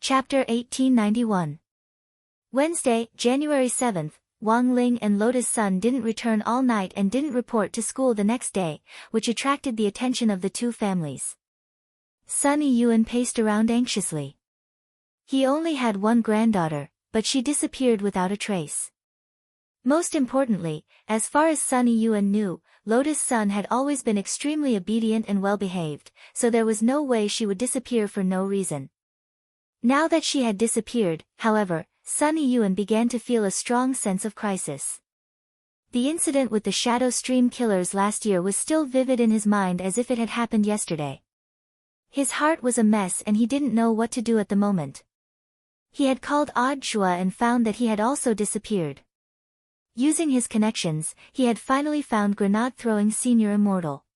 Chapter 1891. Wednesday, January 7th, Wang Ling and Loda's son didn't return all night and didn't report to school the next day, which attracted the attention of the two families. Sunny Yuan paced around anxiously. He only had one granddaughter, but she disappeared without a trace. Most importantly, as far as Sunny Yuan knew, Loda's son had always been extremely obedient and well-behaved, so there was no way she would disappear for no reason. Now that she had disappeared, however, Sunny Yuan began to feel a strong sense of crisis. The incident with the Shadow Stream killers last year was still vivid in his mind as if it had happened yesterday. His heart was a mess and he didn't know what to do at the moment. He had called Odd Shua and found that he had also disappeared. Using his connections, he had finally found Grenade-throwing Senior Immortal.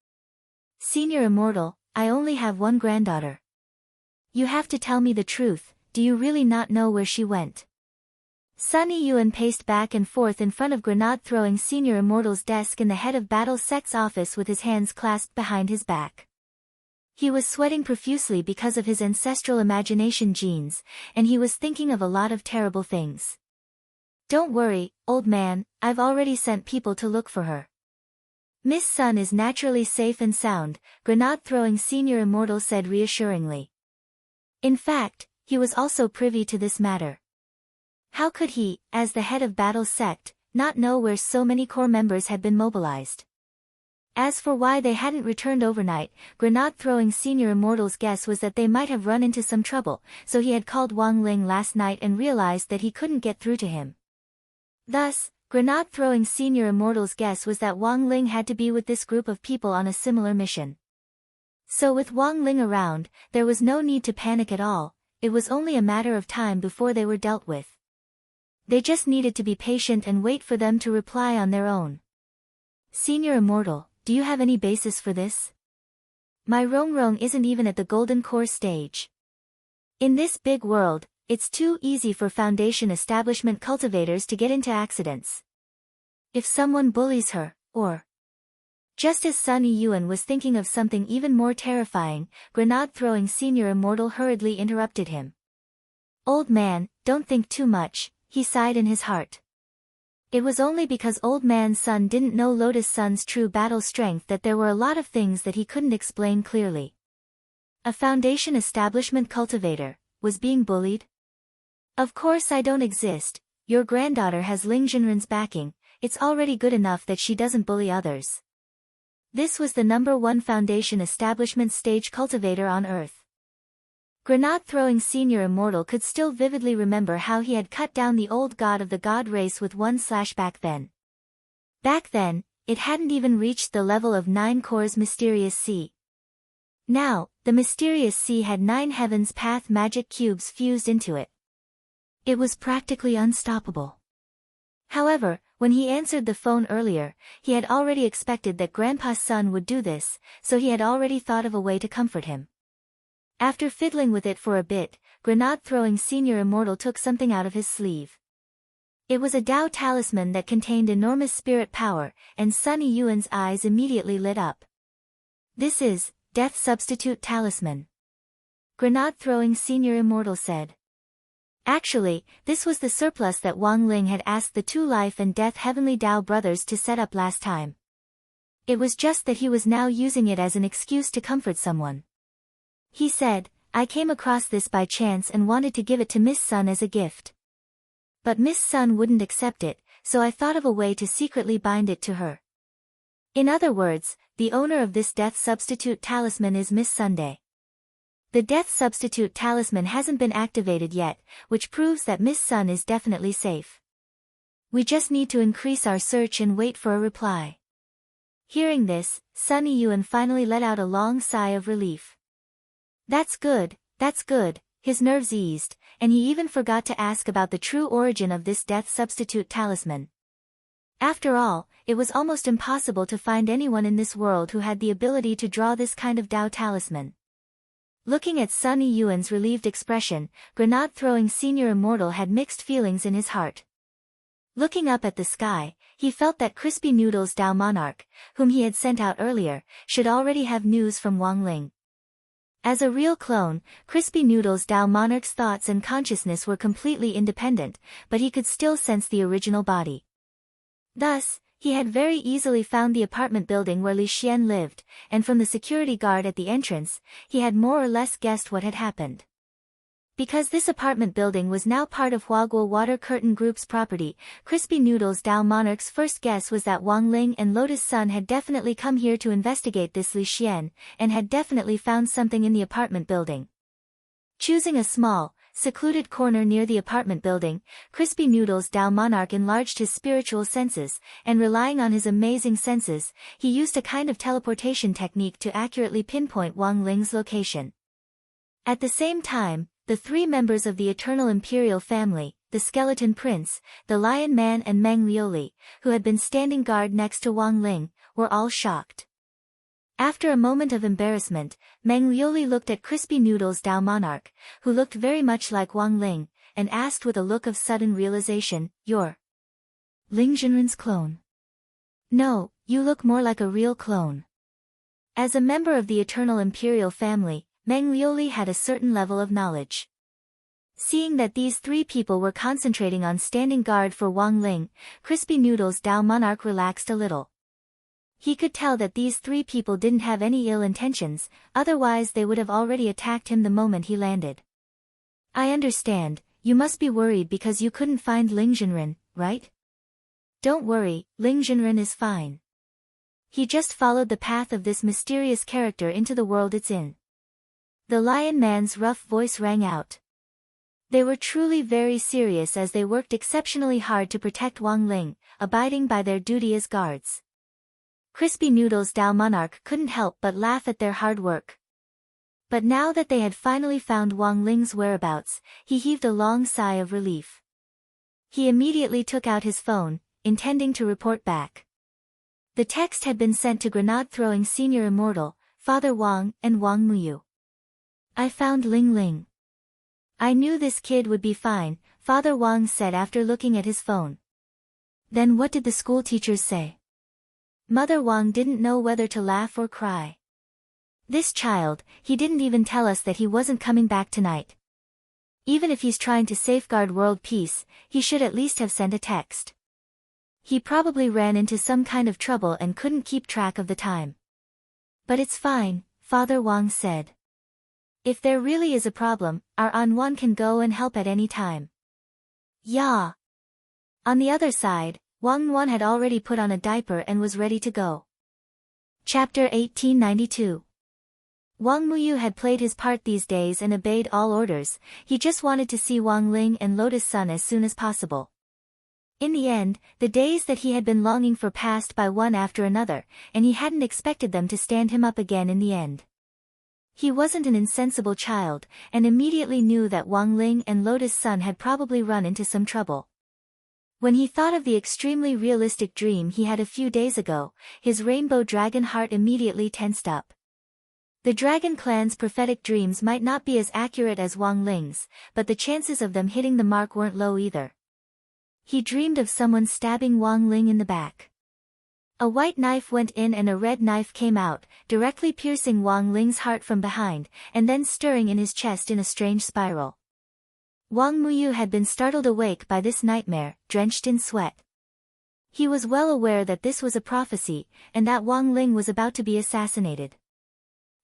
Senior Immortal, I only have one granddaughter. You have to tell me the truth, do you really not know where she went? Sunny Yuan paced back and forth in front of Grenade-throwing Senior Immortal's desk in the head of Battle Sect's office with his hands clasped behind his back. He was sweating profusely because of his ancestral imagination genes, and he was thinking of a lot of terrible things. Don't worry, old man, I've already sent people to look for her. Miss Sun is naturally safe and sound, Grenade-throwing Senior Immortal said reassuringly. In fact, he was also privy to this matter. How could he, as the head of Battle Sect, not know where so many core members had been mobilized? As for why they hadn't returned overnight, Grenade-throwing Senior Immortal's guess was that they might have run into some trouble, so he had called Wang Ling last night and realized that he couldn't get through to him. Thus, Grenade-throwing Senior Immortal's guess was that Wang Ling had to be with this group of people on a similar mission. So with Wang Ling around, there was no need to panic at all, it was only a matter of time before they were dealt with. They just needed to be patient and wait for them to reply on their own. Senior Immortal, do you have any basis for this? My Rong isn't even at the Golden Core stage. In this big world, it's too easy for Foundation establishment cultivators to get into accidents. If someone bullies her, or... Just as Sunny Yuan was thinking of something even more terrifying, Grenade-throwing Senior Immortal hurriedly interrupted him. Old man, don't think too much, he sighed in his heart. It was only because Old Man's son didn't know Loda's son's true battle strength that there were a lot of things that he couldn't explain clearly. A Foundation establishment cultivator was being bullied? Of course I don't exist, your granddaughter has Ling Jinren's backing, it's already good enough that she doesn't bully others. This was the #1 Foundation establishment stage cultivator on Earth. Grenade-throwing Senior Immortal could still vividly remember how he had cut down the old god of the god race with one slash back then. Back then, it hadn't even reached the level of 9 cores Mysterious Sea. Now, the Mysterious Sea had 9 Heaven's Path magic cubes fused into it. It was practically unstoppable. However, when he answered the phone earlier, he had already expected that Grandpa's son would do this, so he had already thought of a way to comfort him. After fiddling with it for a bit, Grenade-throwing Senior Immortal took something out of his sleeve. It was a Dao talisman that contained enormous spirit power, and Sunny Yuan's eyes immediately lit up. This is, Death Substitute Talisman. Grenade-throwing Senior Immortal said. Actually, this was the surplus that Wang Ling had asked the 2 Life and Death Heavenly Dao brothers to set up last time. It was just that he was now using it as an excuse to comfort someone. He said, I came across this by chance and wanted to give it to Miss Sun as a gift. But Miss Sun wouldn't accept it, so I thought of a way to secretly bind it to her. In other words, the owner of this Death Substitute Talisman is Miss Sunday. The Death Substitute Talisman hasn't been activated yet, which proves that Miss Sun is definitely safe. We just need to increase our search and wait for a reply. Hearing this, Sunny Yuan finally let out a long sigh of relief. That's good, his nerves eased, and he even forgot to ask about the true origin of this Death Substitute Talisman. After all, it was almost impossible to find anyone in this world who had the ability to draw this kind of Dao talisman. Looking at Sunny Yuan's relieved expression, Grenade-throwing Senior Immortal had mixed feelings in his heart. Looking up at the sky, he felt that Crispy Noodles Dao Monarch, whom he had sent out earlier, should already have news from Wang Ling. As a real clone, Crispy Noodle's Dao Monarch's thoughts and consciousness were completely independent, but he could still sense the original body. Thus, he had very easily found the apartment building where Li Xian lived, and from the security guard at the entrance, he had more or less guessed what had happened. Because this apartment building was now part of Huaguo Water Curtain Group's property, Crispy Noodle's Dao Monarch's first guess was that Wang Ling and Lotus Sun had definitely come here to investigate this Li Xian, and had definitely found something in the apartment building. Choosing a small, secluded corner near the apartment building, Crispy Noodle's Dao Monarch enlarged his spiritual senses, and relying on his amazing senses, he used a kind of teleportation technique to accurately pinpoint Wang Ling's location. At the same time, the three members of the Eternal Imperial family, the Skeleton Prince, the Lion Man and Meng Liuli, who had been standing guard next to Wang Ling, were all shocked. After a moment of embarrassment, Meng Liuli looked at Crispy Noodle's Dao Monarch, who looked very much like Wang Ling, and asked with a look of sudden realization, "You're Ling Jinren's clone?" "No, you look more like a real clone." As a member of the Eternal Imperial family, Meng Liuli had a certain level of knowledge. Seeing that these three people were concentrating on standing guard for Wang Ling, Crispy Noodle's Dao Monarch relaxed a little. He could tell that these three people didn't have any ill intentions, otherwise they would have already attacked him the moment he landed. "I understand, you must be worried because you couldn't find Ling Jinren, right? Don't worry, Ling Jinren is fine. He just followed the path of this mysterious character into the world it's in." The Lion Man's rough voice rang out. They were truly very serious as they worked exceptionally hard to protect Wang Ling, abiding by their duty as guards. Crispy Noodle's Dao Monarch couldn't help but laugh at their hard work. But now that they had finally found Wang Ling's whereabouts, he heaved a long sigh of relief. He immediately took out his phone, intending to report back. The text had been sent to grenade-throwing senior immortal, Father Wang, and Wang Muyu. "I found Ling Ling. I knew this kid would be fine," Father Wang said after looking at his phone. "Then what did the school teachers say?" Mother Wang didn't know whether to laugh or cry. "This child, he didn't even tell us that he wasn't coming back tonight. Even if he's trying to safeguard world peace, he should at least have sent a text. He probably ran into some kind of trouble and couldn't keep track of the time." "But it's fine," Father Wang said. "If there really is a problem, our Anwan can go and help at any time." "Yeah." On the other side, Wang Wan had already put on a diaper and was ready to go. Chapter 1892. Wang Muyu had played his part these days and obeyed all orders. He just wanted to see Wang Ling and Lotus Sun as soon as possible. In the end, the days that he had been longing for passed by one after another, and he hadn't expected them to stand him up again in the end. He wasn't an insensible child, and immediately knew that Wang Ling and Lotus Sun had probably run into some trouble. When he thought of the extremely realistic dream he had a few days ago, his rainbow dragon heart immediately tensed up. The dragon clan's prophetic dreams might not be as accurate as Wang Ling's, but the chances of them hitting the mark weren't low either. He dreamed of someone stabbing Wang Ling in the back. A white knife went in and a red knife came out, directly piercing Wang Ling's heart from behind, and then stirring in his chest in a strange spiral. Wang Muyu had been startled awake by this nightmare, drenched in sweat. He was well aware that this was a prophecy, and that Wang Ling was about to be assassinated.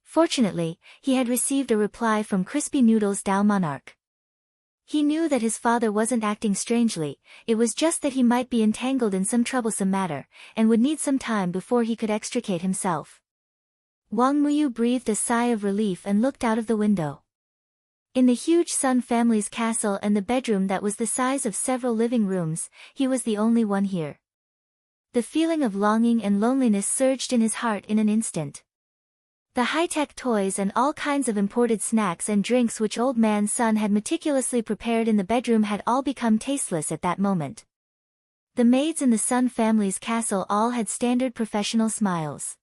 Fortunately, he had received a reply from Crispy Noodle's Dao Monarch. He knew that his father wasn't acting strangely, it was just that he might be entangled in some troublesome matter, and would need some time before he could extricate himself. Wang Muyu breathed a sigh of relief and looked out of the window. In the huge Sun family's castle and the bedroom that was the size of several living rooms, he was the only one here. The feeling of longing and loneliness surged in his heart in an instant. The high-tech toys and all kinds of imported snacks and drinks which Old Man Sun had meticulously prepared in the bedroom had all become tasteless at that moment. The maids in the Sun family's castle all had standard professional smiles.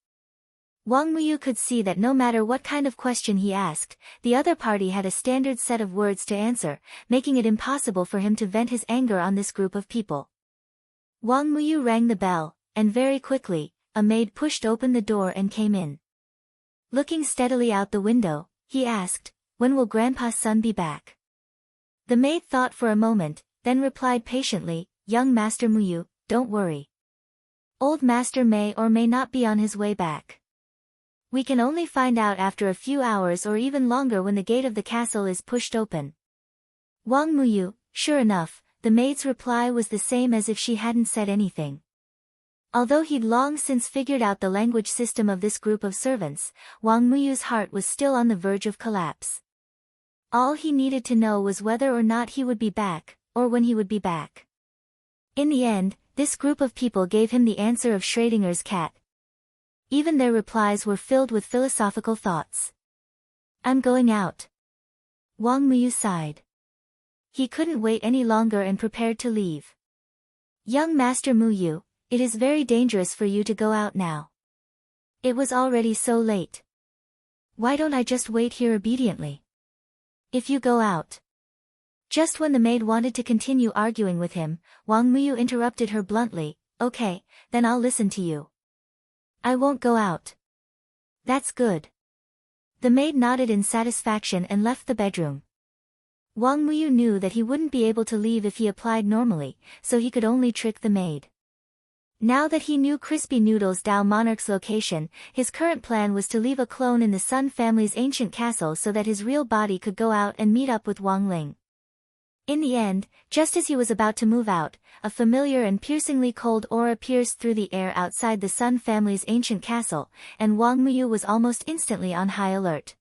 Wang Muyu could see that no matter what kind of question he asked, the other party had a standard set of words to answer, making it impossible for him to vent his anger on this group of people. Wang Muyu rang the bell, and very quickly, a maid pushed open the door and came in. Looking steadily out the window, He asked, "When will Grandpa's son be back?" The maid thought for a moment, then replied patiently, "Young Master Muyu, don't worry. Old Master may or may not be on his way back. We can only find out after a few hours or even longer when the gate of the castle is pushed open." Wang Muyu, sure enough, the maid's reply was the same as if she hadn't said anything. Although he'd long since figured out the language system of this group of servants, Wang Muyu's heart was still on the verge of collapse. All he needed to know was whether or not he would be back, or when he would be back. In the end, this group of people gave him the answer of Schrödinger's cat. Even their replies were filled with philosophical thoughts. "I'm going out." Wang Muyu sighed. He couldn't wait any longer and prepared to leave. "Young Master Muyu, it is very dangerous for you to go out now. It was already so late. Why don't I just wait here obediently? If you go out..." Just when the maid wanted to continue arguing with him, Wang Muyu interrupted her bluntly, "Okay, then I'll listen to you. I won't go out." "That's good." The maid nodded in satisfaction and left the bedroom. Wang Muyu knew that he wouldn't be able to leave if he applied normally, so he could only trick the maid. Now that he knew Crispy Noodle's Dao Monarch's location, his current plan was to leave a clone in the Sun family's ancient castle so that his real body could go out and meet up with Wang Ling. In the end, just as he was about to move out, a familiar and piercingly cold aura pierced through the air outside the Sun family's ancient castle, and Wang Muyu was almost instantly on high alert.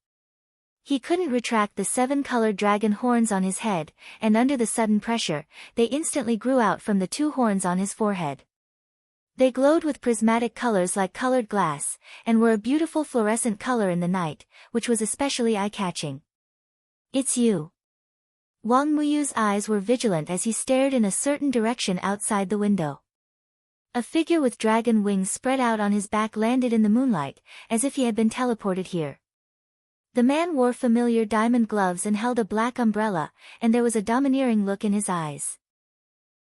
He couldn't retract the 7-colored dragon horns on his head, and under the sudden pressure, they instantly grew out from the 2 horns on his forehead. They glowed with prismatic colors like colored glass, and were a beautiful fluorescent color in the night, which was especially eye-catching. "It's you." Wang Muyu's eyes were vigilant as he stared in a certain direction outside the window. A figure with dragon wings spread out on his back landed in the moonlight, as if he had been teleported here. The man wore familiar diamond gloves and held a black umbrella, and there was a domineering look in his eyes.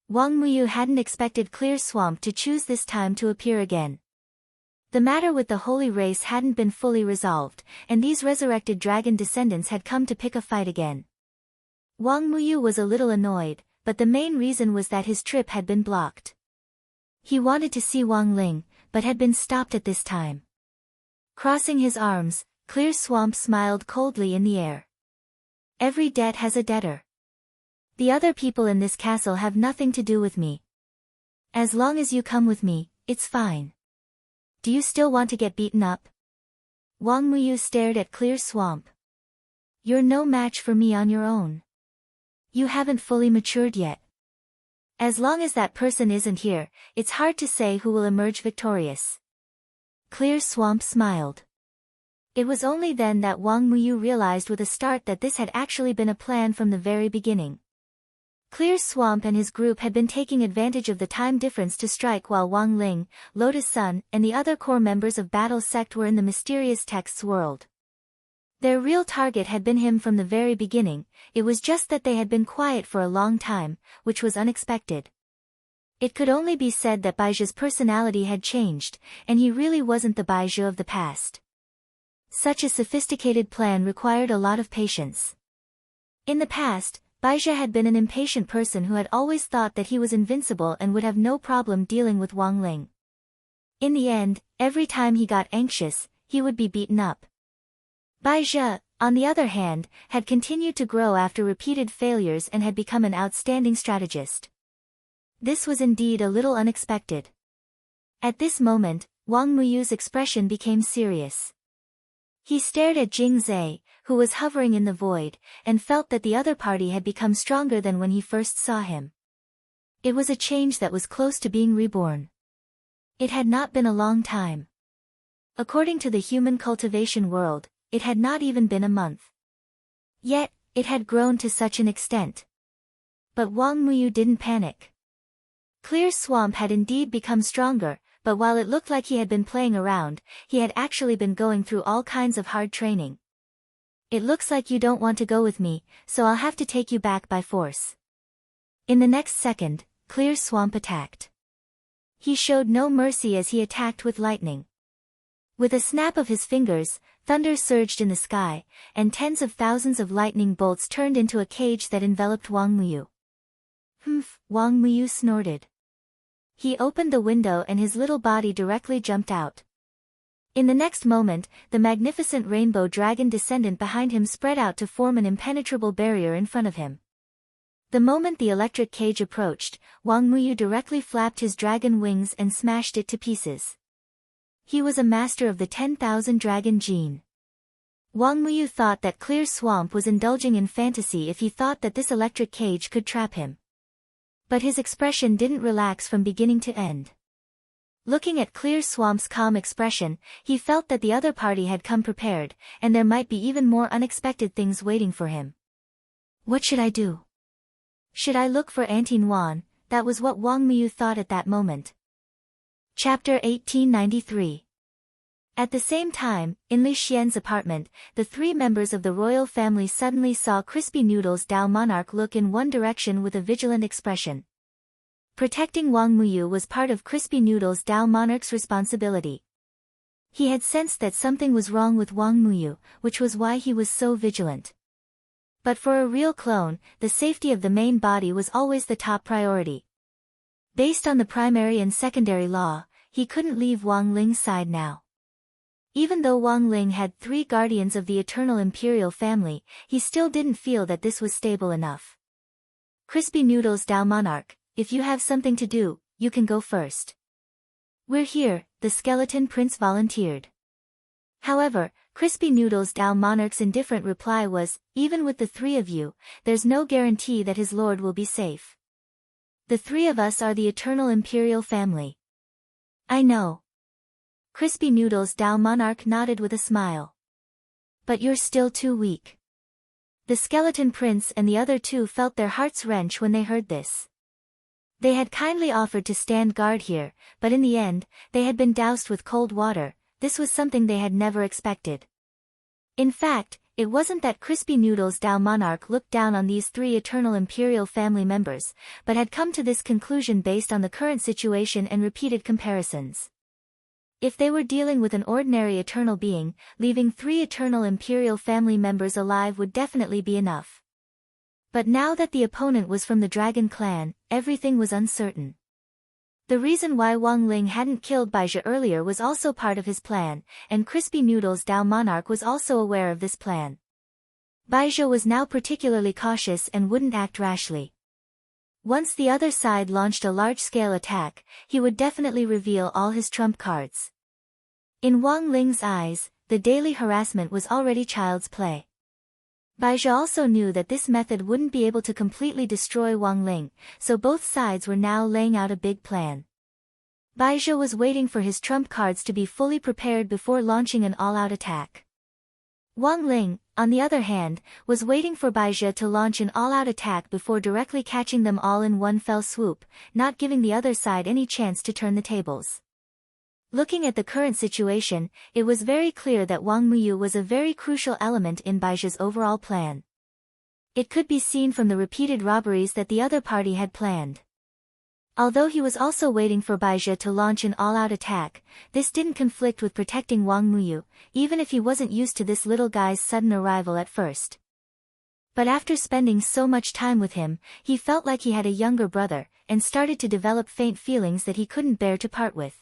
Wang Muyu hadn't expected Clear Swamp to choose this time to appear again. The matter with the holy race hadn't been fully resolved, and these resurrected dragon descendants had come to pick a fight again. Wang Muyu was a little annoyed, but the main reason was that his trip had been blocked. He wanted to see Wang Ling, but had been stopped at this time. Crossing his arms, Clear Swamp smiled coldly in the air. "Every debt has a debtor. The other people in this castle have nothing to do with me. As long as you come with me, it's fine. Do you still want to get beaten up?" Wang Muyu stared at Clear Swamp. "You're no match for me on your own. You haven't fully matured yet. As long as that person isn't here, it's hard to say who will emerge victorious." Clear Swamp smiled. It was only then that Wang Muyu realized with a start that this had actually been a plan from the very beginning. Clear Swamp and his group had been taking advantage of the time difference to strike while Wang Ling, Lotus Sun, and the other core members of Battle Sect were in the mysterious text's world. Their real target had been him from the very beginning, it was just that they had been quiet for a long time, which was unexpected. It could only be said that Baijia's personality had changed, and he really wasn't the Baizhi of the past. Such a sophisticated plan required a lot of patience. In the past, Baizhi had been an impatient person who had always thought that he was invincible and would have no problem dealing with Wang Ling. In the end, every time he got anxious, he would be beaten up. Baizhi, on the other hand, had continued to grow after repeated failures and had become an outstanding strategist. This was indeed a little unexpected. At this moment, Wang Muyu's expression became serious. He stared at Jing Zhe, who was hovering in the void, and felt that the other party had become stronger than when he first saw him. It was a change that was close to being reborn. It had not been a long time. According to the human cultivation world, it had not even been a month. Yet, it had grown to such an extent. But Wang Muyu didn't panic. Clear Swamp had indeed become stronger, but while it looked like he had been playing around, he had actually been going through all kinds of hard training. "It looks like you don't want to go with me, so I'll have to take you back by force." In the next second, Clear Swamp attacked. He showed no mercy as he attacked with lightning. With a snap of his fingers, Thunder surged in the sky, and tens of thousands of lightning bolts turned into a cage that enveloped Wang Muyu. Humph, Wang Muyu snorted. He opened the window and his little body directly jumped out. In the next moment, the magnificent rainbow dragon descendant behind him spread out to form an impenetrable barrier in front of him. The moment the electric cage approached, Wang Muyu directly flapped his dragon wings and smashed it to pieces. He was a master of the 10,000 dragon gene. Wang Muyu thought that Clear Swamp was indulging in fantasy if he thought that this electric cage could trap him. But his expression didn't relax from beginning to end. Looking at Clear Swamp's calm expression, he felt that the other party had come prepared, and there might be even more unexpected things waiting for him. What should I do? Should I look for Auntie Nguyen? That was what Wang Muyu thought at that moment. Chapter 1893. At the same time, in Li Xian's apartment, the three members of the royal family suddenly saw Crispy Noodles Dao Monarch look in one direction with a vigilant expression. Protecting Wang Muyu was part of Crispy Noodles Dao Monarch's responsibility. He had sensed that something was wrong with Wang Muyu, which was why he was so vigilant. But for a real clone, the safety of the main body was always the top priority. Based on the primary and secondary law, he couldn't leave Wang Ling's side now. Even though Wang Ling had 3 guardians of the eternal imperial family, he still didn't feel that this was stable enough. Crispy Noodles Dao Monarch, if you have something to do, you can go first. We're here, the skeleton prince volunteered. However, Crispy Noodles Dao Monarch's indifferent reply was, even with the 3 of you, there's no guarantee that his lord will be safe. The 3 of us are the eternal imperial family. I know. Crispy Noodles Dao Monarch nodded with a smile. But you're still too weak. The skeleton prince and the other 2 felt their hearts wrench when they heard this. They had kindly offered to stand guard here, but in the end, they had been doused with cold water. This was something they had never expected. In fact, it wasn't that Crispy Noodles Dao Monarch looked down on these 3 eternal imperial family members, but had come to this conclusion based on the current situation and repeated comparisons. If they were dealing with an ordinary eternal being, leaving 3 eternal imperial family members alive would definitely be enough. But now that the opponent was from the Dragon Clan, everything was uncertain. The reason why Wang Ling hadn't killed Baizhi earlier was also part of his plan, and Crispy Noodles Dao Monarch was also aware of this plan. Baizhi was now particularly cautious and wouldn't act rashly. Once the other side launched a large-scale attack, he would definitely reveal all his trump cards. In Wang Ling's eyes, the daily harassment was already child's play. Baizhi also knew that this method wouldn't be able to completely destroy Wang Ling, so both sides were now laying out a big plan. Baizhi was waiting for his trump cards to be fully prepared before launching an all-out attack. Wang Ling, on the other hand, was waiting for Baizhi to launch an all-out attack before directly catching them all in one fell swoop, not giving the other side any chance to turn the tables. Looking at the current situation, it was very clear that Wang Muyu was a very crucial element in Baizhi's overall plan. It could be seen from the repeated robberies that the other party had planned. Although he was also waiting for Baizhi to launch an all-out attack, this didn't conflict with protecting Wang Muyu, even if he wasn't used to this little guy's sudden arrival at first. But after spending so much time with him, he felt like he had a younger brother, and started to develop faint feelings that he couldn't bear to part with.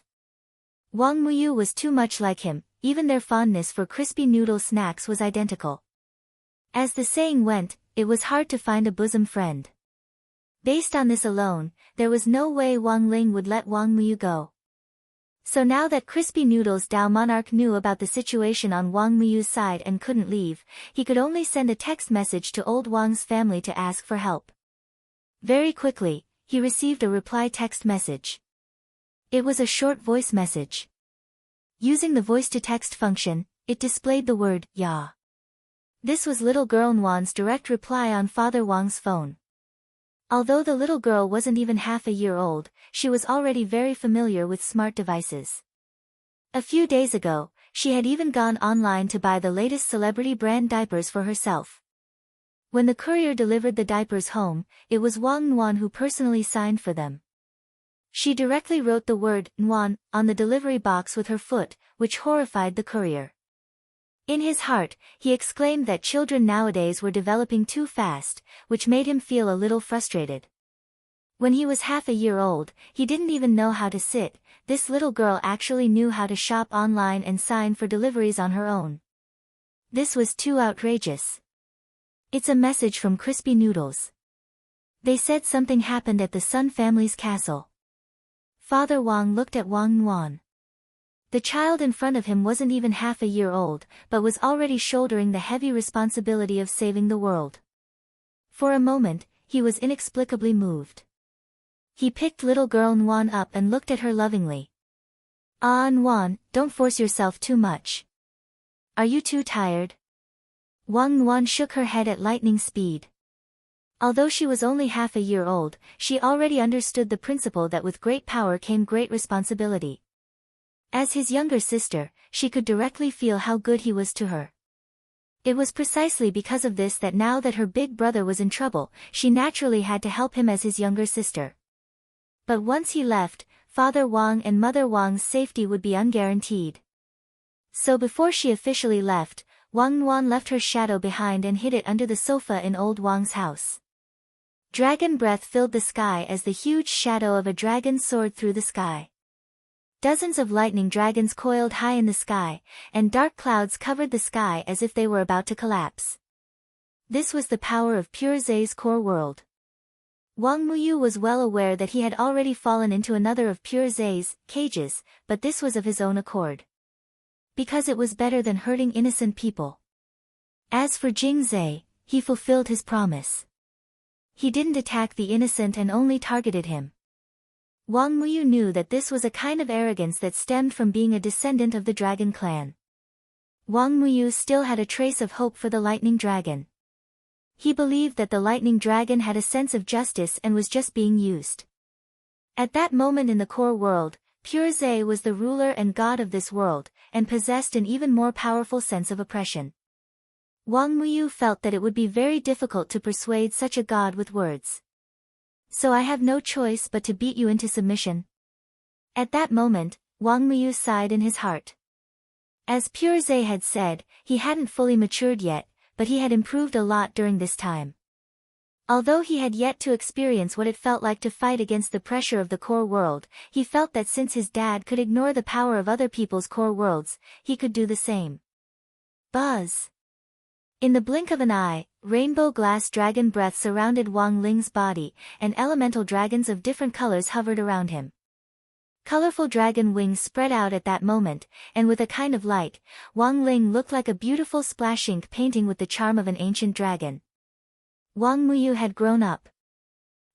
Wang Muyu was too much like him, even their fondness for crispy noodle snacks was identical. As the saying went, it was hard to find a bosom friend. Based on this alone, there was no way Wang Ling would let Wang Muyu go. So now that Crispy Noodles Dao Monarch knew about the situation on Wang Muyu's side and couldn't leave, he could only send a text message to old Wang's family to ask for help. Very quickly, he received a reply text message. It was a short voice message. Using the voice-to-text function, it displayed the word, "Ya." This was little girl Nguyen's direct reply on Father Wang's phone. Although the little girl wasn't even half a year old, she was already very familiar with smart devices. A few days ago, she had even gone online to buy the latest celebrity brand diapers for herself. When the courier delivered the diapers home, it was Wang Nguyen who personally signed for them. She directly wrote the word Nguyen on the delivery box with her foot, which horrified the courier. In his heart, he exclaimed that children nowadays were developing too fast, which made him feel a little frustrated. When he was half a year old, he didn't even know how to sit. This little girl actually knew how to shop online and sign for deliveries on her own. This was too outrageous. It's a message from Crispy Noodles. They said something happened at the Sun family's castle. Father Wang looked at Wang Nuan. The child in front of him wasn't even half a year old, but was already shouldering the heavy responsibility of saving the world. For a moment, he was inexplicably moved. He picked little girl Nuan up and looked at her lovingly. "Ah, Nuan, don't force yourself too much. Are you too tired?" Wang Nuan shook her head at lightning speed. Although she was only half a year old, she already understood the principle that with great power came great responsibility. As his younger sister, she could directly feel how good he was to her. It was precisely because of this that now that her big brother was in trouble, she naturally had to help him as his younger sister. But once he left, Father Wang and Mother Wang's safety would be unguaranteed. So before she officially left, Wang Nuan left her shadow behind and hid it under the sofa in old Wang's house. Dragon breath filled the sky as the huge shadow of a dragon soared through the sky. Dozens of lightning dragons coiled high in the sky, and dark clouds covered the sky as if they were about to collapse. This was the power of Pure Zay's core world. Wang Muyu was well aware that he had already fallen into another of Pure Zay's cages, but this was of his own accord. Because it was better than hurting innocent people. As for Jing Zay, he fulfilled his promise. He didn't attack the innocent and only targeted him. Wang Muyu knew that this was a kind of arrogance that stemmed from being a descendant of the dragon clan. Wang Muyu still had a trace of hope for the lightning dragon. He believed that the lightning dragon had a sense of justice and was just being used. At that moment in the core world, Pure Zay was the ruler and god of this world, and possessed an even more powerful sense of oppression. Wang Muyu felt that it would be very difficult to persuade such a god with words. "So I have no choice but to beat you into submission." At that moment, Wang Muyu sighed in his heart. As Pure Zay had said, he hadn't fully matured yet, but he had improved a lot during this time. Although he had yet to experience what it felt like to fight against the pressure of the core world, he felt that since his dad could ignore the power of other people's core worlds, he could do the same. Buzz! In the blink of an eye, rainbow glass dragon breath surrounded Wang Ling's body, and elemental dragons of different colors hovered around him. Colorful dragon wings spread out at that moment, and with a kind of light, Wang Ling looked like a beautiful splash ink painting with the charm of an ancient dragon. Wang Muyu had grown up.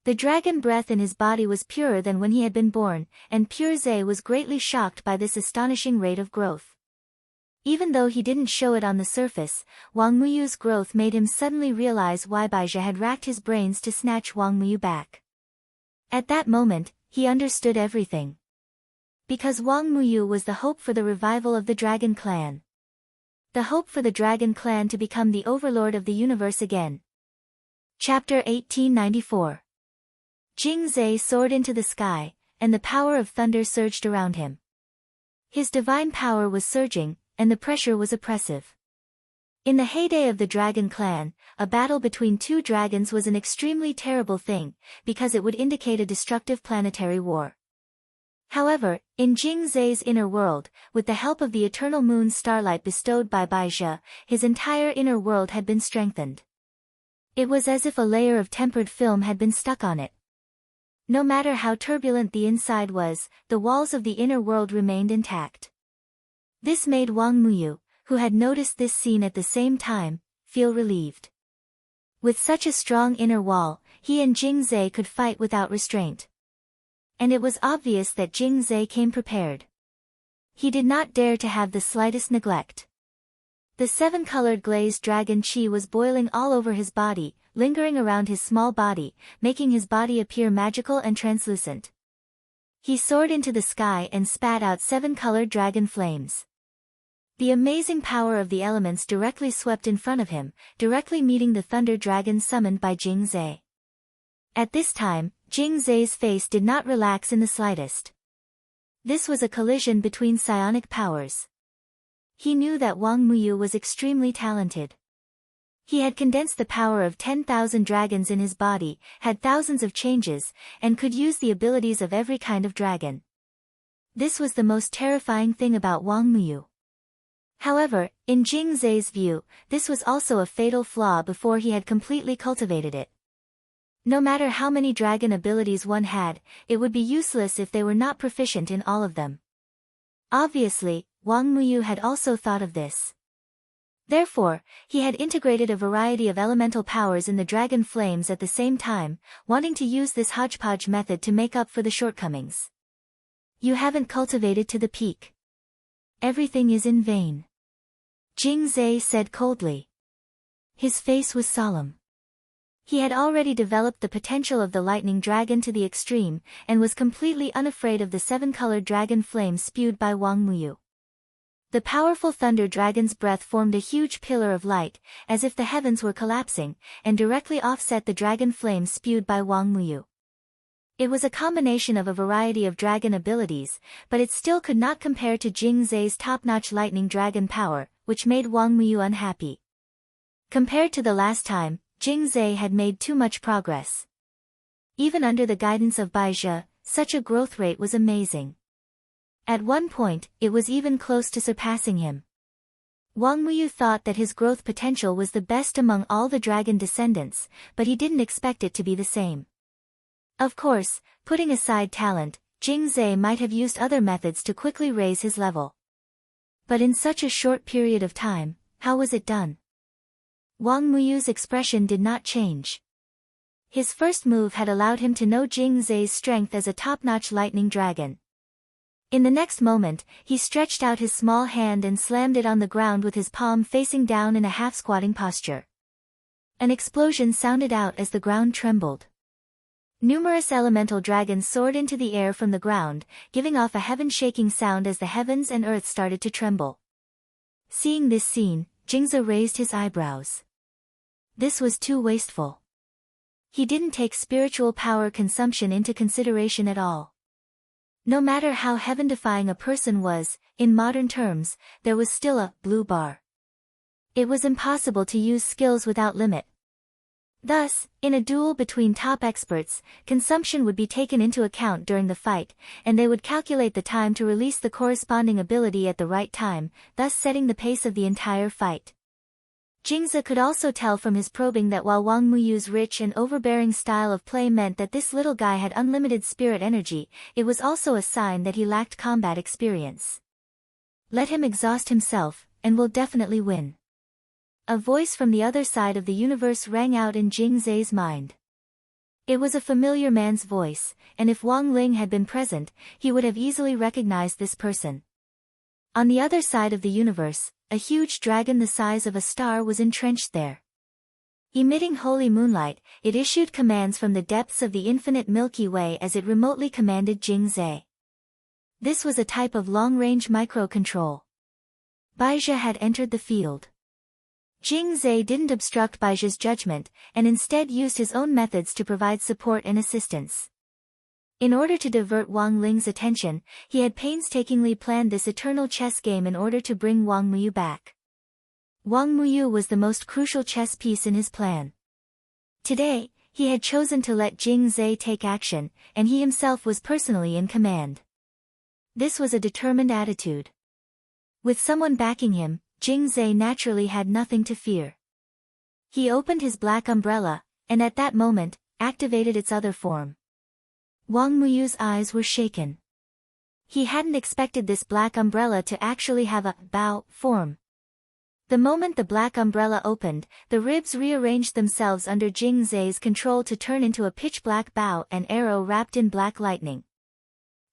The dragon breath in his body was purer than when he had been born, and Pure Zay was greatly shocked by this astonishing rate of growth. Even though he didn't show it on the surface, Wang Muyu's growth made him suddenly realize why Baizha had racked his brains to snatch Wang Muyu back. At that moment, he understood everything. Because Wang Muyu was the hope for the revival of the Dragon Clan. The hope for the Dragon Clan to become the overlord of the universe again. Chapter 1894. Jing Zay soared into the sky, and the power of thunder surged around him. His divine power was surging, and the pressure was oppressive. In the heyday of the Dragon Clan, a battle between two dragons was an extremely terrible thing, because it would indicate a destructive planetary war. However, in Jing Zay's inner world, with the help of the eternal moon's starlight bestowed by Baizha, his entire inner world had been strengthened. It was as if a layer of tempered film had been stuck on it. No matter how turbulent the inside was, the walls of the inner world remained intact. This made Wang Muyu, who had noticed this scene at the same time, feel relieved. With such a strong inner wall, he and Jing Zay could fight without restraint. And it was obvious that Jing Zay came prepared. He did not dare to have the slightest neglect. The seven-colored glazed dragon chi was boiling all over his body, lingering around his small body, making his body appear magical and translucent. He soared into the sky and spat out seven-colored dragon flames. The amazing power of the elements directly swept in front of him, directly meeting the thunder dragon summoned by Jing Zay. At this time, Jing Zay's face did not relax in the slightest. This was a collision between psionic powers. He knew that Wang Muyu was extremely talented. He had condensed the power of 10,000 dragons in his body, had thousands of changes, and could use the abilities of every kind of dragon. This was the most terrifying thing about Wang Muyu. However, in Jing Zhe's view, this was also a fatal flaw before he had completely cultivated it. No matter how many dragon abilities one had, it would be useless if they were not proficient in all of them. Obviously, Wang Muyu had also thought of this. Therefore, he had integrated a variety of elemental powers in the dragon flames at the same time, wanting to use this hodgepodge method to make up for the shortcomings. You haven't cultivated to the peak. Everything is in vain. Jing Zhe said coldly. His face was solemn. He had already developed the potential of the lightning dragon to the extreme, and was completely unafraid of the seven-colored dragon flame spewed by Wang Muyu. The powerful thunder dragon's breath formed a huge pillar of light, as if the heavens were collapsing, and directly offset the dragon flame spewed by Wang Muyu. It was a combination of a variety of dragon abilities, but it still could not compare to Jing Zhe's top-notch lightning dragon power, which made Wang Muyu unhappy. Compared to the last time, Jing Zhe had made too much progress. Even under the guidance of Baizhi, such a growth rate was amazing. At one point, it was even close to surpassing him. Wang Muyu thought that his growth potential was the best among all the dragon descendants, but he didn't expect it to be the same. Of course, putting aside talent, Jing Zhe might have used other methods to quickly raise his level. But in such a short period of time, how was it done? Wang Muyu's expression did not change. His first move had allowed him to know Jing Zhe's strength as a top-notch lightning dragon. In the next moment, he stretched out his small hand and slammed it on the ground with his palm facing down in a half-squatting posture. An explosion sounded out as the ground trembled. Numerous elemental dragons soared into the air from the ground, giving off a heaven-shaking sound as the heavens and earth started to tremble. Seeing this scene, Jingzi raised his eyebrows. This was too wasteful. He didn't take spiritual power consumption into consideration at all. No matter how heaven-defying a person was, in modern terms, there was still a blue bar. It was impossible to use skills without limit. Thus, in a duel between top experts, consumption would be taken into account during the fight, and they would calculate the time to release the corresponding ability at the right time, thus setting the pace of the entire fight. Jingzi could also tell from his probing that while Wang Muyu's rich and overbearing style of play meant that this little guy had unlimited spirit energy, it was also a sign that he lacked combat experience. Let him exhaust himself, and we'll definitely win. A voice from the other side of the universe rang out in Jing Zhe's mind. It was a familiar man's voice, and if Wang Ling had been present, he would have easily recognized this person. On the other side of the universe, a huge dragon the size of a star was entrenched there. Emitting holy moonlight, it issued commands from the depths of the infinite Milky Way as it remotely commanded Jing Zhe. This was a type of long-range microcontrol. Baizhi had entered the field. Jing Zhe didn't obstruct Baizhi's judgment, and instead used his own methods to provide support and assistance. In order to divert Wang Ling's attention, he had painstakingly planned this eternal chess game in order to bring Wang Muyu back. Wang Muyu was the most crucial chess piece in his plan. Today, he had chosen to let Jing Zhe take action, and he himself was personally in command. This was a determined attitude. With someone backing him, Jing Zhe naturally had nothing to fear. He opened his black umbrella, and at that moment, activated its other form. Wang Muyu's eyes were shaken. He hadn't expected this black umbrella to actually have a bow form. The moment the black umbrella opened, the ribs rearranged themselves under Jing Zhe's control to turn into a pitch-black bow and arrow wrapped in black lightning.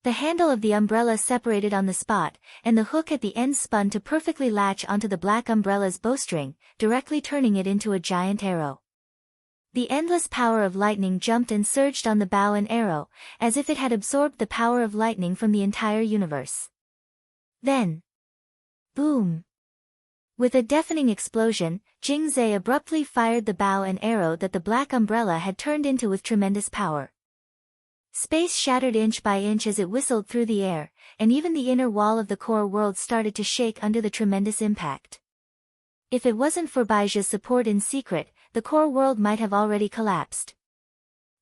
The handle of the umbrella separated on the spot, and the hook at the end spun to perfectly latch onto the black umbrella's bowstring, directly turning it into a giant arrow. The endless power of lightning jumped and surged on the bow and arrow, as if it had absorbed the power of lightning from the entire universe. Then, boom! With a deafening explosion, Jing Zhe abruptly fired the bow and arrow that the black umbrella had turned into with tremendous power. Space shattered inch by inch as it whistled through the air, and even the inner wall of the core world started to shake under the tremendous impact. If it wasn't for Baijia's support in secret, the core world might have already collapsed.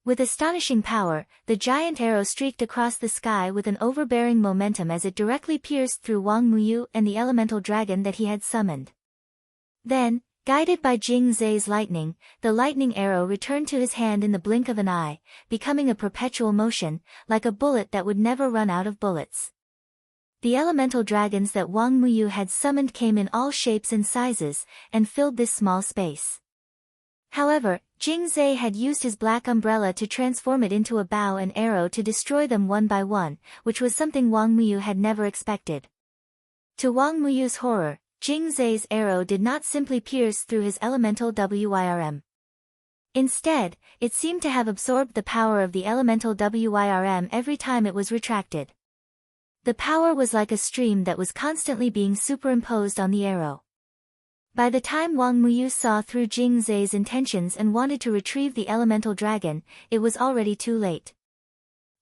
With astonishing power, the giant arrow streaked across the sky with an overbearing momentum as it directly pierced through Wang Muyu and the elemental dragon that he had summoned. Then, guided by Jing Zai's lightning, the lightning arrow returned to his hand in the blink of an eye, becoming a perpetual motion, like a bullet that would never run out of bullets. The elemental dragons that Wang Muyu had summoned came in all shapes and sizes, and filled this small space. However, Jing Zai had used his black umbrella to transform it into a bow and arrow to destroy them one by one, which was something Wang Muyu had never expected. To Wang Muyu's horror, Jing Zai's arrow did not simply pierce through his elemental WYRM. Instead, it seemed to have absorbed the power of the elemental WYRM every time it was retracted. The power was like a stream that was constantly being superimposed on the arrow. By the time Wang Muyu saw through Jing Zai's intentions and wanted to retrieve the elemental dragon, it was already too late.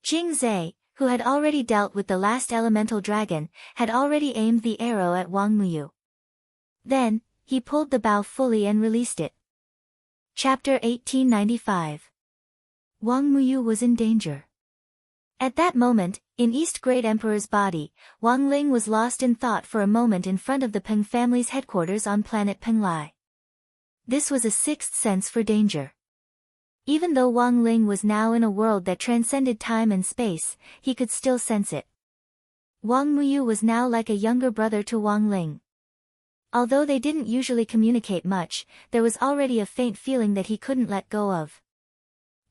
Jing Zai, who had already dealt with the last elemental dragon, had already aimed the arrow at Wang Muyu. Then, he pulled the bow fully and released it. Chapter 1895. Wang Muyu was in danger. At that moment, in East Great Emperor's body, Wang Ling was lost in thought for a moment in front of the Peng family's headquarters on planet Penglai. This was a sixth sense for danger. Even though Wang Ling was now in a world that transcended time and space, he could still sense it. Wang Muyu was now like a younger brother to Wang Ling. Although they didn't usually communicate much, there was already a faint feeling that he couldn't let go of.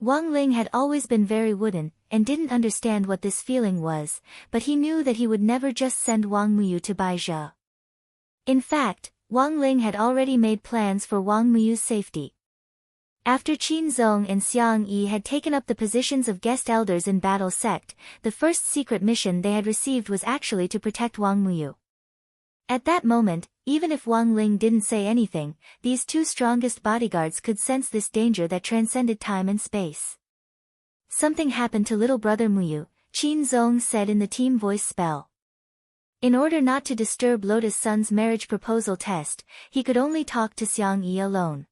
Wang Ling had always been very wooden, and didn't understand what this feeling was, but he knew that he would never just send Wang Muyu to Baizhou. In fact, Wang Ling had already made plans for Wang Muyu's safety. After Qin Zong and Xiang Yi had taken up the positions of guest elders in Battle Sect, the first secret mission they had received was actually to protect Wang Muyu. At that moment, even if Wang Ling didn't say anything, these two strongest bodyguards could sense this danger that transcended time and space. Something happened to little brother Muyu, Qin Zong said in the team voice spell. In order not to disturb Lotus Sun's marriage proposal test, he could only talk to Xiang Yi alone.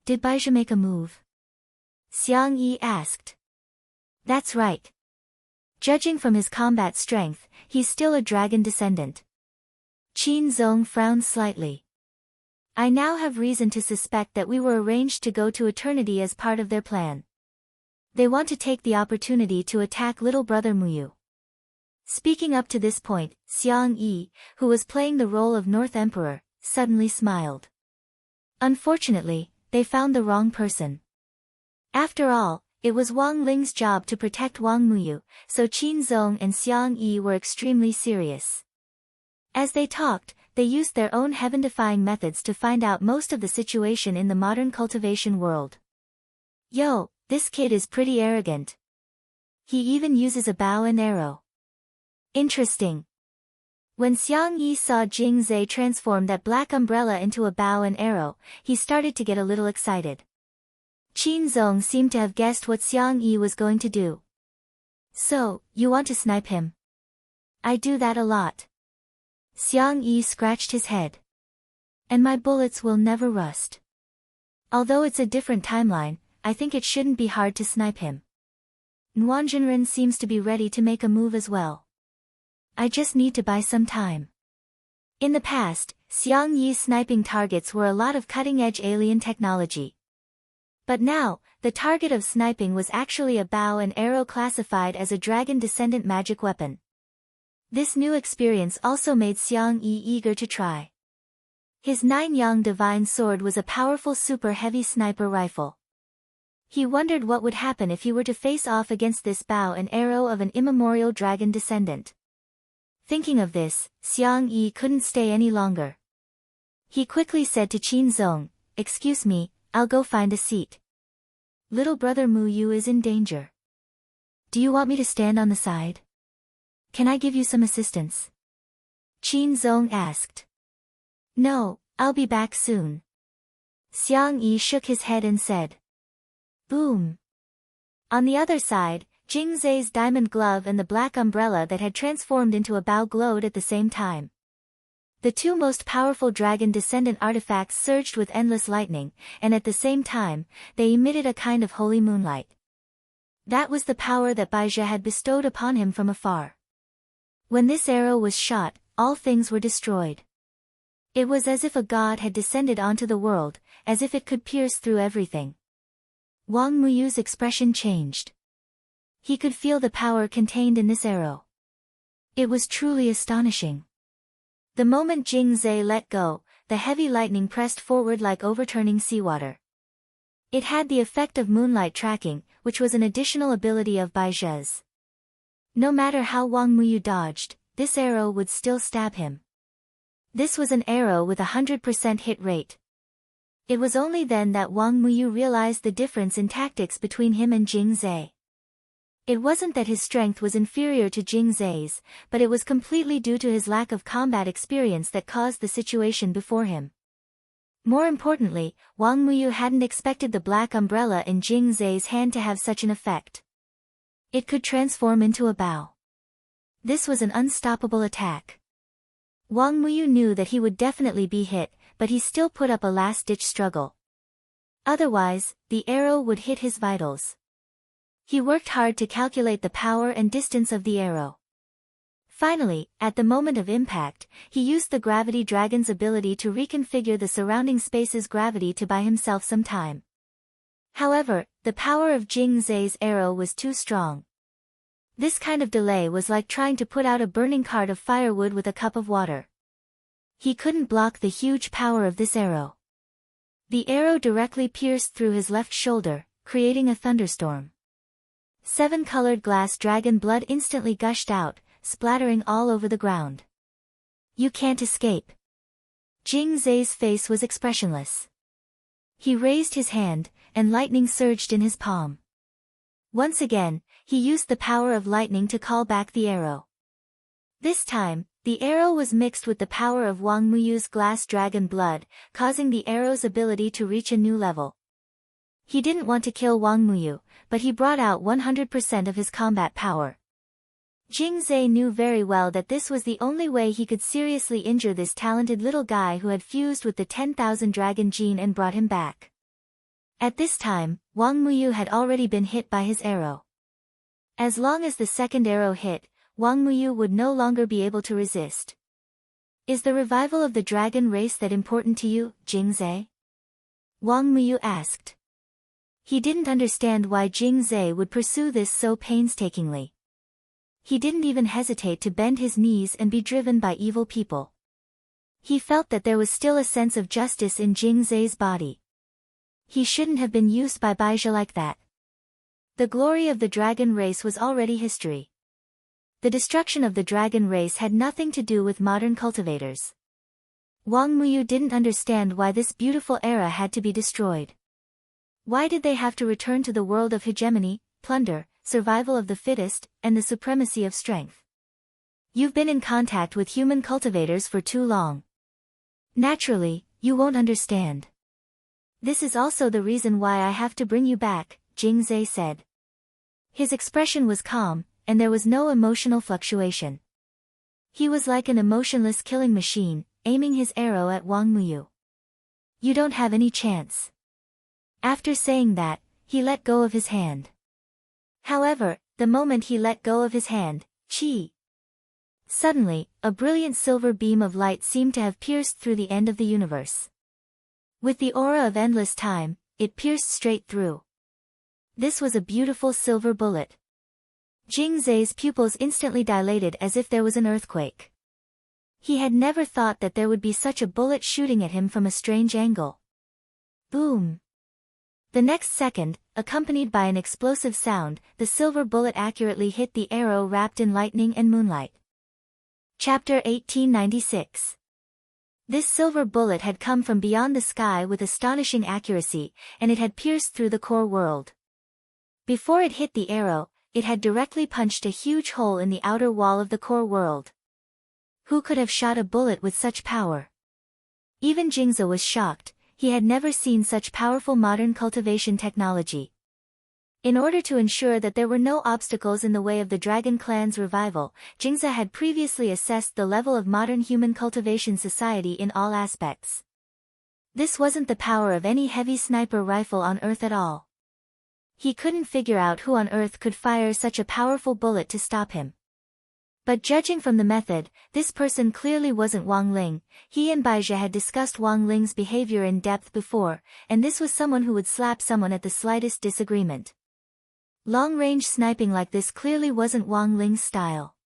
Did Baizhou make a move? Xiang Yi asked. That's right. Judging from his combat strength, he's still a dragon descendant. Qin Zong frowned slightly. I now have reason to suspect that we were arranged to go to eternity as part of their plan. They want to take the opportunity to attack little brother Muyu. Speaking up to this point, Xiang Yi, who was playing the role of North Emperor, suddenly smiled. Unfortunately, they found the wrong person. After all, it was Wang Ling's job to protect Wang Muyu, so Qin Zong and Xiang Yi were extremely serious. As they talked, they used their own heaven-defying methods to find out most of the situation in the modern cultivation world. Yo, this kid is pretty arrogant. He even uses a bow and arrow. Interesting. When Xiang Yi saw Jing Zai transform that black umbrella into a bow and arrow, he started to get a little excited. Qin Zong seemed to have guessed what Xiang Yi was going to do. So, you want to snipe him? I do that a lot. Xiang Yi scratched his head. And my bullets will never rust. Although it's a different timeline, I think it shouldn't be hard to snipe him. Nguyen seems to be ready to make a move as well. I just need to buy some time. In the past, Xiang Yi's sniping targets were a lot of cutting-edge alien technology. But now, the target of sniping was actually a bow and arrow classified as a dragon descendant magic weapon. This new experience also made Xiang Yi eager to try. His Nine-Yang Divine Sword was a powerful super heavy sniper rifle. He wondered what would happen if he were to face off against this bow and arrow of an immemorial dragon descendant. Thinking of this, Xiang Yi couldn't stay any longer. He quickly said to Qin Zong, "Excuse me, I'll go find a seat. Little brother Muyu is in danger. Do you want me to stand on the side? Can I give you some assistance?" Qin Zong asked. "No, I'll be back soon." Xiang Yi shook his head and said. Boom. On the other side, Jing Zai's diamond glove and the black umbrella that had transformed into a bow glowed at the same time. The two most powerful dragon descendant artifacts surged with endless lightning, and at the same time, they emitted a kind of holy moonlight. That was the power that Baizhi had bestowed upon him from afar. When this arrow was shot, all things were destroyed. It was as if a god had descended onto the world, as if it could pierce through everything. Wang Muyu's expression changed. He could feel the power contained in this arrow. It was truly astonishing. The moment Jing Zai let go, the heavy lightning pressed forward like overturning seawater. It had the effect of moonlight tracking, which was an additional ability of Baizhi's. No matter how Wang Muyu dodged, this arrow would still stab him. This was an arrow with 100% hit rate. It was only then that Wang Muyu realized the difference in tactics between him and Jing Zai. It wasn't that his strength was inferior to Jing Zai's, but it was completely due to his lack of combat experience that caused the situation before him. More importantly, Wang Muyu hadn't expected the black umbrella in Jing Zai's hand to have such an effect. It could transform into a bow. This was an unstoppable attack. Wang Muyu knew that he would definitely be hit, but he still put up a last-ditch struggle. Otherwise, the arrow would hit his vitals. He worked hard to calculate the power and distance of the arrow. Finally, at the moment of impact, he used the gravity dragon's ability to reconfigure the surrounding space's gravity to buy himself some time. However, the power of Jing Zai's arrow was too strong. This kind of delay was like trying to put out a burning cart of firewood with a cup of water. He couldn't block the huge power of this arrow. The arrow directly pierced through his left shoulder, creating a thunderstorm. 7-colored glass dragon blood instantly gushed out, splattering all over the ground. You can't escape. Jing Zai's face was expressionless. He raised his hand, and lightning surged in his palm. Once again, he used the power of lightning to call back the arrow. This time, the arrow was mixed with the power of Wang Muyu's glass dragon blood, causing the arrow's ability to reach a new level. He didn't want to kill Wang Muyu, but he brought out 100% of his combat power. Jing Zai knew very well that this was the only way he could seriously injure this talented little guy who had fused with the 10,000 dragon gene and brought him back. At this time, Wang Muyu had already been hit by his arrow. As long as the second arrow hit, Wang Muyu would no longer be able to resist. Is the revival of the dragon race that important to you, Jing Zai? Wang Muyu asked. He didn't understand why Jing Zai would pursue this so painstakingly. He didn't even hesitate to bend his knees and be driven by evil people. He felt that there was still a sense of justice in Jing Zai's body. He shouldn't have been used by Baizhi like that. The glory of the dragon race was already history. The destruction of the dragon race had nothing to do with modern cultivators. Wang Muyu didn't understand why this beautiful era had to be destroyed. Why did they have to return to the world of hegemony, plunder, survival of the fittest, and the supremacy of strength? You've been in contact with human cultivators for too long. Naturally, you won't understand. This is also the reason why I have to bring you back, Jing Zai said. His expression was calm, and there was no emotional fluctuation. He was like an emotionless killing machine, aiming his arrow at Wang Muyu. You don't have any chance. After saying that, he let go of his hand. However, the moment he let go of his hand, suddenly, a brilliant silver beam of light seemed to have pierced through the end of the universe. With the aura of endless time, it pierced straight through. This was a beautiful silver bullet. Jing Zai's pupils instantly dilated as if there was an earthquake. He had never thought that there would be such a bullet shooting at him from a strange angle. Boom! The next second, accompanied by an explosive sound, the silver bullet accurately hit the arrow wrapped in lightning and moonlight. Chapter 1896. This silver bullet had come from beyond the sky with astonishing accuracy, and it had pierced through the core world. Before it hit the arrow, it had directly punched a huge hole in the outer wall of the core world. Who could have shot a bullet with such power? Even Jingza was shocked. He had never seen such powerful modern cultivation technology. In order to ensure that there were no obstacles in the way of the Dragon Clan's revival, Jingza had previously assessed the level of modern human cultivation society in all aspects. This wasn't the power of any heavy sniper rifle on Earth at all. He couldn't figure out who on Earth could fire such a powerful bullet to stop him. But judging from the method, this person clearly wasn't Wang Ling. He and Baizhi had discussed Wang Ling's behavior in depth before, and this was someone who would slap someone at the slightest disagreement. Long-range sniping like this clearly wasn't Wang Ling's style.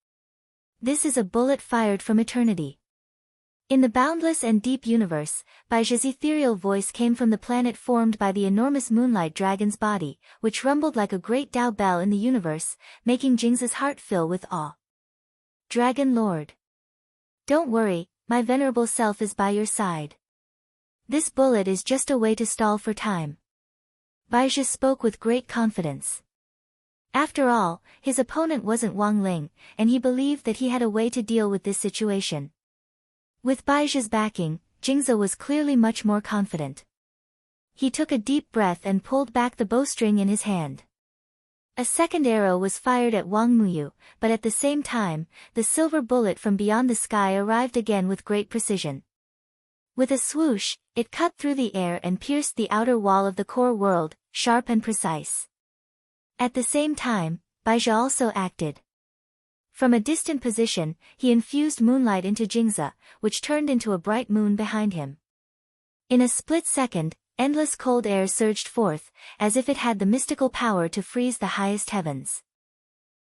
This is a bullet fired from eternity. In the boundless and deep universe, Baizhi's ethereal voice came from the planet formed by the enormous moonlight dragon's body, which rumbled like a great Tao bell in the universe, making Jingza's heart fill with awe. Dragon Lord. Don't worry, my venerable self is by your side. This bullet is just a way to stall for time. Baizhi spoke with great confidence. After all, his opponent wasn't Wang Ling, and he believed that he had a way to deal with this situation. With Baizhi's backing, Jingza was clearly much more confident. He took a deep breath and pulled back the bowstring in his hand. A second arrow was fired at Wang Muyu, but at the same time, the silver bullet from beyond the sky arrived again with great precision. With a swoosh, it cut through the air and pierced the outer wall of the core world, sharp and precise. At the same time, Baizhi also acted. From a distant position, he infused moonlight into Jingza, which turned into a bright moon behind him. In a split second, endless cold air surged forth, as if it had the mystical power to freeze the highest heavens.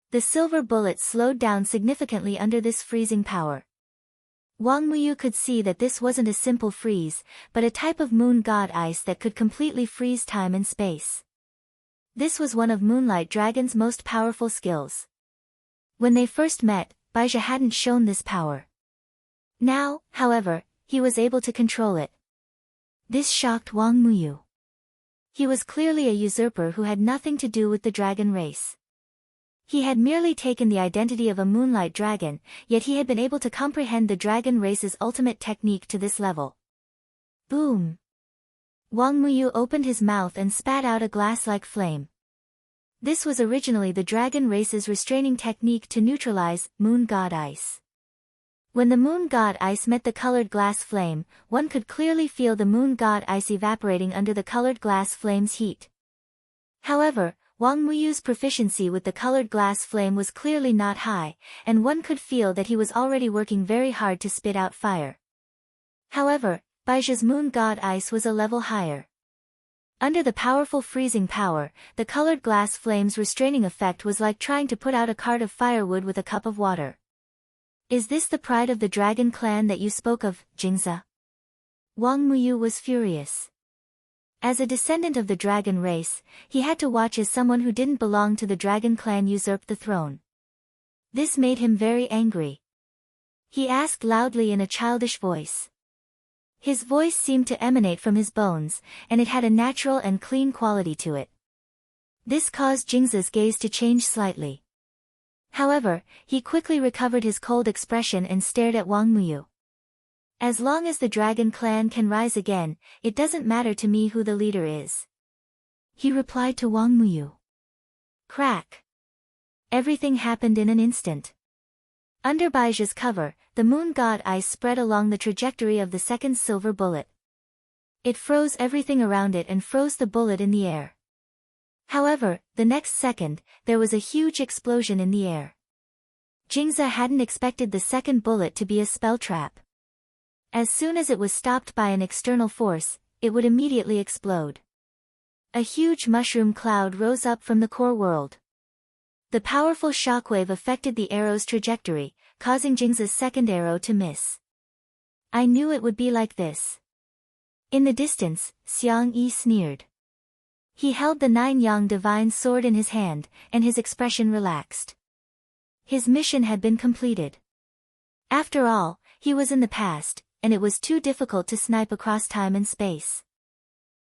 The silver bullet slowed down significantly under this freezing power. Wang Muyu could see that this wasn't a simple freeze, but a type of moon god ice that could completely freeze time and space. This was one of Moonlight Dragon's most powerful skills. When they first met, Baizhi hadn't shown this power. Now, however, he was able to control it. This shocked Wang Muyu. He was clearly a usurper who had nothing to do with the dragon race. He had merely taken the identity of a moonlight dragon, yet he had been able to comprehend the dragon race's ultimate technique to this level. Boom! Wang Muyu opened his mouth and spat out a glass-like flame. This was originally the dragon race's restraining technique to neutralize moon god ice. When the moon god ice met the colored glass flame, one could clearly feel the moon god ice evaporating under the colored glass flame's heat. However, Wang Muyu's proficiency with the colored glass flame was clearly not high, and one could feel that he was already working very hard to spit out fire. However, Baizhi's moon god ice was a level higher. Under the powerful freezing power, the colored glass flame's restraining effect was like trying to put out a cart of firewood with a cup of water. Is this the pride of the dragon clan that you spoke of, Jingza? Wang Muyu was furious. As a descendant of the dragon race, he had to watch as someone who didn't belong to the dragon clan usurped the throne. This made him very angry. He asked loudly in a childish voice. His voice seemed to emanate from his bones, and it had a natural and clean quality to it. This caused Jingza's gaze to change slightly. However, he quickly recovered his cold expression and stared at Wang Muyu. As long as the dragon clan can rise again, it doesn't matter to me who the leader is. He replied to Wang Muyu. Crack! Everything happened in an instant. Under Baizhi's cover, the moon god ice spread along the trajectory of the second silver bullet. It froze everything around it and froze the bullet in the air. However, the next second, there was a huge explosion in the air. Jingza hadn't expected the second bullet to be a spell trap. As soon as it was stopped by an external force, it would immediately explode. A huge mushroom cloud rose up from the core world. The powerful shockwave affected the arrow's trajectory, causing Jingza's second arrow to miss. I knew it would be like this. In the distance, Xiang Yi sneered. He held the nine-yang divine sword in his hand, and his expression relaxed. His mission had been completed. After all, he was in the past, and it was too difficult to snipe across time and space.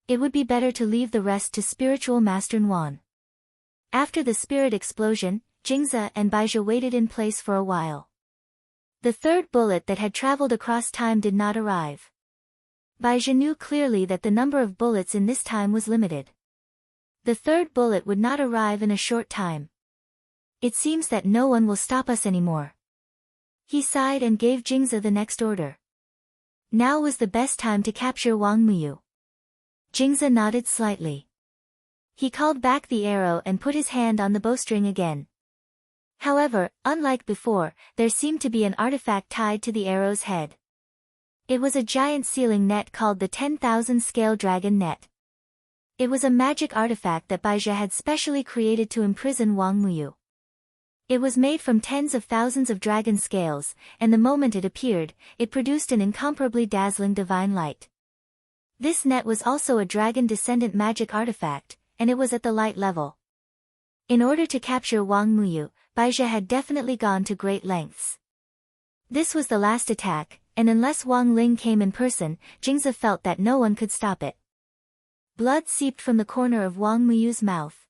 It would be better to leave the rest to spiritual Master Nuan. After the spirit explosion, Jingza and Baizhi waited in place for a while. The third bullet that had traveled across time did not arrive. Baizhi knew clearly that the number of bullets in this time was limited. The third bullet would not arrive in a short time. It seems that no one will stop us anymore. He sighed and gave Jingze the next order. Now was the best time to capture Wang Muyu. Jingze nodded slightly. He called back the arrow and put his hand on the bowstring again. However, unlike before, there seemed to be an artifact tied to the arrow's head. It was a giant sealing net called the 10,000 scale dragon net. It was a magic artifact that Baizhi had specially created to imprison Wang Muyu. It was made from tens of thousands of dragon scales, and the moment it appeared, it produced an incomparably dazzling divine light. This net was also a dragon descendant magic artifact, and it was at the light level. In order to capture Wang Muyu, Baizhi had definitely gone to great lengths. This was the last attack, and unless Wang Ling came in person, Jingze felt that no one could stop it. Blood seeped from the corner of Wang Muyu's mouth.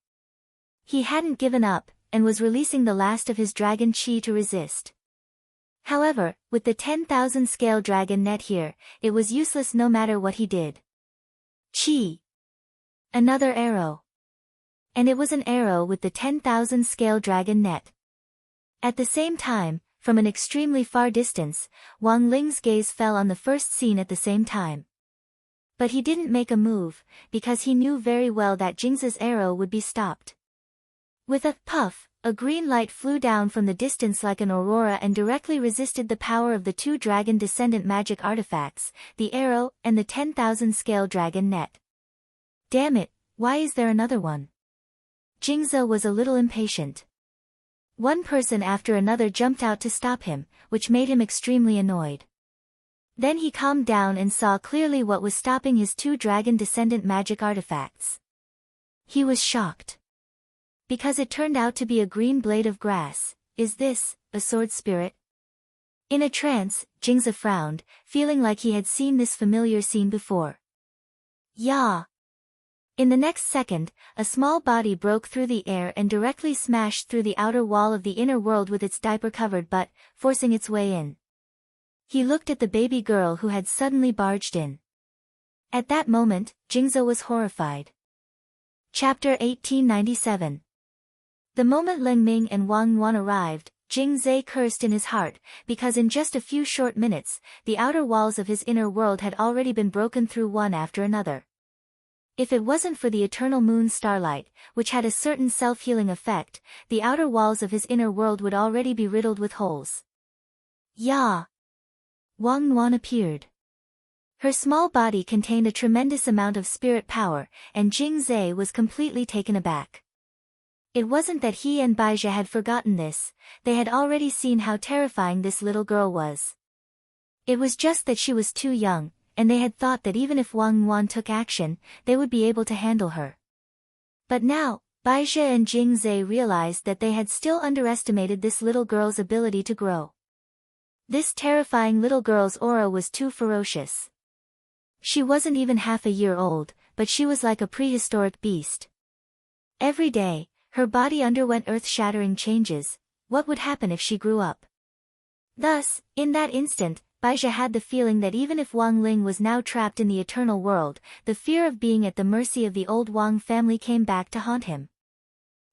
He hadn't given up, and was releasing the last of his dragon chi to resist. However, with the 10,000 scale dragon net here, it was useless no matter what he did. Chi! Another arrow. And it was an arrow with the 10,000 scale dragon net. At the same time, from an extremely far distance, Wang Ling's gaze fell on the first scene at the same time. But he didn't make a move, because he knew very well that Jingze's arrow would be stopped. With a puff, a green light flew down from the distance like an aurora and directly resisted the power of the two dragon descendant magic artifacts, the arrow and the 10,000 scale dragon net. Damn it, why is there another one? Jingze was a little impatient. One person after another jumped out to stop him, which made him extremely annoyed. Then he calmed down and saw clearly what was stopping his two dragon descendant magic artifacts. He was shocked. Because it turned out to be a green blade of grass. Is this a sword spirit? In a trance, Jingze frowned, feeling like he had seen this familiar scene before. Yeah. In the next second, a small body broke through the air and directly smashed through the outer wall of the inner world with its diaper-covered butt, forcing its way in. He looked at the baby girl who had suddenly barged in. At that moment, Jingze was horrified. Chapter 1897. The moment Leng Ming and Wang Yuan arrived, Jingze cursed in his heart, because in just a few short minutes, the outer walls of his inner world had already been broken through one after another. If it wasn't for the eternal moon starlight, which had a certain self-healing effect, the outer walls of his inner world would already be riddled with holes. Yeah. Wang Yuan appeared. Her small body contained a tremendous amount of spirit power, and Jingze was completely taken aback. It wasn't that he and Baizhi had forgotten this, they had already seen how terrifying this little girl was. It was just that she was too young, and they had thought that even if Wang Yuan took action, they would be able to handle her. But now, Baizhi and Jingze realized that they had still underestimated this little girl's ability to grow. This terrifying little girl's aura was too ferocious. She wasn't even half a year old, but she was like a prehistoric beast. Every day, her body underwent earth-shattering changes. What would happen if she grew up? Thus, in that instant, Baizhi had the feeling that even if Wang Ling was now trapped in the eternal world, the fear of being at the mercy of the old Wang family came back to haunt him.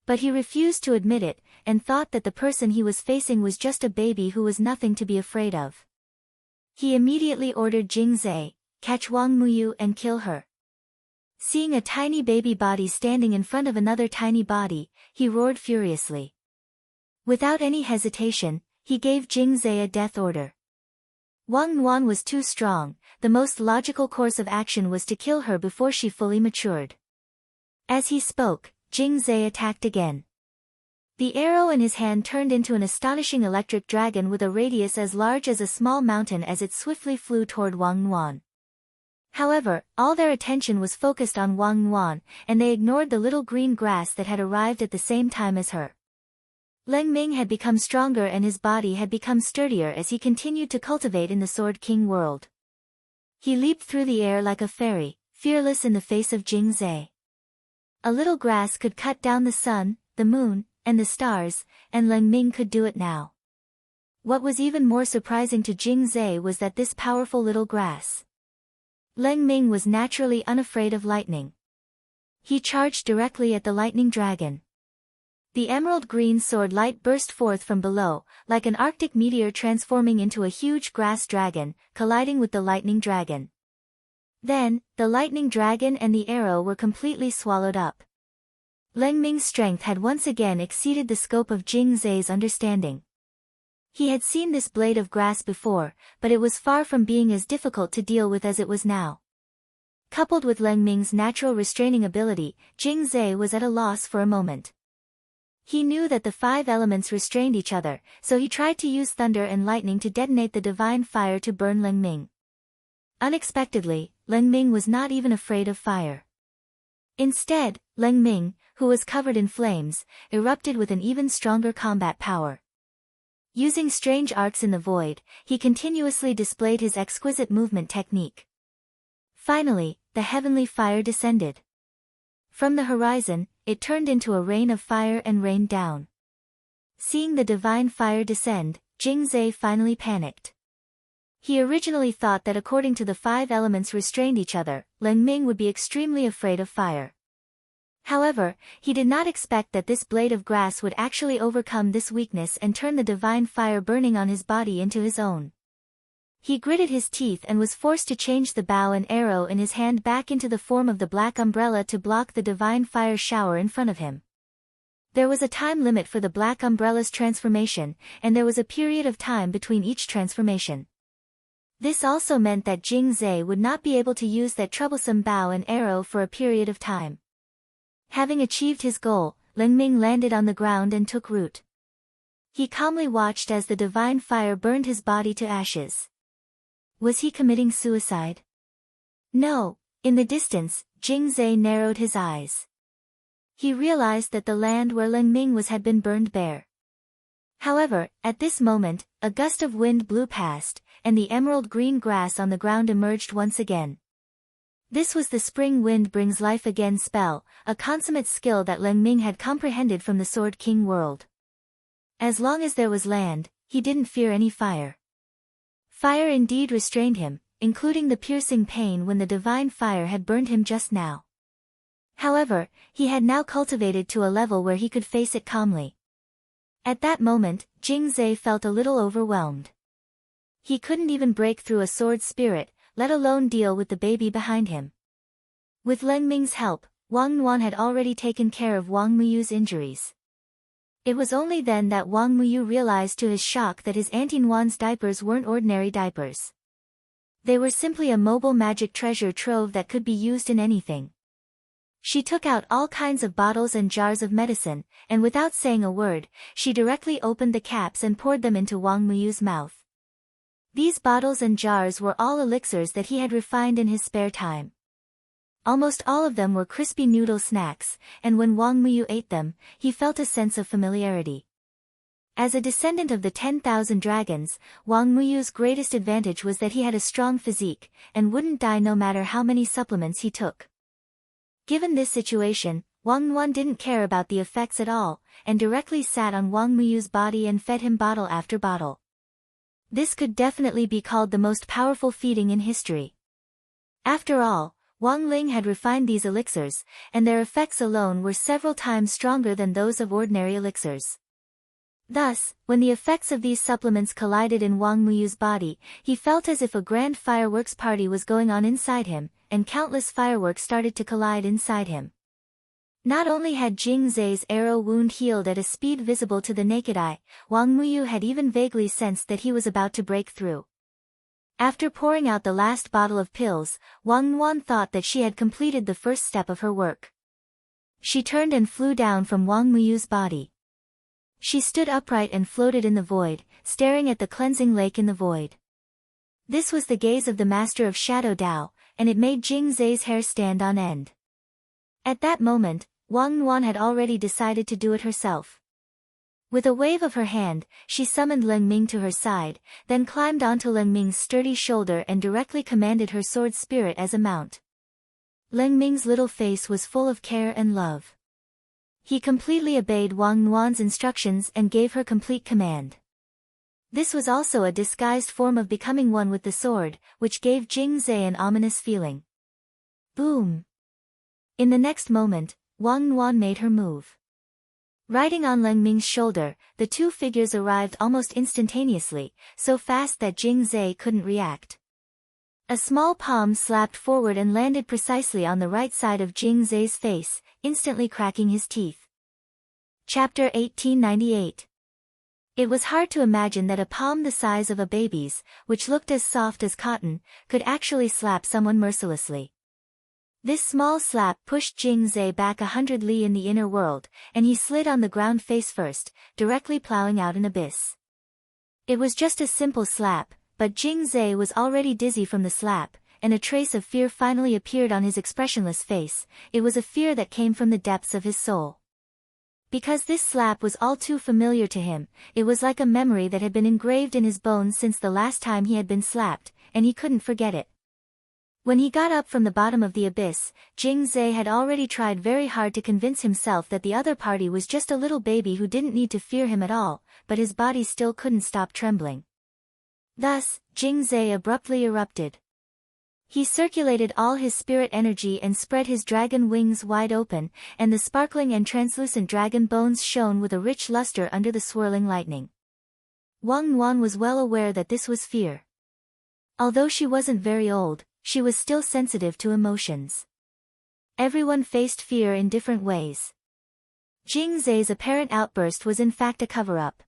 But he refused to admit it, and thought that the person he was facing was just a baby who was nothing to be afraid of. He immediately ordered Jingze, catch Wang Muyu and kill her. Seeing a tiny baby body standing in front of another tiny body, he roared furiously. Without any hesitation, he gave Jingze a death order. Wang Yuan was too strong, the most logical course of action was to kill her before she fully matured. As he spoke, Jingze attacked again. The arrow in his hand turned into an astonishing electric dragon with a radius as large as a small mountain as it swiftly flew toward Wang Yuan. However, all their attention was focused on Wang Yuan, and they ignored the little green grass that had arrived at the same time as her. Leng Ming had become stronger and his body had become sturdier as he continued to cultivate in the Sword King world. He leaped through the air like a fairy, fearless in the face of Jingze. A little grass could cut down the sun, the moon, and the stars, and Leng Ming could do it now. What was even more surprising to Jingze was that this powerful little grass. Leng Ming was naturally unafraid of lightning. He charged directly at the lightning dragon. The emerald green sword light burst forth from below, like an arctic meteor transforming into a huge grass dragon, colliding with the lightning dragon. Then, the lightning dragon and the arrow were completely swallowed up. Leng Ming's strength had once again exceeded the scope of Jing Zai's understanding. He had seen this blade of grass before, but it was far from being as difficult to deal with as it was now. Coupled with Leng Ming's natural restraining ability, Jing Zai was at a loss for a moment. He knew that the 5 elements restrained each other, so he tried to use thunder and lightning to detonate the divine fire to burn Leng Ming. Unexpectedly, Leng Ming was not even afraid of fire. Instead, Leng Ming, who was covered in flames, erupted with an even stronger combat power. Using strange arcs in the void, he continuously displayed his exquisite movement technique. Finally, the heavenly fire descended. From the horizon, it turned into a rain of fire and rained down. Seeing the divine fire descend, Jing Zai finally panicked. He originally thought that according to the 5 elements restrained each other, Leng Ming would be extremely afraid of fire. However, he did not expect that this blade of grass would actually overcome this weakness and turn the divine fire burning on his body into his own. He gritted his teeth and was forced to change the bow and arrow in his hand back into the form of the black umbrella to block the divine fire shower in front of him. There was a time limit for the black umbrella's transformation, and there was a period of time between each transformation. This also meant that Jing Zai would not be able to use that troublesome bow and arrow for a period of time. Having achieved his goal, Leng Ming landed on the ground and took root. He calmly watched as the divine fire burned his body to ashes. Was he committing suicide? No. In the distance, Jing Zai narrowed his eyes. He realized that the land where Leng Ming was had been burned bare. However, at this moment, a gust of wind blew past, and the emerald green grass on the ground emerged once again. This was the Spring Wind Brings Life Again spell, a consummate skill that Leng Ming had comprehended from the Sword King world. As long as there was land, he didn't fear any fire. Fire indeed restrained him, including the piercing pain when the divine fire had burned him just now. However, he had now cultivated to a level where he could face it calmly. At that moment, Jing Zai felt a little overwhelmed. He couldn't even break through a sword spirit, let alone deal with the baby behind him. With Leng Ming's help, Wang Nuan had already taken care of Wang Muyu's injuries. It was only then that Wang Muyu realized to his shock that his Auntie Nuan's diapers weren't ordinary diapers. They were simply a mobile magic treasure trove that could be used in anything. She took out all kinds of bottles and jars of medicine, and without saying a word, she directly opened the caps and poured them into Wang Muyu's mouth. These bottles and jars were all elixirs that he had refined in his spare time. Almost all of them were crispy noodle snacks, and when Wang Muyu ate them, he felt a sense of familiarity. As a descendant of the 10,000 dragons, Wang Muyu's greatest advantage was that he had a strong physique, and wouldn't die no matter how many supplements he took. Given this situation, Wang Nuan didn't care about the effects at all, and directly sat on Wang Muyu's body and fed him bottle after bottle. This could definitely be called the most powerful feeding in history. After all, Wang Ling had refined these elixirs, and their effects alone were several times stronger than those of ordinary elixirs. Thus, when the effects of these supplements collided in Wang Muyu's body, he felt as if a grand fireworks party was going on inside him, and countless fireworks started to collide inside him. Not only had Jing Zai's arrow wound healed at a speed visible to the naked eye, Wang Muyu had even vaguely sensed that he was about to break through. After pouring out the last bottle of pills, Wang Nuan thought that she had completed the first step of her work. She turned and flew down from Wang Muyu's body. She stood upright and floated in the void, staring at the cleansing lake in the void. This was the gaze of the master of Shadow Dao, and it made Jing Zai's hair stand on end. At that moment, Wang Nuan had already decided to do it herself. With a wave of her hand, she summoned Leng Ming to her side, then climbed onto Leng Ming's sturdy shoulder and directly commanded her sword spirit as a mount. Leng Ming's little face was full of care and love. He completely obeyed Wang Nuan's instructions and gave her complete command. This was also a disguised form of becoming one with the sword, which gave Jing Zai an ominous feeling. Boom! In the next moment, Wang Nuan made her move. Riding on Leng Ming's shoulder, the two figures arrived almost instantaneously, so fast that Jing Zhe couldn't react. A small palm slapped forward and landed precisely on the right side of Jing Zhe's face, instantly cracking his teeth. Chapter 1898. It was hard to imagine that a palm the size of a baby's, which looked as soft as cotton, could actually slap someone mercilessly. This small slap pushed Jing Zhe back 100 li in the inner world, and he slid on the ground face first, directly plowing out an abyss. It was just a simple slap, but Jing Zhe was already dizzy from the slap, and a trace of fear finally appeared on his expressionless face. It was a fear that came from the depths of his soul. Because this slap was all too familiar to him, it was like a memory that had been engraved in his bones since the last time he had been slapped, and he couldn't forget it. When he got up from the bottom of the abyss, Jing Zhe had already tried very hard to convince himself that the other party was just a little baby who didn't need to fear him at all, but his body still couldn't stop trembling. Thus, Jing Zhe abruptly erupted. He circulated all his spirit energy and spread his dragon wings wide open, and the sparkling and translucent dragon bones shone with a rich luster under the swirling lightning. Wang Nuan was well aware that this was fear. Although she wasn't very old, she was still sensitive to emotions. Everyone faced fear in different ways. Jing Zhe's apparent outburst was in fact a cover-up.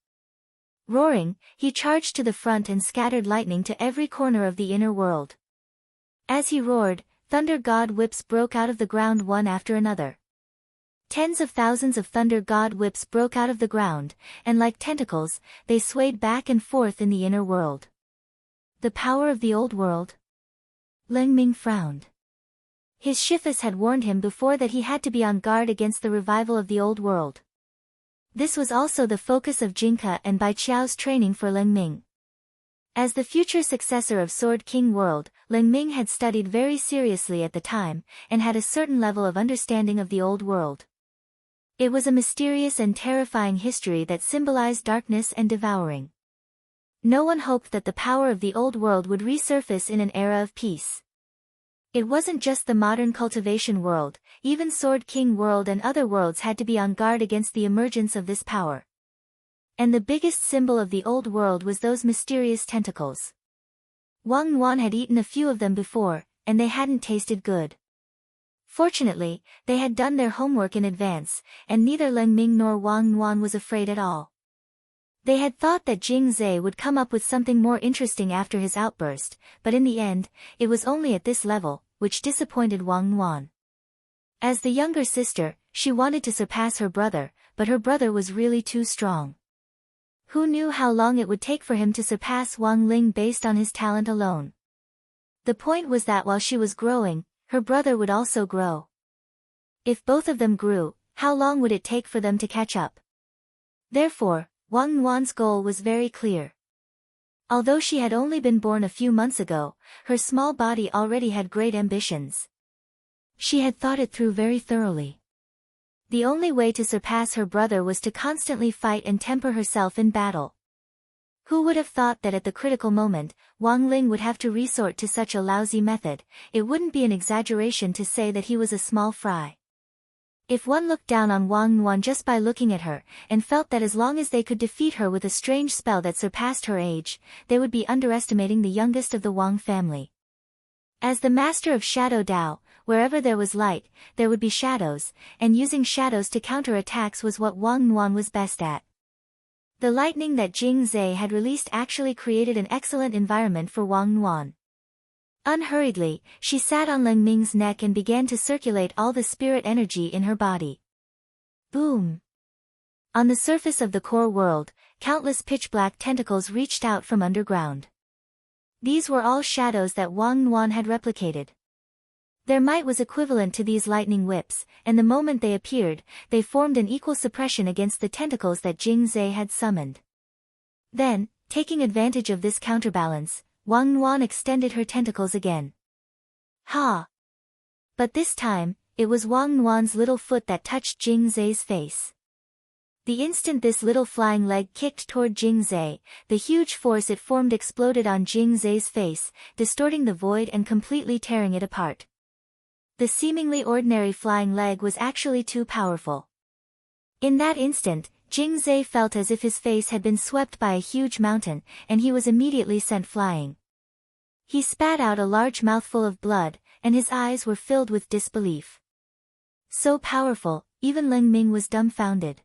Roaring, he charged to the front and scattered lightning to every corner of the inner world. As he roared, thunder god whips broke out of the ground one after another. Tens of thousands of thunder god whips broke out of the ground, and like tentacles, they swayed back and forth in the inner world. The power of the old world? Leng Ming frowned. His Shifus had warned him before that he had to be on guard against the revival of the old world. This was also the focus of Jinke and Bai Qiao's training for Leng Ming. As the future successor of Sword King World, Leng Ming had studied very seriously at the time, and had a certain level of understanding of the old world. It was a mysterious and terrifying history that symbolized darkness and devouring. No one hoped that the power of the old world would resurface in an era of peace. It wasn't just the modern cultivation world, even Sword King World and other worlds had to be on guard against the emergence of this power. And the biggest symbol of the old world was those mysterious tentacles. Wang Nuan had eaten a few of them before, and they hadn't tasted good. Fortunately, they had done their homework in advance, and neither Leng Ming nor Wang Nuan was afraid at all. They had thought that Jing Zhe would come up with something more interesting after his outburst, but in the end, it was only at this level, which disappointed Wang Nuan. As the younger sister, she wanted to surpass her brother, but her brother was really too strong. Who knew how long it would take for him to surpass Wang Ling based on his talent alone? The point was that while she was growing, her brother would also grow. If both of them grew, how long would it take for them to catch up? Therefore, Wang Nuan's goal was very clear. Although she had only been born a few months ago, her small body already had great ambitions. She had thought it through very thoroughly. The only way to surpass her brother was to constantly fight and temper herself in battle. Who would have thought that at the critical moment, Wang Ling would have to resort to such a lousy method? It wouldn't be an exaggeration to say that he was a small fry. If one looked down on Wang Nuan just by looking at her, and felt that as long as they could defeat her with a strange spell that surpassed her age, they would be underestimating the youngest of the Wang family. As the master of Shadow Dao, wherever there was light, there would be shadows, and using shadows to counter attacks was what Wang Nuan was best at. The lightning that Jing Zhe had released actually created an excellent environment for Wang Nuan. Unhurriedly, she sat on Leng Ming's neck and began to circulate all the spirit energy in her body. Boom! On the surface of the core world, countless pitch-black tentacles reached out from underground. These were all shadows that Wang Nuan had replicated. Their might was equivalent to these lightning whips, and the moment they appeared, they formed an equal suppression against the tentacles that Jing Zhe had summoned. Then, taking advantage of this counterbalance, Wang Nuan extended her tentacles again. Ha! But this time, it was Wang Nuan's little foot that touched Jing Zhe's face. The instant this little flying leg kicked toward Jing Zhe, the huge force it formed exploded on Jing Zhe's face, distorting the void and completely tearing it apart. The seemingly ordinary flying leg was actually too powerful. In that instant, Jing Zhe felt as if his face had been swept by a huge mountain, and he was immediately sent flying. He spat out a large mouthful of blood, and his eyes were filled with disbelief. So powerful, even Ling Ming was dumbfounded.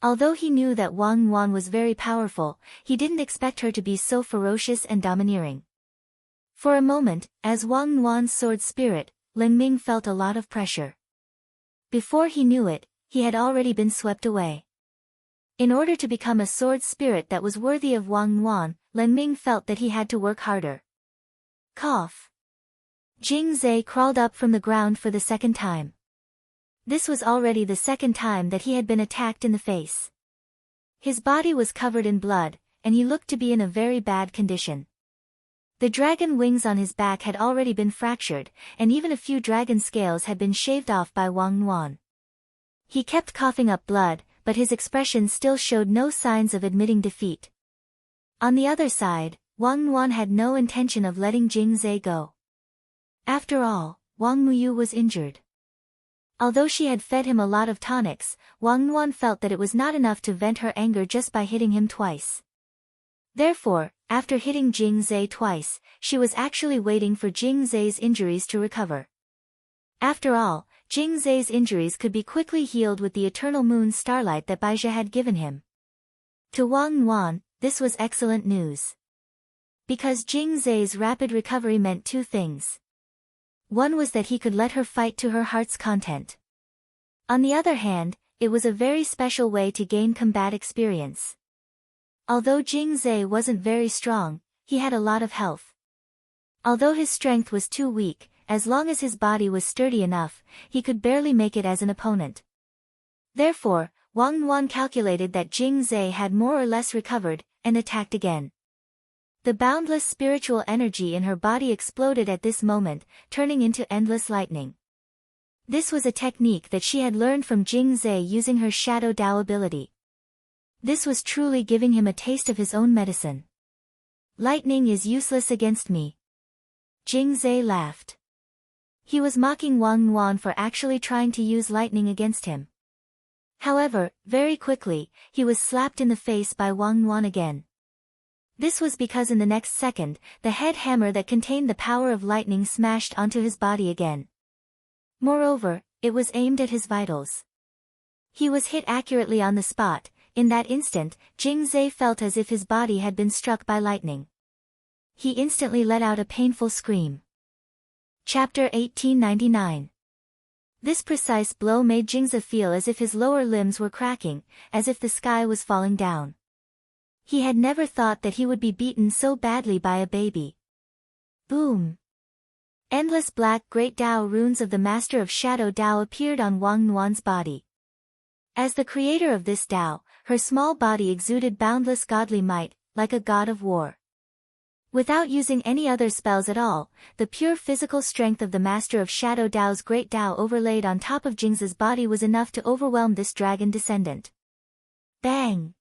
Although he knew that Wang Yuan was very powerful, he didn't expect her to be so ferocious and domineering. For a moment, as Wang Yuan's sword spirit, Ling Ming felt a lot of pressure. Before he knew it, he had already been swept away. In order to become a sword spirit that was worthy of Wang Yuan, Ling Ming felt that he had to work harder. Cough. Jing Zhe crawled up from the ground for the second time. This was already the second time that he had been attacked in the face. His body was covered in blood, and he looked to be in a very bad condition. The dragon wings on his back had already been fractured, and even a few dragon scales had been shaved off by Wang Yuan. He kept coughing up blood, but his expression still showed no signs of admitting defeat. On the other side, Wang Yuan had no intention of letting Jing Zhe go. After all, Wang Muyu was injured. Although she had fed him a lot of tonics, Wang Yuan felt that it was not enough to vent her anger just by hitting him twice. Therefore, after hitting Jing Zhe twice, she was actually waiting for Jing Zhe's injuries to recover. After all, Jing Zhe's injuries could be quickly healed with the eternal moon starlight that Baizhi had given him. To Wang Yuan, this was excellent news. Because Jing Zhe's rapid recovery meant two things. One was that he could let her fight to her heart's content. On the other hand, it was a very special way to gain combat experience. Although Jing Zhe wasn't very strong, he had a lot of health. Although his strength was too weak, as long as his body was sturdy enough, he could barely make it as an opponent. Therefore, Wang Yuan calculated that Jing Zhe had more or less recovered, and attacked again. The boundless spiritual energy in her body exploded at this moment, turning into endless lightning. This was a technique that she had learned from Jing Zhe using her Shadow Dao ability. This was truly giving him a taste of his own medicine. Lightning is useless against me. Jing Zhe laughed. He was mocking Wang Yuan for actually trying to use lightning against him. However, very quickly, he was slapped in the face by Wang Yuan again. This was because in the next second, the head hammer that contained the power of lightning smashed onto his body again. Moreover, it was aimed at his vitals. He was hit accurately on the spot. In that instant, Jing Zhe felt as if his body had been struck by lightning. He instantly let out a painful scream. Chapter 1899. This precise blow made Jing Zhe feel as if his lower limbs were cracking, as if the sky was falling down. He had never thought that he would be beaten so badly by a baby. Boom! Endless black Great Dao runes of the Master of Shadow Dao appeared on Wang Yuan's body. As the creator of this Dao, her small body exuded boundless godly might, like a god of war. Without using any other spells at all, the pure physical strength of the Master of Shadow Dao's Great Dao overlaid on top of Jing Zhe's body was enough to overwhelm this dragon descendant. Bang!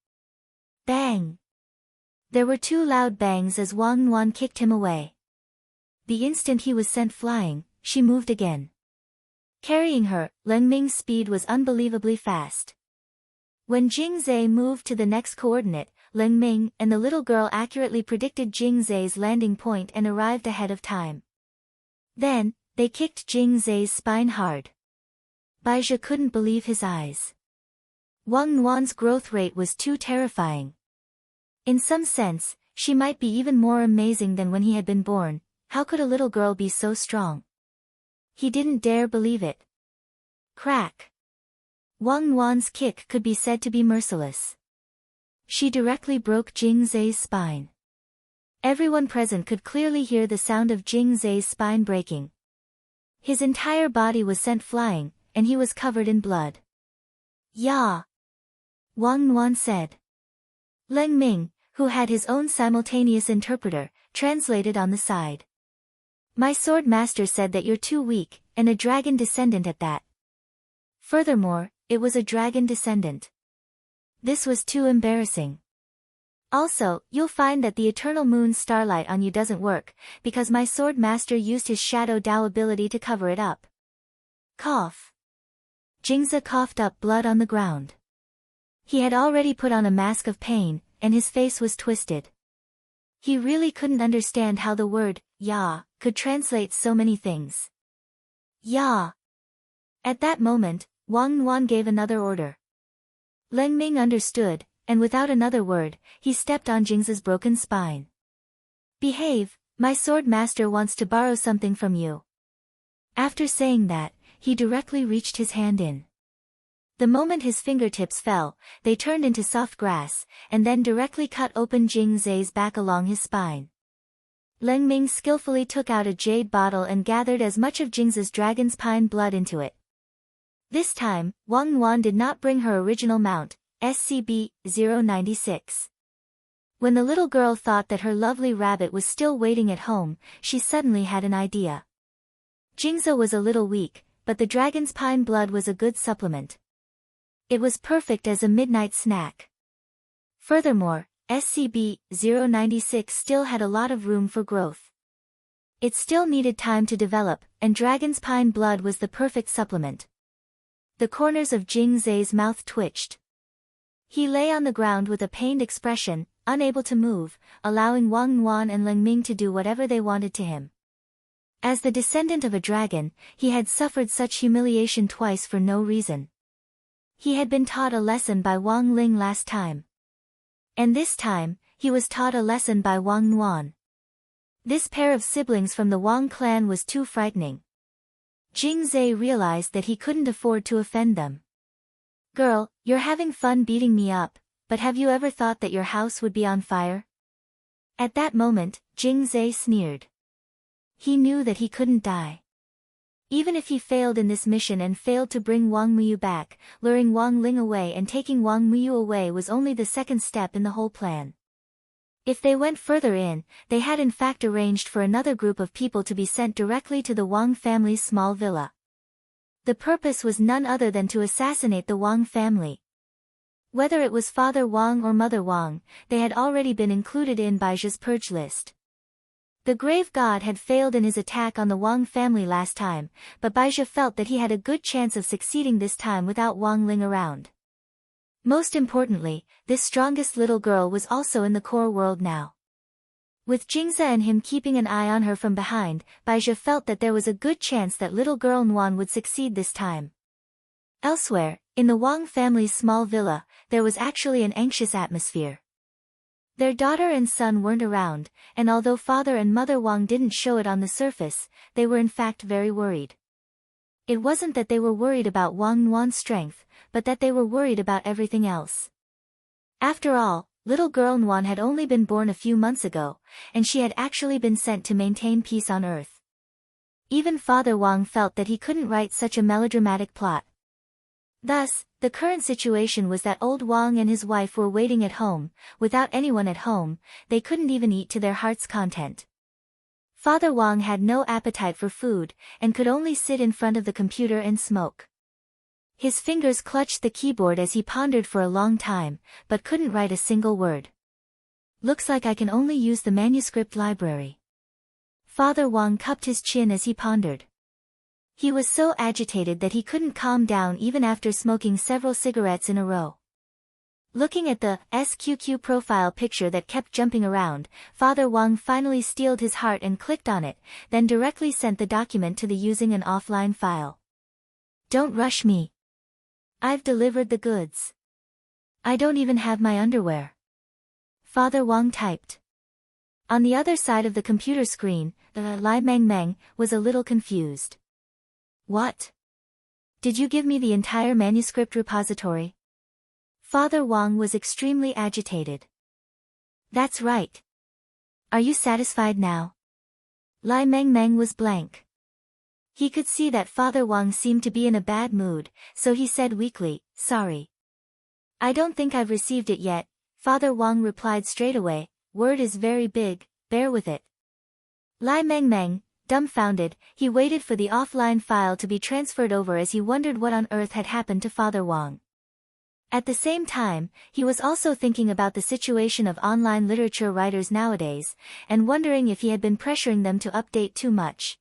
Bang! There were two loud bangs as Wang Yuan kicked him away. The instant he was sent flying, she moved again. Carrying her, Ling Ming's speed was unbelievably fast. When Jing Zhe moved to the next coordinate, Ling Ming and the little girl accurately predicted Jing Zhe's landing point and arrived ahead of time. Then, they kicked Jing Zhe's spine hard. Baizhi couldn't believe his eyes. Wang Yuan's growth rate was too terrifying. In some sense, she might be even more amazing than when he had been born. How could a little girl be so strong? He didn't dare believe it. Crack! Wang Yuan's kick could be said to be merciless. She directly broke Jing Zhe's spine. Everyone present could clearly hear the sound of Jing Zhe's spine breaking. His entire body was sent flying, and he was covered in blood. "Ya!" Wang Yuan said. Ling Ming, who had his own simultaneous interpreter, translated on the side. "My sword master said that you're too weak, and a dragon descendant at that." Furthermore, it was a dragon descendant. This was too embarrassing. Also, you'll find that the eternal moon starlight on you doesn't work, because my sword master used his Shadow Dao ability to cover it up. Cough. Jingza coughed up blood on the ground. He had already put on a mask of pain, and his face was twisted. He really couldn't understand how the word, ya, could translate so many things. Ya. At that moment, Wang Nuan gave another order. Leng Ming understood, and without another word, he stepped on Jingza's broken spine. Behave, my sword master wants to borrow something from you. After saying that, he directly reached his hand in. The moment his fingertips fell, they turned into soft grass, and then directly cut open Jing Zai's back along his spine. Leng Ming skillfully took out a jade bottle and gathered as much of Jingza's dragon's pine blood into it. This time, Wang Nuan did not bring her original mount, SCB-096. When the little girl thought that her lovely rabbit was still waiting at home, she suddenly had an idea. Jingza was a little weak, but the dragon's pine blood was a good supplement. It was perfect as a midnight snack. Furthermore, SCB-096 still had a lot of room for growth. It still needed time to develop, and dragon's pine blood was the perfect supplement. The corners of Jing Zai's mouth twitched. He lay on the ground with a pained expression, unable to move, allowing Wang Nuan and Leng Ming to do whatever they wanted to him. As the descendant of a dragon, he had suffered such humiliation twice for no reason. He had been taught a lesson by Wang Ling last time. And this time, he was taught a lesson by Wang Nuan. This pair of siblings from the Wang clan was too frightening. Jing Zai realized that he couldn't afford to offend them. Girl, you're having fun beating me up, but have you ever thought that your house would be on fire? At that moment, Jing Zai sneered. He knew that he couldn't die. Even if he failed in this mission and failed to bring Wang Muyu back, luring Wang Ling away and taking Wang Muyu away was only the second step in the whole plan. If they went further in, they had in fact arranged for another group of people to be sent directly to the Wang family's small villa. The purpose was none other than to assassinate the Wang family. Whether it was Father Wang or Mother Wang, they had already been included in Baijia's purge list. The grave god had failed in his attack on the Wang family last time, but Baizhi felt that he had a good chance of succeeding this time without Wang Ling around. Most importantly, this strongest little girl was also in the core world now. With Jingza and him keeping an eye on her from behind, Baizhi felt that there was a good chance that little girl Nuan would succeed this time. Elsewhere, in the Wang family's small villa, there was actually an anxious atmosphere. Their daughter and son weren't around, and although Father and Mother Wang didn't show it on the surface, they were in fact very worried. It wasn't that they were worried about Wang Nuan's strength, but that they were worried about everything else. After all, little girl Nuan had only been born a few months ago, and she had actually been sent to maintain peace on Earth. Even Father Wang felt that he couldn't write such a melodramatic plot. Thus, the current situation was that old Wang and his wife were waiting at home. Without anyone at home, they couldn't even eat to their heart's content. Father Wang had no appetite for food, and could only sit in front of the computer and smoke. His fingers clutched the keyboard as he pondered for a long time, but couldn't write a single word. Looks like I can only use the manuscript library. Father Wang cupped his chin as he pondered. He was so agitated that he couldn't calm down even after smoking several cigarettes in a row. Looking at the SQQ profile picture that kept jumping around, Father Wang finally steeled his heart and clicked on it, then directly sent the document to the using an offline file. Don't rush me. I've delivered the goods. I don't even have my underwear. Father Wang typed. On the other side of the computer screen, Lai Meng Meng was a little confused. What? Did you give me the entire manuscript repository? Father Wang was extremely agitated. That's right. Are you satisfied now? Lai Meng Meng was blank. He could see that Father Wang seemed to be in a bad mood, so he said weakly, sorry. I don't think I've received it yet. Father Wang replied straight away, word is very big, bear with it. Lai Meng Meng, dumbfounded, he waited for the offline file to be transferred over as he wondered what on earth had happened to Father Wang. At the same time, he was also thinking about the situation of online literature writers nowadays, and wondering if he had been pressuring them to update too much.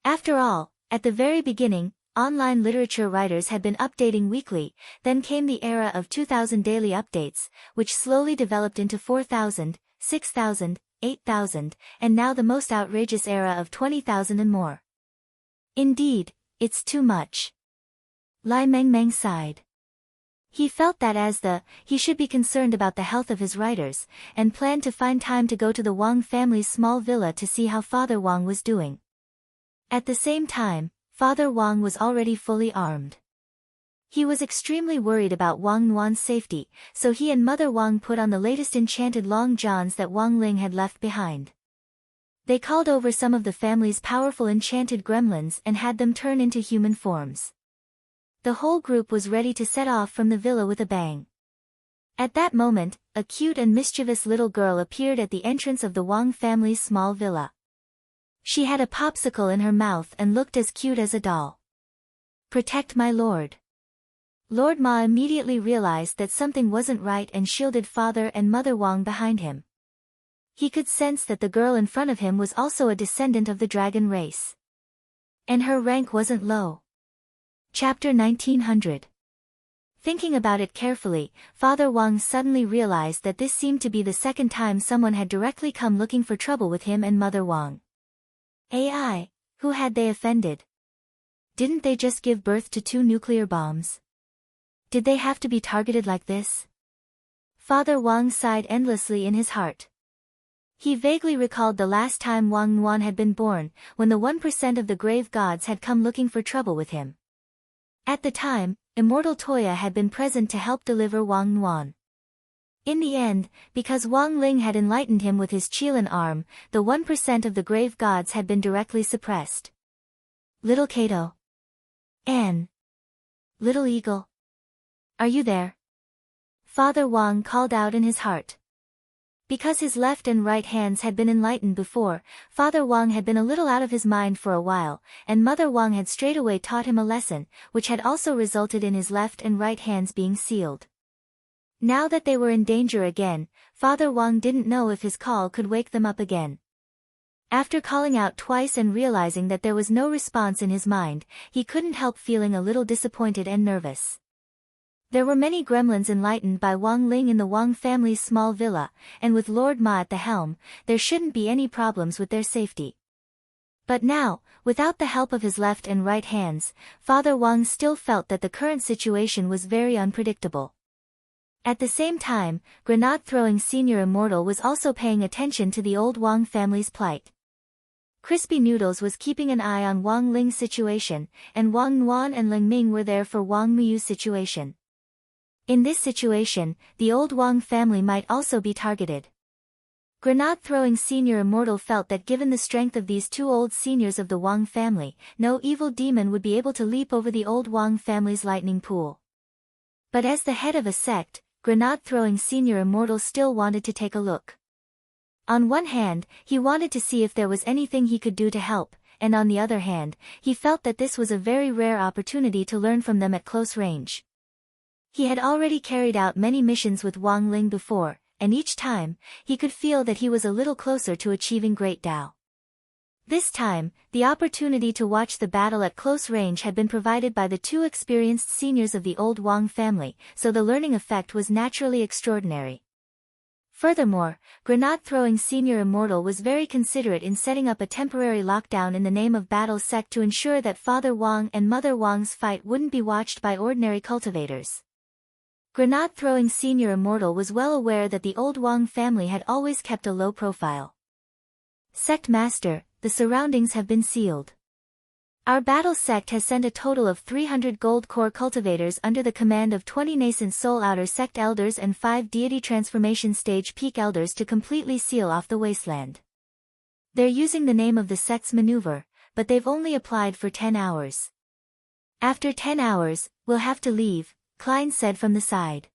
After all, at the very beginning, online literature writers had been updating weekly, then came the era of 2000 daily updates, which slowly developed into 4000, 6000, 8000, and now the most outrageous era of 20,000 and more. Indeed, it's too much. Lai Mengmeng sighed. He felt that he should be concerned about the health of his writers, and planned to find time to go to the Wang family's small villa to see how Father Wang was doing. At the same time, Father Wang was already fully armed. He was extremely worried about Wang Nuan's safety, so he and Mother Wang put on the latest enchanted long johns that Wang Ling had left behind. They called over some of the family's powerful enchanted gremlins and had them turn into human forms. The whole group was ready to set off from the villa with a bang. At that moment, a cute and mischievous little girl appeared at the entrance of the Wang family's small villa. She had a popsicle in her mouth and looked as cute as a doll. "Protect my lord." Lord Ma immediately realized that something wasn't right and shielded Father and Mother Wang behind him. He could sense that the girl in front of him was also a descendant of the dragon race. And her rank wasn't low. Chapter 1900. Thinking about it carefully, Father Wang suddenly realized that this seemed to be the second time someone had directly come looking for trouble with him and Mother Wang. AI, who had they offended? Didn't they just give birth to 2 nuclear bombs? Did they have to be targeted like this? Father Wang sighed endlessly in his heart. He vaguely recalled the last time Wang Nuan had been born, when the 1% of the grave gods had come looking for trouble with him. At the time, Immortal Toya had been present to help deliver Wang Nuan. In the end, because Wang Ling had enlightened him with his Qilin arm, the 1% of the grave gods had been directly suppressed. Little Kato. Anne. Little Eagle. Are you there? Father Wang called out in his heart. Because his left and right hands had been enlightened before, Father Wang had been a little out of his mind for a while, and Mother Wang had straightaway taught him a lesson, which had also resulted in his left and right hands being sealed. Now that they were in danger again, Father Wang didn't know if his call could wake them up again. After calling out twice and realizing that there was no response in his mind, he couldn't help feeling a little disappointed and nervous. There were many gremlins enlightened by Wang Ling in the Wang family's small villa, and with Lord Ma at the helm, there shouldn't be any problems with their safety. But now, without the help of his left and right hands, Father Wang still felt that the current situation was very unpredictable. At the same time, grenade-throwing Senior Immortal was also paying attention to the old Wang family's plight. Crispy Noodles was keeping an eye on Wang Ling's situation, and Wang Nuan and Ling Ming were there for Wang Muyu's situation. In this situation, the old Wang family might also be targeted. Grenade-throwing Senior Immortal felt that given the strength of these 2 old seniors of the Wang family, no evil demon would be able to leap over the old Wang family's lightning pool. But as the head of a sect, grenade-throwing Senior Immortal still wanted to take a look. On one hand, he wanted to see if there was anything he could do to help, and on the other hand, he felt that this was a very rare opportunity to learn from them at close range. He had already carried out many missions with Wang Ling before, and each time, he could feel that he was a little closer to achieving great Dao. This time, the opportunity to watch the battle at close range had been provided by the 2 experienced seniors of the old Wang family, so the learning effect was naturally extraordinary. Furthermore, grenade-throwing Senior Immortal was very considerate in setting up a temporary lockdown in the name of Battle Sect to ensure that Father Wang and Mother Wang's fight wouldn't be watched by ordinary cultivators. Grenade-throwing Senior Immortal was well aware that the old Wang family had always kept a low profile. Sect Master, the surroundings have been sealed. Our battle sect has sent a total of 300 gold core cultivators under the command of 20 nascent soul outer sect elders and 5 deity transformation stage peak elders to completely seal off the wasteland. They're using the name of the sect's maneuver, but they've only applied for 10 hours. After 10 hours, we'll have to leave, Klein said from the side.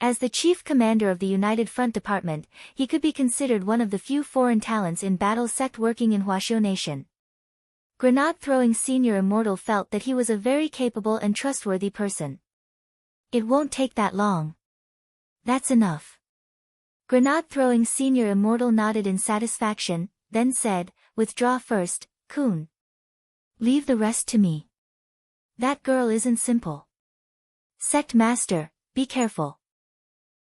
As the chief commander of the United Front Department, he could be considered one of the few foreign talents in battle sect working in Huaxiu Nation. Grenade-throwing Senior Immortal felt that he was a very capable and trustworthy person. It won't take that long. That's enough. Grenade-throwing Senior Immortal nodded in satisfaction, then said, "Withdraw first, Kun. Leave the rest to me." That girl isn't simple. Sect Master, be careful.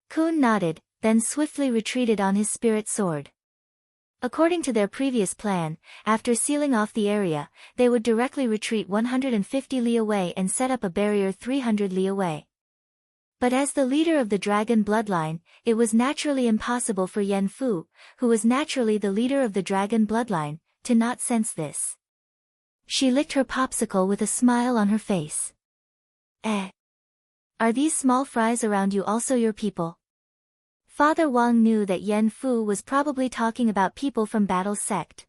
Kun nodded, then swiftly retreated on his spirit sword. According to their previous plan, after sealing off the area, they would directly retreat 150 li away and set up a barrier 300 li away. But as the leader of the dragon bloodline, it was naturally impossible for Yen Fu, who was naturally the leader of the dragon bloodline, to not sense this. She licked her popsicle with a smile on her face. Are these small fries around you also your people? Father Wang knew that Yen Fu was probably talking about people from Battle's sect.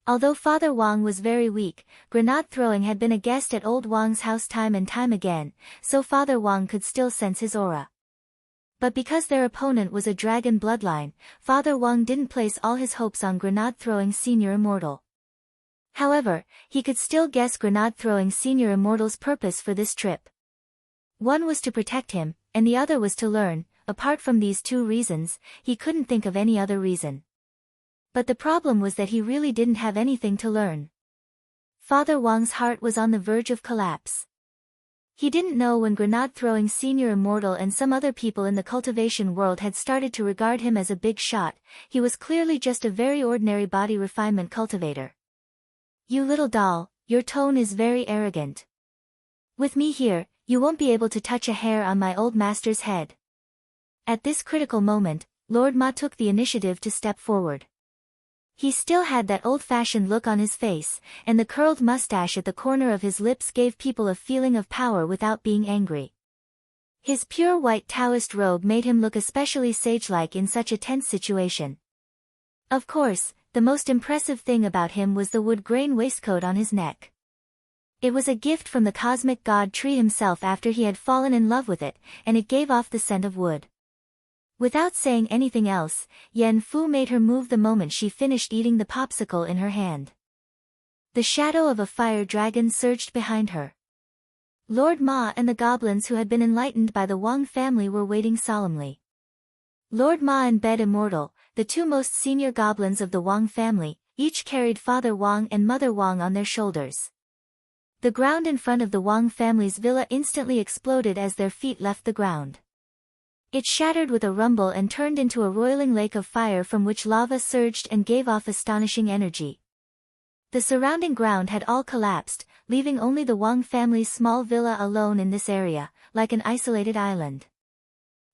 Although Father Wang was very weak, grenade throwing had been a guest at old Wang's house time and time again, so Father Wang could still sense his aura. But because their opponent was a dragon bloodline, Father Wang didn't place all his hopes on grenade throwing Senior Immortal. However, he could still guess grenade throwing Senior Immortal's purpose for this trip. One was to protect him, and the other was to learn. Apart from these two reasons, he couldn't think of any other reason. But the problem was that he really didn't have anything to learn. Father Wang's heart was on the verge of collapse. He didn't know when grenade-throwing Senior Immortal and some other people in the cultivation world had started to regard him as a big shot. He was clearly just a very ordinary body refinement cultivator. You little doll, your tone is very arrogant. With me here, you won't be able to touch a hair on my old master's head. At this critical moment, Lord Ma took the initiative to step forward. He still had that old-fashioned look on his face, and the curled mustache at the corner of his lips gave people a feeling of power without being angry. His pure white Taoist robe made him look especially sage-like in such a tense situation. Of course, the most impressive thing about him was the wood grain waistcoat on his neck. It was a gift from the cosmic god tree himself after he had fallen in love with it, and it gave off the scent of wood. Without saying anything else, Yen Fu made her move the moment she finished eating the popsicle in her hand. The shadow of a fire dragon surged behind her. Lord Ma and the goblins who had been enlightened by the Wang family were waiting solemnly. Lord Ma and Bed Immortal, the two most senior goblins of the Wang family, each carried Father Wang and Mother Wang on their shoulders. The ground in front of the Wang family's villa instantly exploded as their feet left the ground. It shattered with a rumble and turned into a roiling lake of fire from which lava surged and gave off astonishing energy. The surrounding ground had all collapsed, leaving only the Wang family's small villa alone in this area, like an isolated island.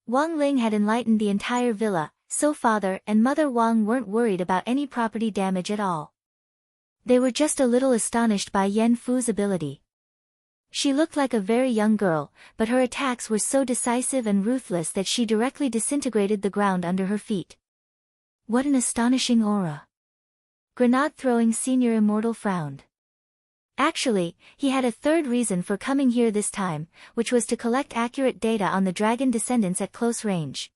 Wang Ling had enlightened the entire villa, so Father and Mother Wang weren't worried about any property damage at all. They were just a little astonished by Yen Fu's ability. She looked like a very young girl, but her attacks were so decisive and ruthless that she directly disintegrated the ground under her feet. What an astonishing aura! Grenade-throwing Senior Immortal frowned. Actually, he had a third reason for coming here this time, which was to collect accurate data on the dragon descendants at close range.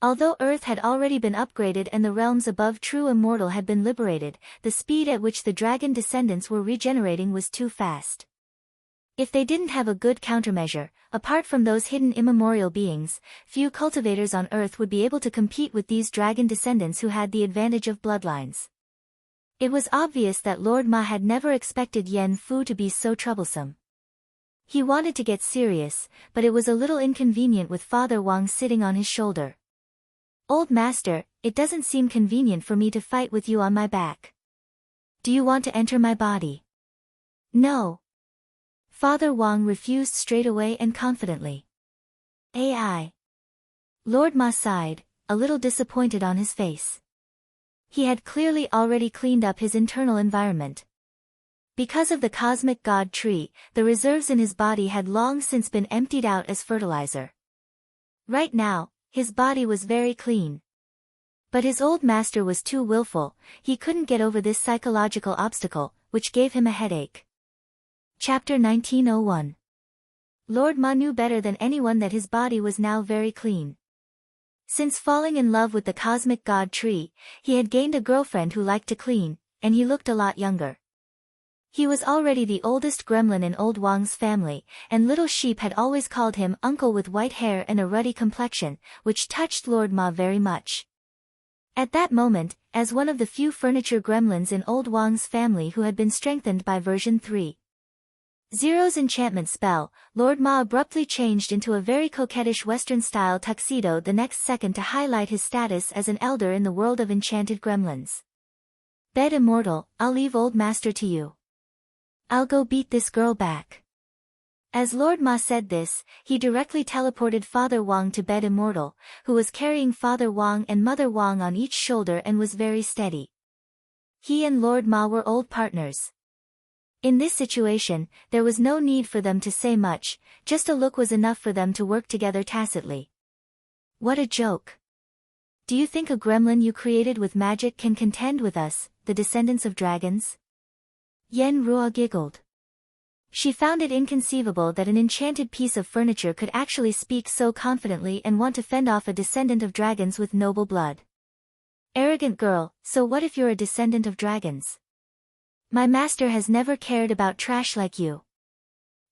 Although Earth had already been upgraded and the realms above True Immortal had been liberated, the speed at which the dragon descendants were regenerating was too fast. If they didn't have a good countermeasure, apart from those hidden immemorial beings, few cultivators on Earth would be able to compete with these dragon descendants who had the advantage of bloodlines. It was obvious that Lord Ma had never expected Yen Fu to be so troublesome. He wanted to get serious, but it was a little inconvenient with Father Wang sitting on his shoulder. Old Master, it doesn't seem convenient for me to fight with you on my back. Do you want to enter my body? No. Father Wang refused straight away and confidently. AI. Lord Ma sighed, a little disappointed on his face. He had clearly already cleaned up his internal environment. Because of the cosmic god tree, the reserves in his body had long since been emptied out as fertilizer. Right now, his body was very clean. But his old master was too willful, he couldn't get over this psychological obstacle, which gave him a headache. Chapter 1901. Lord Ma knew better than anyone that his body was now very clean. Since falling in love with the cosmic god tree, he had gained a girlfriend who liked to clean, and he looked a lot younger. He was already the oldest gremlin in old Wang's family, and Little Sheep had always called him uncle with white hair and a ruddy complexion, which touched Lord Ma very much. At that moment, as one of the few furniture gremlins in old Wang's family who had been strengthened by version 3. Zero's enchantment spell, Lord Ma abruptly changed into a very coquettish Western-style tuxedo the next second to highlight his status as an elder in the world of enchanted gremlins. Bed immortal, I'll leave old master to you. I'll go beat this girl back. As Lord Ma said this, he directly teleported Father Wang to Bed Immortal, who was carrying Father Wang and Mother Wang on each shoulder and was very steady. He and Lord Ma were old partners. In this situation, there was no need for them to say much, just a look was enough for them to work together tacitly. What a joke. Do you think a gremlin you created with magic can contend with us, the descendants of dragons? Yen Ruo giggled. She found it inconceivable that an enchanted piece of furniture could actually speak so confidently and want to fend off a descendant of dragons with noble blood. Arrogant girl, so what if you're a descendant of dragons? My master has never cared about trash like you.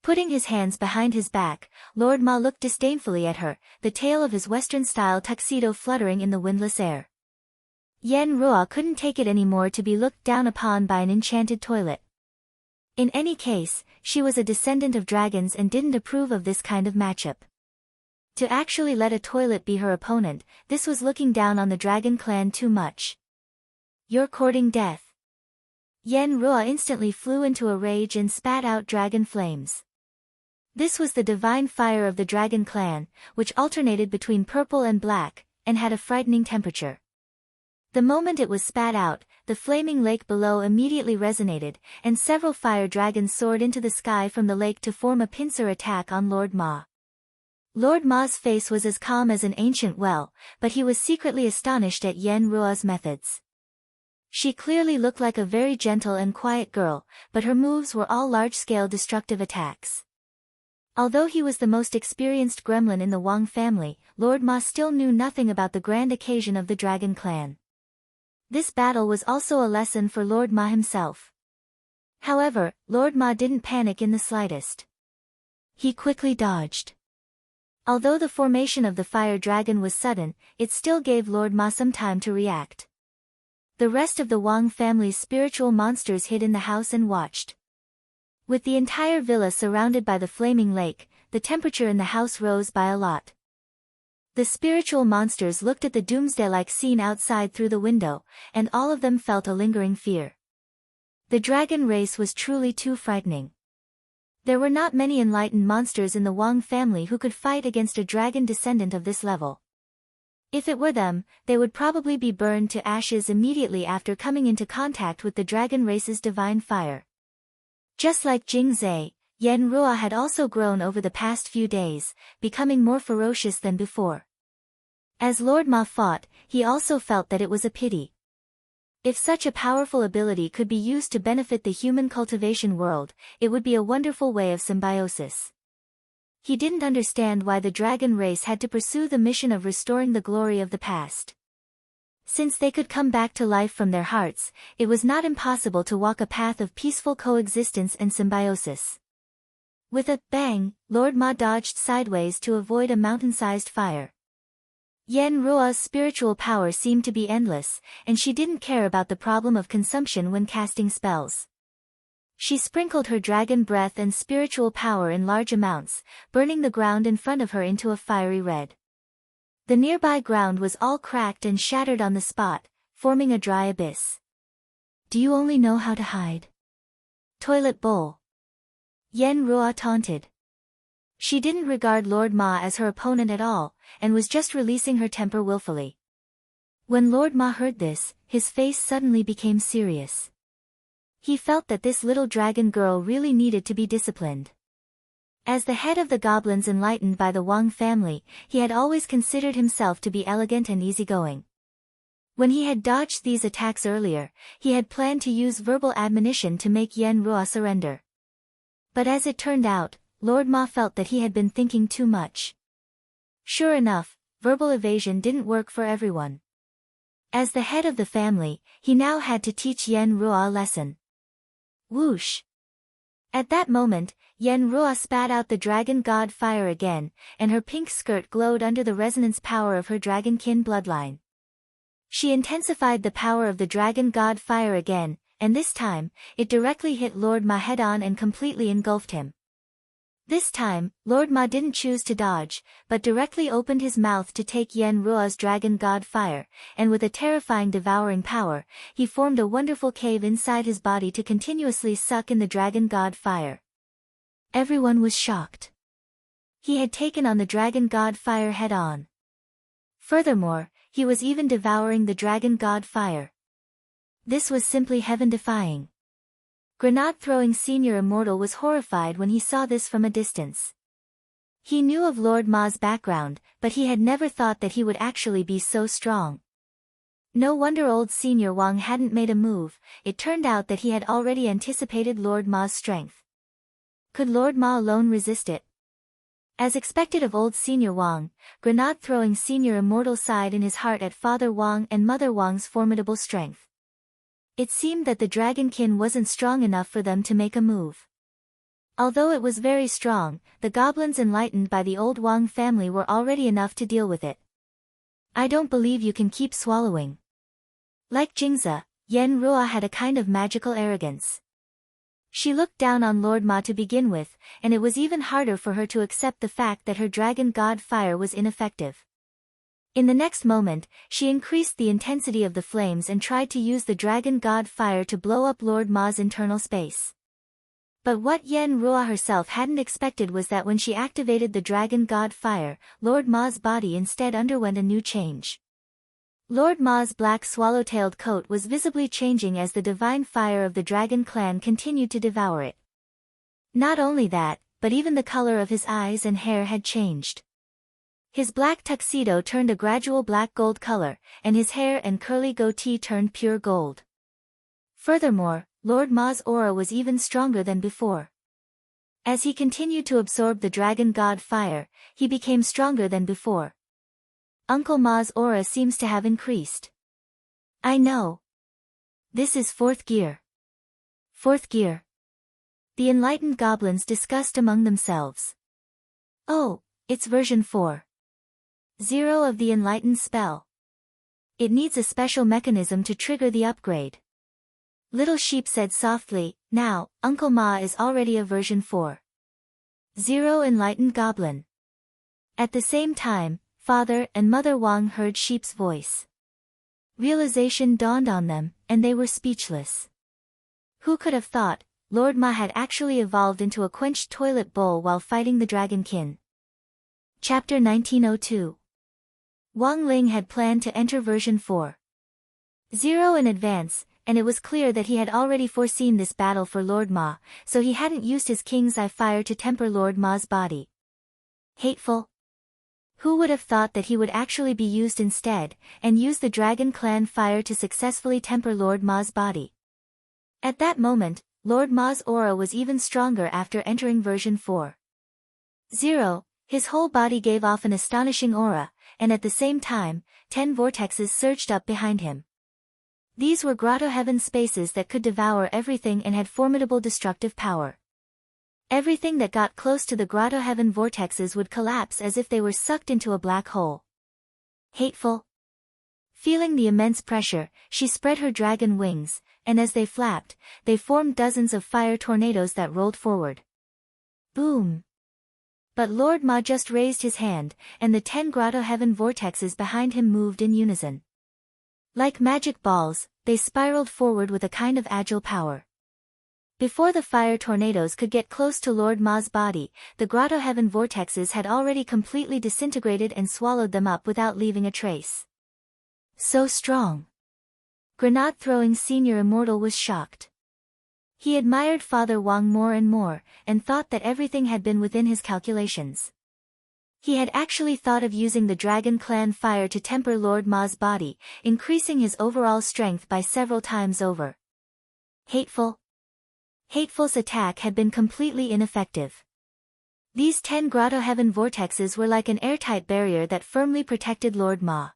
Putting his hands behind his back, Lord Ma looked disdainfully at her, the tail of his Western-style tuxedo fluttering in the windless air. Yen Ruo couldn't take it anymore to be looked down upon by an enchanted toilet. In any case, she was a descendant of dragons and didn't approve of this kind of matchup. To actually let a toilet be her opponent, this was looking down on the dragon clan too much. You're courting death. Yen Ruo instantly flew into a rage and spat out dragon flames. This was the divine fire of the dragon clan, which alternated between purple and black, and had a frightening temperature. The moment it was spat out, the flaming lake below immediately resonated, and several fire dragons soared into the sky from the lake to form a pincer attack on Lord Ma. Lord Ma's face was as calm as an ancient well, but he was secretly astonished at Yen Ruo's methods. She clearly looked like a very gentle and quiet girl, but her moves were all large-scale destructive attacks. Although he was the most experienced gremlin in the Wang family, Lord Ma still knew nothing about the grand occasion of the dragon clan. This battle was also a lesson for Lord Ma himself. However, Lord Ma didn't panic in the slightest. He quickly dodged. Although the formation of the fire dragon was sudden, it still gave Lord Ma some time to react. The rest of the Wang family's spiritual monsters hid in the house and watched. With the entire villa surrounded by the flaming lake, the temperature in the house rose by a lot. The spiritual monsters looked at the doomsday-like scene outside through the window, and all of them felt a lingering fear. The dragon race was truly too frightening. There were not many enlightened monsters in the Wang family who could fight against a dragon descendant of this level. If it were them, they would probably be burned to ashes immediately after coming into contact with the dragon race's divine fire. Just like Jing Zhe, Yen Ruo had also grown over the past few days, becoming more ferocious than before. As Lord Ma fought, he also felt that it was a pity. If such a powerful ability could be used to benefit the human cultivation world, it would be a wonderful way of symbiosis. He didn't understand why the dragon race had to pursue the mission of restoring the glory of the past. Since they could come back to life from their hearts, it was not impossible to walk a path of peaceful coexistence and symbiosis. With a bang, Lord Ma dodged sideways to avoid a mountain-sized fire. Yen Ruo's spiritual power seemed to be endless, and she didn't care about the problem of consumption when casting spells. She sprinkled her dragon breath and spiritual power in large amounts, burning the ground in front of her into a fiery red. The nearby ground was all cracked and shattered on the spot, forming a dry abyss. Do you only know how to hide? Toilet bowl. Yen Ruo taunted. She didn't regard Lord Ma as her opponent at all, and was just releasing her temper willfully. When Lord Ma heard this, his face suddenly became serious. He felt that this little dragon girl really needed to be disciplined. As the head of the goblins enlightened by the Wang family, he had always considered himself to be elegant and easygoing. When he had dodged these attacks earlier, he had planned to use verbal admonition to make Yen Ruo surrender. But as it turned out, Lord Ma felt that he had been thinking too much. Sure enough, verbal evasion didn't work for everyone. As the head of the family, he now had to teach Yen Ruo a lesson. Whoosh! At that moment, Yen Ruo spat out the dragon god fire again, and her pink skirt glowed under the resonance power of her dragonkin bloodline. She intensified the power of the dragon god fire again, and this time, it directly hit Lord Ma head-on and completely engulfed him. This time, Lord Ma didn't choose to dodge, but directly opened his mouth to take Yen Rua's dragon god fire, and with a terrifying devouring power, he formed a wonderful cave inside his body to continuously suck in the dragon god fire. Everyone was shocked. He had taken on the dragon god fire head-on. Furthermore, he was even devouring the dragon god fire. This was simply heaven-defying. Grenade-throwing senior immortal was horrified when he saw this from a distance. He knew of Lord Ma's background, but he had never thought that he would actually be so strong. No wonder old senior Wang hadn't made a move. It turned out that he had already anticipated Lord Ma's strength. Could Lord Ma alone resist it? As expected of old senior Wang, grenade-throwing senior immortal sighed in his heart at Father Wang and Mother Wang's formidable strength. It seemed that the dragonkin wasn't strong enough for them to make a move. Although it was very strong, the goblins enlightened by the old Wang family were already enough to deal with it. I don't believe you can keep swallowing. Like Jingza, Yen Rua had a kind of magical arrogance. She looked down on Lord Ma to begin with, and it was even harder for her to accept the fact that her dragon god fire was ineffective. In the next moment, she increased the intensity of the flames and tried to use the dragon god fire to blow up Lord Ma's internal space. But what Yen Rua herself hadn't expected was that when she activated the dragon god fire, Lord Ma's body instead underwent a new change. Lord Ma's black swallow-tailed coat was visibly changing as the divine fire of the dragon clan continued to devour it. Not only that, but even the color of his eyes and hair had changed. His black tuxedo turned a gradual black-gold color, and his hair and curly goatee turned pure gold. Furthermore, Lord Ma's aura was even stronger than before. As he continued to absorb the dragon god fire, he became stronger than before. Uncle Ma's aura seems to have increased. I know. This is fourth gear. Fourth gear. The enlightened goblins discussed among themselves. Oh, it's version 4.0 of the enlightened spell. It needs a special mechanism to trigger the upgrade. Little Sheep said softly, now, Uncle Ma is already a version 4.0 enlightened goblin. At the same time, Father and Mother Wang heard Sheep's voice. Realization dawned on them, and they were speechless. Who could have thought, Lord Ma had actually evolved into a quenched toilet bowl while fighting the dragonkin? Chapter 1902. Wang Ling had planned to enter version 4.0 in advance, and it was clear that he had already foreseen this battle for Lord Ma, so he hadn't used his King's Eye fire to temper Lord Ma's body. Hateful. Who would have thought that he would actually be used instead, and use the Dragon Clan fire to successfully temper Lord Ma's body? At that moment, Lord Ma's aura was even stronger after entering version 4.0. His whole body gave off an astonishing aura, and at the same time, 10 vortexes surged up behind him. These were grotto heaven spaces that could devour everything and had formidable destructive power. Everything that got close to the grotto heaven vortexes would collapse as if they were sucked into a black hole. Hateful. Feeling the immense pressure, she spread her dragon wings, and as they flapped, they formed dozens of fire tornadoes that rolled forward. Boom! But Lord Ma just raised his hand, and the 10 grotto heaven vortexes behind him moved in unison. Like magic balls, they spiraled forward with a kind of agile power. Before the fire tornadoes could get close to Lord Ma's body, the grotto heaven vortexes had already completely disintegrated and swallowed them up without leaving a trace. So strong. Grenade-throwing senior immortal was shocked. He admired Father Wang more and more, and thought that everything had been within his calculations. He had actually thought of using the Dragon Clan fire to temper Lord Ma's body, increasing his overall strength by several times over. Hateful. Hateful's attack had been completely ineffective. These 10 grotto heaven vortexes were like an airtight barrier that firmly protected Lord Ma.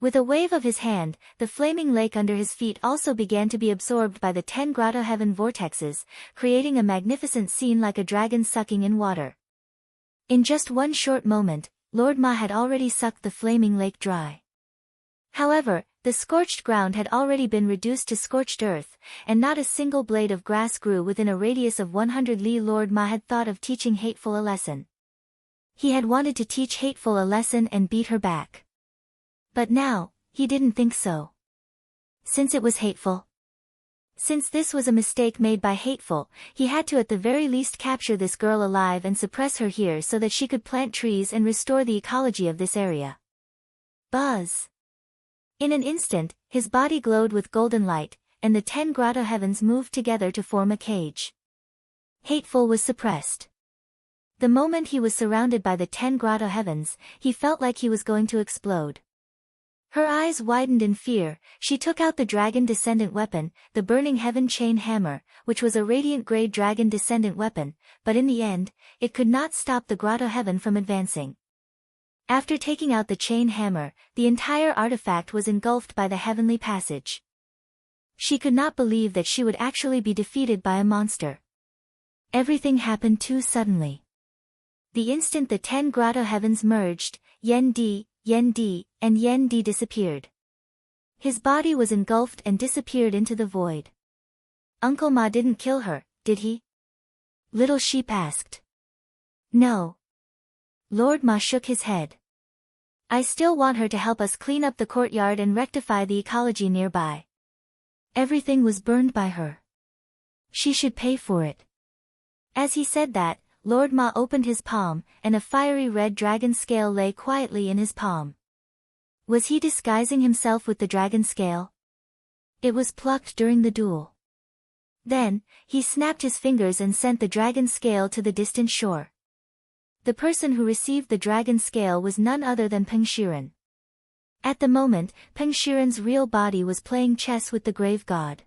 With a wave of his hand, the flaming lake under his feet also began to be absorbed by the 10 grotto heaven vortexes, creating a magnificent scene like a dragon sucking in water. In just one short moment, Lord Ma had already sucked the flaming lake dry. However, The scorched ground had already been reduced to scorched earth, and not a single blade of grass grew within a radius of 100 li. Lord Ma had thought of teaching Hateful a lesson. He had wanted to teach Hateful a lesson and beat her back. But now, he didn't think so. Since it was Hateful. Since this was a mistake made by Hateful, he had to at the very least capture this girl alive and suppress her here so that she could plant trees and restore the ecology of this area. Buzz! In an instant, his body glowed with golden light, and the 10 grotto heavens moved together to form a cage. Hateful was suppressed. The moment he was surrounded by the 10 grotto heavens, he felt like he was going to explode. Her eyes widened in fear. She took out the dragon descendant weapon, the burning heaven chain hammer, which was a radiant grey dragon descendant weapon, but in the end, it could not stop the grotto heaven from advancing. After taking out the chain hammer, the entire artifact was engulfed by the heavenly passage. She could not believe that she would actually be defeated by a monster. Everything happened too suddenly. The instant the 10 grotto heavens merged, Yen Di, and Yen Di disappeared. His body was engulfed and disappeared into the void. Uncle Ma didn't kill her, did he? Little Sheep asked. No. Lord Ma shook his head. I still want her to help us clean up the courtyard and rectify the ecology nearby. Everything was burned by her. She should pay for it. As he said that, Lord Ma opened his palm, and a fiery red dragon scale lay quietly in his palm. Was he disguising himself with the dragon scale? It was plucked during the duel. Then, he snapped his fingers and sent the dragon scale to the distant shore. The person who received the dragon scale was none other than Peng Shiren. At the moment, Peng Shiren's real body was playing chess with the grave god.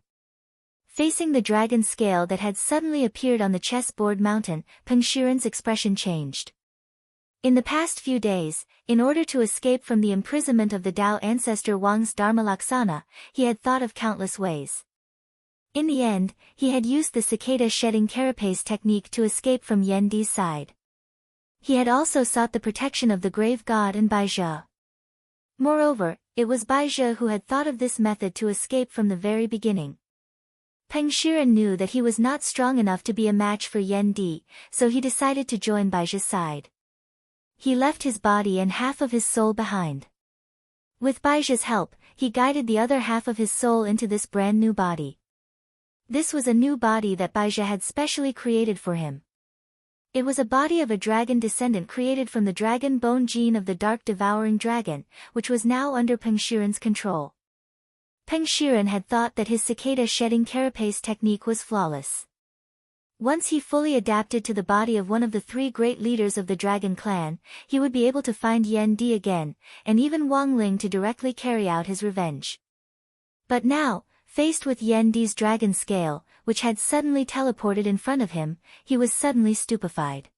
Facing the dragon scale that had suddenly appeared on the chessboard mountain, Peng Shiren's expression changed. In the past few days, in order to escape from the imprisonment of the Tao ancestor Wang's Dharma Laksana, he had thought of countless ways. In the end, he had used the cicada shedding carapace technique to escape from Yen Di's side. He had also sought the protection of the grave god and Baizhe. Moreover, it was Baizhe who had thought of this method to escape from the very beginning. Peng Shiren knew that he was not strong enough to be a match for Yen Di, so he decided to join Baizhe's side. He left his body and half of his soul behind. With Baizhe's help, he guided the other half of his soul into this brand new body. This was a new body that Baizhe had specially created for him. It was a body of a dragon descendant created from the dragon bone gene of the dark devouring dragon, which was now under Peng Shiren's control. Peng Shiren had thought that his cicada shedding carapace technique was flawless. Once he fully adapted to the body of one of the 3 great leaders of the dragon clan, he would be able to find Yen Di again, and even Wang Ling to directly carry out his revenge. But now, faced with Yen Di's dragon scale, which had suddenly teleported in front of him, he was suddenly stupefied.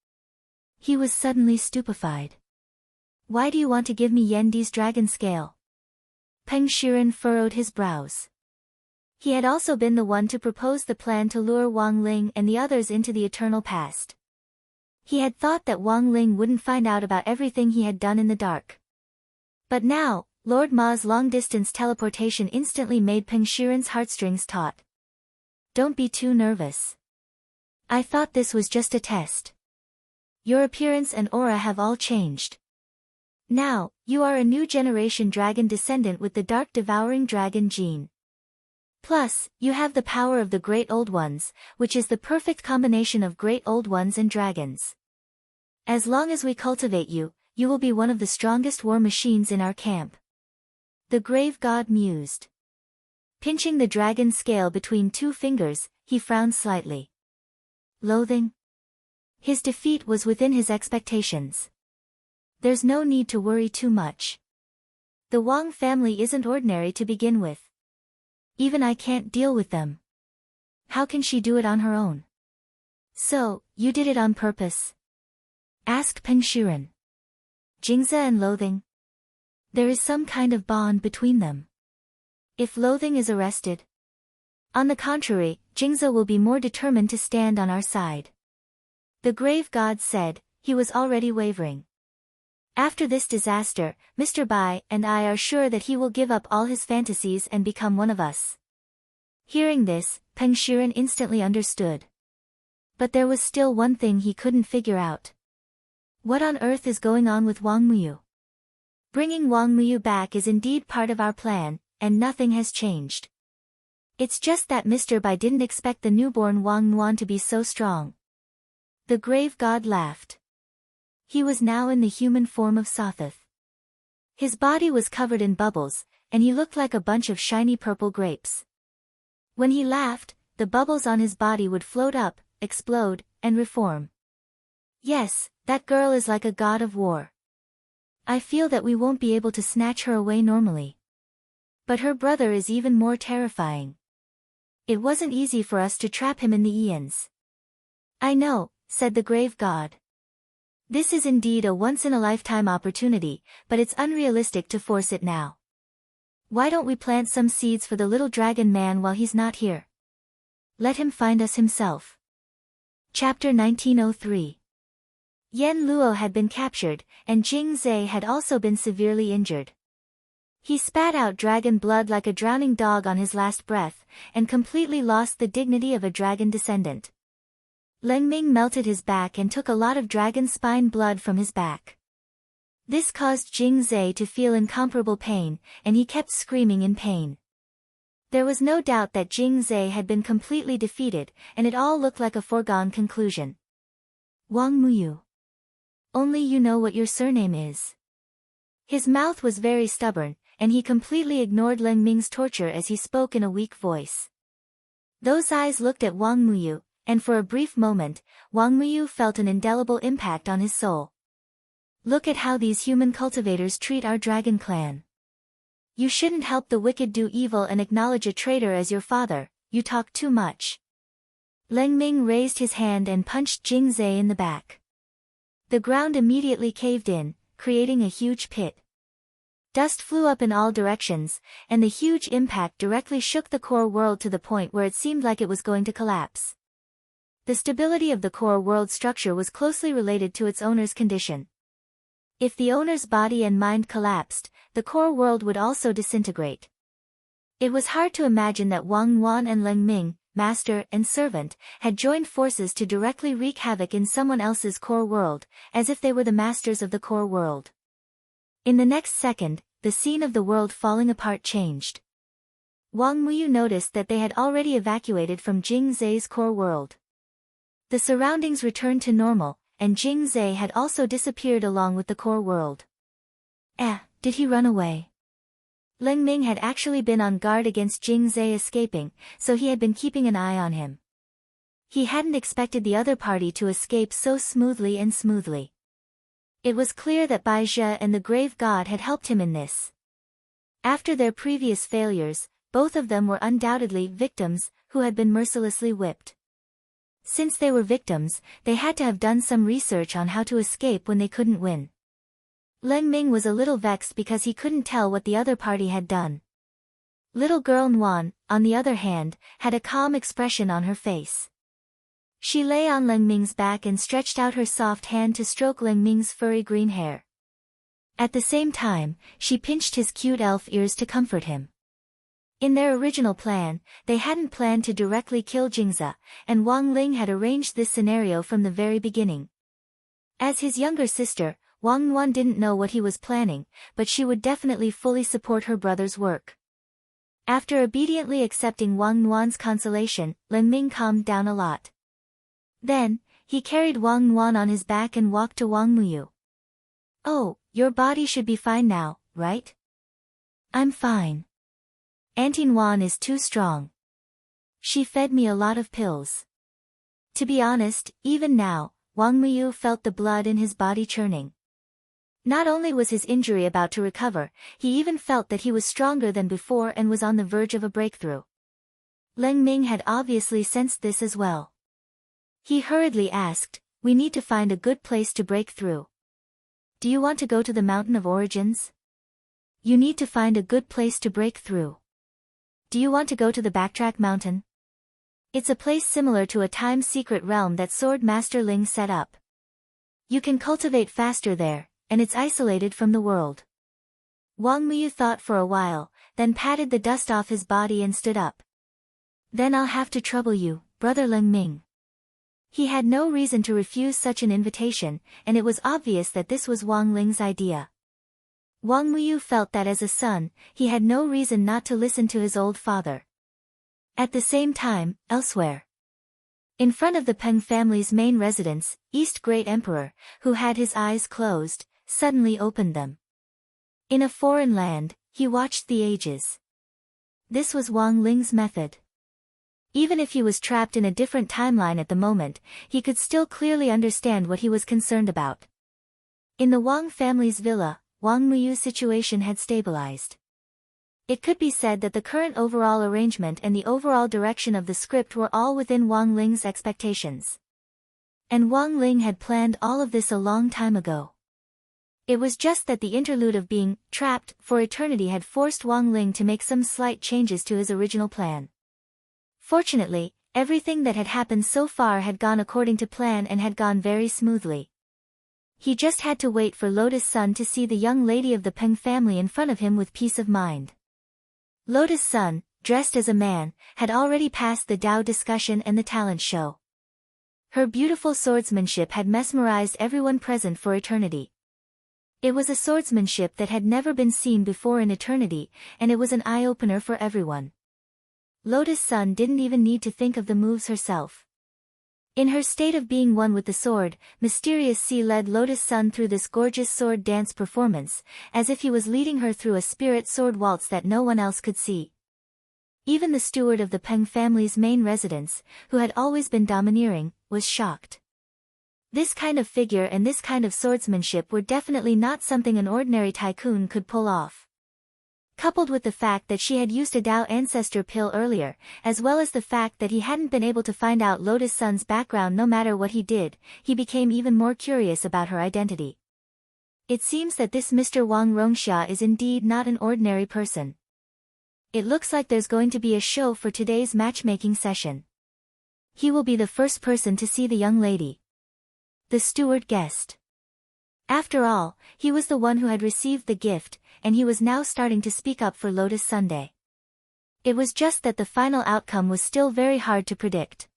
He was suddenly stupefied. Why do you want to give me Yen Di's dragon scale? Peng Shiren furrowed his brows. He had also been the one to propose the plan to lure Wang Ling and the others into the eternal past. He had thought that Wang Ling wouldn't find out about everything he had done in the dark. But now, Lord Ma's long-distance teleportation instantly made Peng Shiren's heartstrings taut. Don't be too nervous. I thought this was just a test. Your appearance and aura have all changed. Now, you are a new generation dragon descendant with the dark devouring dragon gene. Plus, you have the power of the Great Old Ones, which is the perfect combination of Great Old Ones and dragons. As long as we cultivate you, you will be one of the strongest war machines in our camp. The grave god mused. Pinching the dragon scale between 2 fingers, he frowned slightly. Loathing? His defeat was within his expectations. There's no need to worry too much. The Wang family isn't ordinary to begin with. Even I can't deal with them. How can she do it on her own? So, you did it on purpose? Asked Peng Shiren. Jingze and Loathing? There is some kind of bond between them. If Loathing is arrested? On the contrary, Jingze will be more determined to stand on our side. The grave god said, he was already wavering. After this disaster, Mr. Bai and I are sure that he will give up all his fantasies and become one of us." Hearing this, Peng Shiren instantly understood. But there was still one thing he couldn't figure out. What on earth is going on with Wang Muyu? Bringing Wang Muyu back is indeed part of our plan, and nothing has changed. It's just that Mr. Bai didn't expect the newborn Wang Nuan to be so strong. The grave god laughed. He was now in the human form of Sothoth. His body was covered in bubbles, and he looked like a bunch of shiny purple grapes. When he laughed, the bubbles on his body would float up, explode, and reform. Yes, that girl is like a god of war. I feel that we won't be able to snatch her away normally. But her brother is even more terrifying. It wasn't easy for us to trap him in the eons. "I know," said the grave god. "This is indeed a once-in-a-lifetime opportunity, but it's unrealistic to force it now. Why don't we plant some seeds for the little dragon man while he's not here? Let him find us himself." Chapter 1903. Yen Luo had been captured, and Jing Zhe had also been severely injured. He spat out dragon blood like a drowning dog on his last breath, and completely lost the dignity of a dragon descendant. Leng Ming melted his back and took a lot of dragon spine blood from his back. This caused Jing Zhe to feel incomparable pain, and he kept screaming in pain. There was no doubt that Jing Zhe had been completely defeated, and it all looked like a foregone conclusion. "Wang Muyu. Only you know what your surname is." His mouth was very stubborn, and he completely ignored Leng Ming's torture as he spoke in a weak voice. Those eyes looked at Wang Muyu, and for a brief moment, Wang Muyu felt an indelible impact on his soul. "Look at how these human cultivators treat our dragon clan. You shouldn't help the wicked do evil and acknowledge a traitor as your father, you talk too much." Leng Ming raised his hand and punched Jing Zhe in the back. The ground immediately caved in, creating a huge pit. Dust flew up in all directions, and the huge impact directly shook the core world to the point where it seemed like it was going to collapse. The stability of the core world structure was closely related to its owner's condition. If the owner's body and mind collapsed, the core world would also disintegrate. It was hard to imagine that Wang Yuan and Leng Ming, master and servant, had joined forces to directly wreak havoc in someone else's core world, as if they were the masters of the core world. In the next second, the scene of the world falling apart changed. Wang Muyu noticed that they had already evacuated from Jing Zhe's core world. The surroundings returned to normal, and Jing Zhe had also disappeared along with the core world. Did he run away? Leng Ming had actually been on guard against Jing Zhe escaping, so he had been keeping an eye on him. He hadn't expected the other party to escape so smoothly. It was clear that Bai Zhe and the grave god had helped him in this. After their previous failures, both of them were undoubtedly victims, who had been mercilessly whipped. Since they were victims, they had to have done some research on how to escape when they couldn't win. Leng Ming was a little vexed because he couldn't tell what the other party had done. Little girl Nuan, on the other hand, had a calm expression on her face. She lay on Leng Ming's back and stretched out her soft hand to stroke Leng Ming's furry green hair. At the same time, she pinched his cute elf ears to comfort him. In their original plan, they hadn't planned to directly kill Jingze, and Wang Ling had arranged this scenario from the very beginning. As his younger sister, Wang Nuan didn't know what he was planning, but she would definitely fully support her brother's work. After obediently accepting Wang Nuan's consolation, Leng Ming calmed down a lot. Then, he carried Wang Nuan on his back and walked to Wang Muyu. "Oh, your body should be fine now, right?" "I'm fine. Auntie Nuan is too strong. She fed me a lot of pills." To be honest, even now, Wang Muyu felt the blood in his body churning. Not only was his injury about to recover, he even felt that he was stronger than before and was on the verge of a breakthrough. Leng Ming had obviously sensed this as well. He hurriedly asked, "We need to find a good place to break through. Do you want to go to the Mountain of Origins? You need to find a good place to break through. Do you want to go to the Backtrack Mountain? It's a place similar to a time-secret realm that Sword Master Ling set up. You can cultivate faster there, and it's isolated from the world. Wang Muyu thought for a while, then patted the dust off his body and stood up. Then I'll have to trouble you, Brother Ling Ming. He had no reason to refuse such an invitation, and it was obvious that this was Wang Ling's idea. Wang Muyu felt that as a son, he had no reason not to listen to his old father. At the same time, elsewhere. In front of the Peng family's main residence, East Great Emperor, who had his eyes closed, suddenly opened them. In a foreign land, he watched the ages. This was Wang Ling's method. Even if he was trapped in a different timeline at the moment, he could still clearly understand what he was concerned about. In the Wang family's villa, Wang Muyu's situation had stabilized. It could be said that the current overall arrangement and the overall direction of the script were all within Wang Ling's expectations. And Wang Ling had planned all of this a long time ago. It was just that the interlude of being trapped for eternity had forced Wang Ling to make some slight changes to his original plan. Fortunately, everything that had happened so far had gone according to plan and had gone very smoothly. He just had to wait for Lotus Sun to see the young lady of the Peng family in front of him with peace of mind. Lotus Sun, dressed as a man, had already passed the Dao discussion and the talent show. Her beautiful swordsmanship had mesmerized everyone present for eternity. It was a swordsmanship that had never been seen before in eternity, and it was an eye-opener for everyone. Lotus Sun didn't even need to think of the moves herself. In her state of being one with the sword, Mysterious Sea led Lotus Sun through this gorgeous sword dance performance, as if he was leading her through a spirit sword waltz that no one else could see. Even the steward of the Peng family's main residence, who had always been domineering, was shocked. This kind of figure and this kind of swordsmanship were definitely not something an ordinary tycoon could pull off. Coupled with the fact that she had used a Dao ancestor pill earlier, as well as the fact that he hadn't been able to find out Lotus Sun's background no matter what he did, he became even more curious about her identity. It seems that this Mr. Wang Rongxia is indeed not an ordinary person. It looks like there's going to be a show for today's matchmaking session. He will be the first person to see the young lady. The steward guessed. After all, he was the one who had received the gift, and he was now starting to speak up for Lotus Sunday. It was just that the final outcome was still very hard to predict.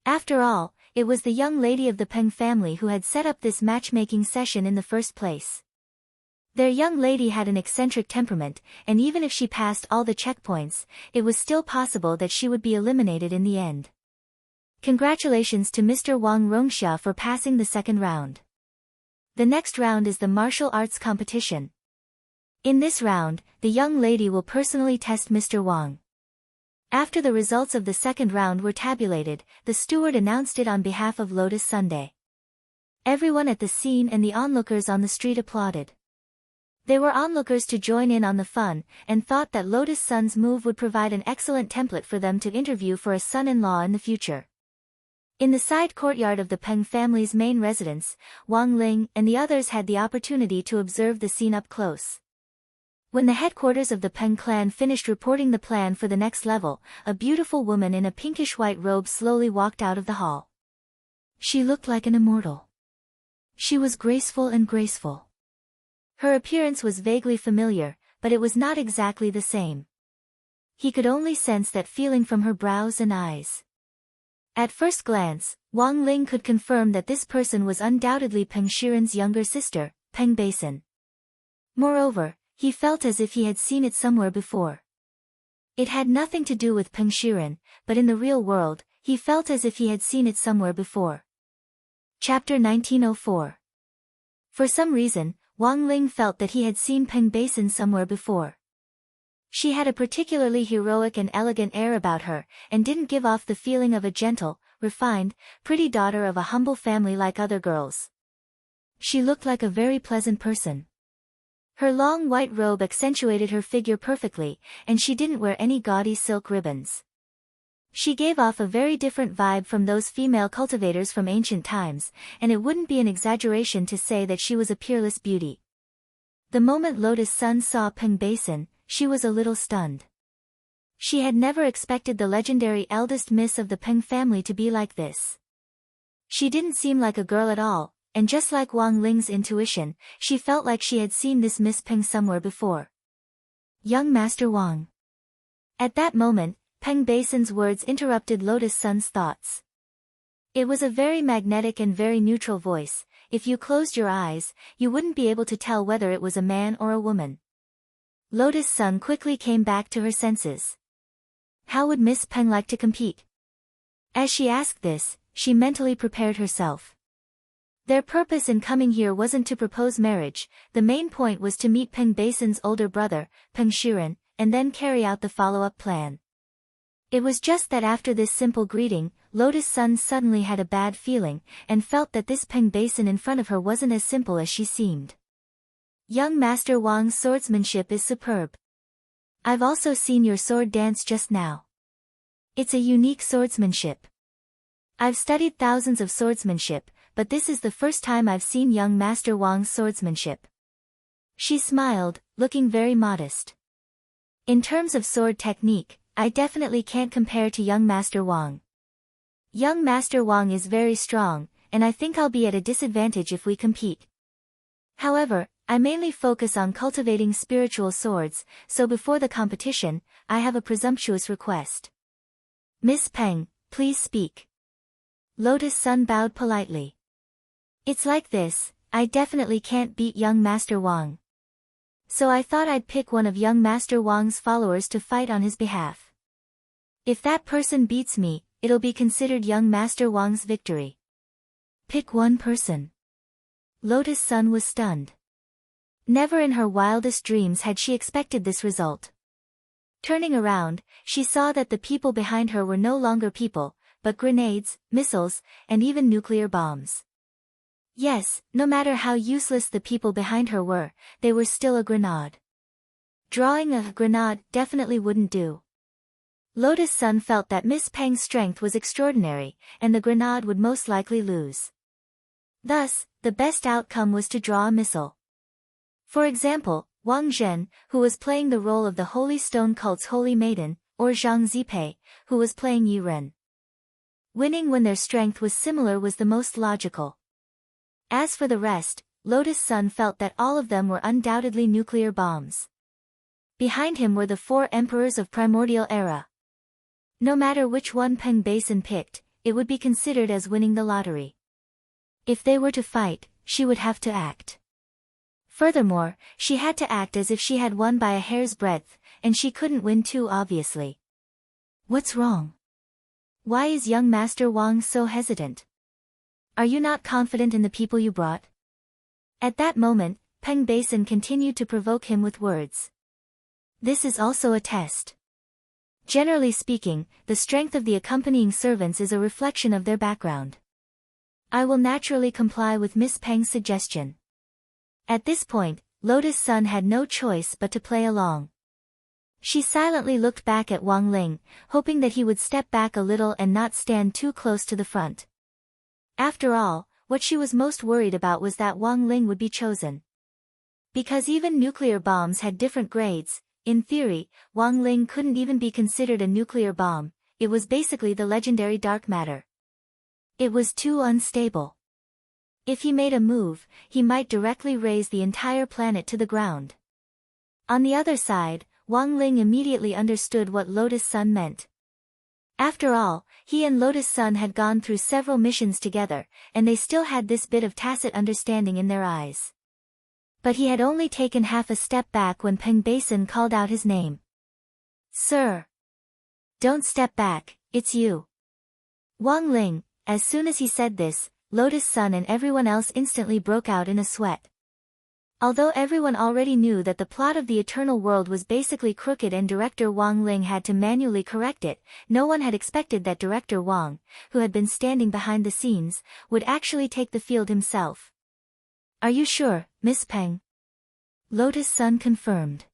After all, it was the young lady of the Peng family who had set up this matchmaking session in the first place. Their young lady had an eccentric temperament, and even if she passed all the checkpoints, it was still possible that she would be eliminated in the end. Congratulations to Mr. Wang Rongxia for passing the second round. The next round is the martial arts competition. In this round, the young lady will personally test Mr. Wang. After the results of the second round were tabulated, the steward announced it on behalf of Lotus Sunday. Everyone at the scene and the onlookers on the street applauded. They were onlookers to join in on the fun, and thought that Lotus Sun's move would provide an excellent template for them to interview for a son-in-law in the future. In the side courtyard of the Peng family's main residence, Wang Ling and the others had the opportunity to observe the scene up close. When the headquarters of the Peng clan finished reporting the plan for the next level, a beautiful woman in a pinkish-white robe slowly walked out of the hall. She looked like an immortal. She was graceful and graceful. Her appearance was vaguely familiar, but it was not exactly the same. He could only sense that feeling from her brows and eyes. At first glance, Wang Ling could confirm that this person was undoubtedly Peng Shiren's younger sister, Peng Basin. Moreover, he felt as if he had seen it somewhere before. It had nothing to do with Peng Shiren, but in the real world, he felt as if he had seen it somewhere before. Chapter 1904. For some reason, Wang Ling felt that he had seen Peng Basin somewhere before. She had a particularly heroic and elegant air about her, and didn't give off the feeling of a gentle, refined, pretty daughter of a humble family like other girls. She looked like a very pleasant person. Her long white robe accentuated her figure perfectly, and she didn't wear any gaudy silk ribbons. She gave off a very different vibe from those female cultivators from ancient times, and it wouldn't be an exaggeration to say that she was a peerless beauty. The moment Lotus Sun saw Peng Basin, she was a little stunned. She had never expected the legendary eldest miss of the Peng family to be like this. She didn't seem like a girl at all, and just like Wang Ling's intuition, she felt like she had seen this Miss Peng somewhere before. Young Master Wang. At that moment, Peng Basin's words interrupted Lotus Sun's thoughts. It was a very magnetic and very neutral voice. If you closed your eyes, you wouldn't be able to tell whether it was a man or a woman. Lotus Sun quickly came back to her senses. How would Miss Peng like to compete? As she asked this, she mentally prepared herself. Their purpose in coming here wasn't to propose marriage, the main point was to meet Peng Basin's older brother, Peng Shiren, and then carry out the follow-up plan. It was just that after this simple greeting, Lotus Sun suddenly had a bad feeling, and felt that this Peng Basin in front of her wasn't as simple as she seemed. Young Master Wang's swordsmanship is superb. I've also seen your sword dance just now. It's a unique swordsmanship. I've studied thousands of swordsmanship, but this is the first time I've seen young Master Wang's swordsmanship. She smiled, looking very modest. In terms of sword technique, I definitely can't compare to young Master Wang. Young Master Wang is very strong, and I think I'll be at a disadvantage if we compete. However, I mainly focus on cultivating spiritual swords, so before the competition, I have a presumptuous request. Miss Peng, please speak. Lotus Sun bowed politely. It's like this, I definitely can't beat young Master Wang. So I thought I'd pick one of young Master Wang's followers to fight on his behalf. If that person beats me, it'll be considered young Master Wang's victory. Pick one person. Lotus Sun was stunned. Never in her wildest dreams had she expected this result. Turning around, she saw that the people behind her were no longer people, but grenades, missiles, and even nuclear bombs. Yes, no matter how useless the people behind her were, they were still a grenade. Drawing a grenade definitely wouldn't do. Lotus Sun felt that Miss Peng's strength was extraordinary, and the grenade would most likely lose. Thus, the best outcome was to draw a missile. For example, Wang Zhen, who was playing the role of the Holy Stone Cult's Holy Maiden, or Zhang Zipei, who was playing Yi Ren. Winning when their strength was similar was the most logical. As for the rest, Lotus Sun felt that all of them were undoubtedly nuclear bombs. Behind him were the 4 emperors of primordial era. No matter which one Peng Basin picked, it would be considered as winning the lottery. If they were to fight, she would have to act. Furthermore, she had to act as if she had won by a hair's breadth, and she couldn't win too obviously. What's wrong? Why is young Master Wang so hesitant? Are you not confident in the people you brought? At that moment, Peng Basin continued to provoke him with words. This is also a test. Generally speaking, the strength of the accompanying servants is a reflection of their background. I will naturally comply with Miss Peng's suggestion. At this point, Lotus Sun had no choice but to play along. She silently looked back at Wang Ling, hoping that he would step back a little and not stand too close to the front. After all, what she was most worried about was that Wang Ling would be chosen. Because even nuclear bombs had different grades, in theory, Wang Ling couldn't even be considered a nuclear bomb, it was basically the legendary dark matter. It was too unstable. If he made a move, he might directly raise the entire planet to the ground. On the other side, Wang Ling immediately understood what Lotus Sun meant. After all, he and Lotus Sun had gone through several missions together, and they still had this bit of tacit understanding in their eyes. But he had only taken half a step back when Peng Basin called out his name. Sir! Don't step back, it's you. Wang Ling. As soon as he said this, Lotus Sun and everyone else instantly broke out in a sweat. Although everyone already knew that the plot of the Eternal World was basically crooked and director Wang Ling had to manually correct it, no one had expected that director Wang, who had been standing behind the scenes, would actually take the field himself. Are you sure, Miss Peng? Lotus Sun confirmed.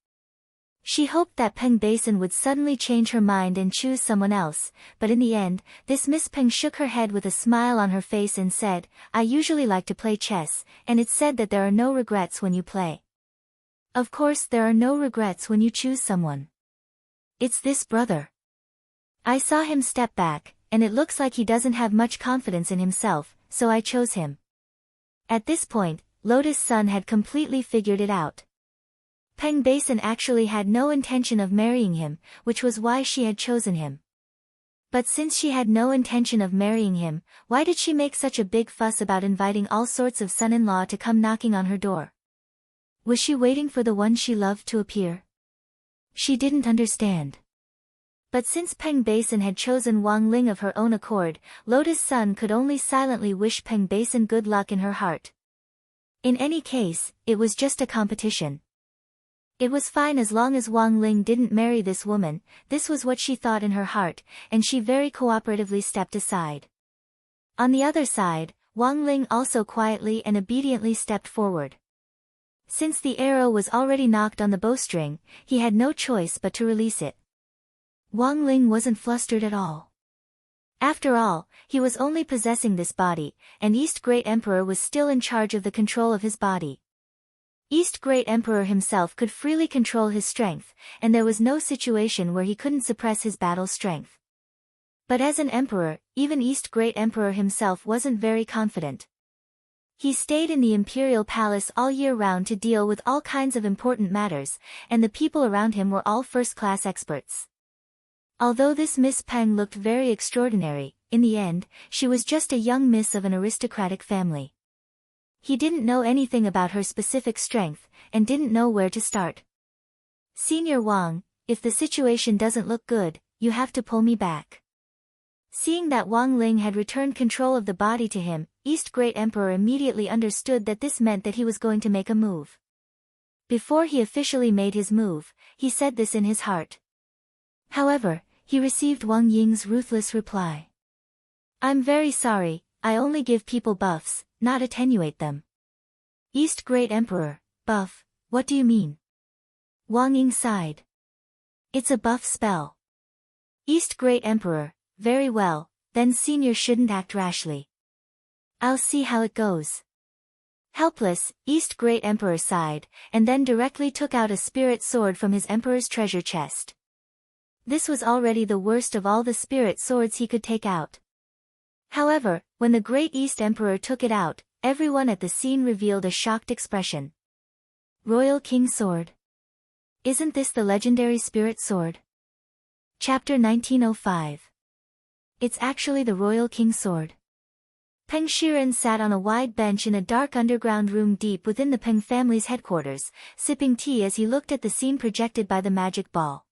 She hoped that Peng Basin would suddenly change her mind and choose someone else, but in the end, this Miss Peng shook her head with a smile on her face and said, I usually like to play chess, and it's said that there are no regrets when you play. Of course there are no regrets when you choose someone. It's this brother. I saw him step back, and it looks like he doesn't have much confidence in himself, so I chose him. At this point, Lotus Sun had completely figured it out. Peng Basin actually had no intention of marrying him, which was why she had chosen him. But since she had no intention of marrying him, why did she make such a big fuss about inviting all sorts of son-in-law to come knocking on her door? Was she waiting for the one she loved to appear? She didn't understand. But since Peng Basin had chosen Wang Ling of her own accord, Lotus Sun could only silently wish Peng Basin good luck in her heart. In any case, it was just a competition. It was fine as long as Wang Ling didn't marry this woman, this was what she thought in her heart, and she very cooperatively stepped aside. On the other side, Wang Ling also quietly and obediently stepped forward. Since the arrow was already knocked on the bowstring, he had no choice but to release it. Wang Ling wasn't flustered at all. After all, he was only possessing this body, and East Great Emperor was still in charge of the control of his body. East Great Emperor himself could freely control his strength, and there was no situation where he couldn't suppress his battle strength. But as an emperor, even East Great Emperor himself wasn't very confident. He stayed in the imperial palace all year round to deal with all kinds of important matters, and the people around him were all first-class experts. Although this Miss Peng looked very extraordinary, in the end, she was just a young miss of an aristocratic family. He didn't know anything about her specific strength, and didn't know where to start. "Senior Wang, if the situation doesn't look good, you have to pull me back." Seeing that Wang Ling had returned control of the body to him, East Great Emperor immediately understood that this meant that he was going to make a move. Before he officially made his move, he said this in his heart. However, he received Wang Ying's ruthless reply. "I'm very sorry, I only give people buffs, not attenuate them." "East Great Emperor, buff, what do you mean?" Wang Ying sighed. "It's a buff spell." East Great Emperor, very well, then senior shouldn't act rashly. "I'll see how it goes." Helpless, East Great Emperor sighed, and then directly took out a spirit sword from his emperor's treasure chest. This was already the worst of all the spirit swords he could take out. However, when the Great East Emperor took it out, everyone at the scene revealed a shocked expression. Royal King Sword. Isn't this the legendary spirit sword? Chapter 1905. It's actually the Royal King Sword. Peng Shiren sat on a wide bench in a dark underground room deep within the Peng family's headquarters, sipping tea as he looked at the scene projected by the magic ball.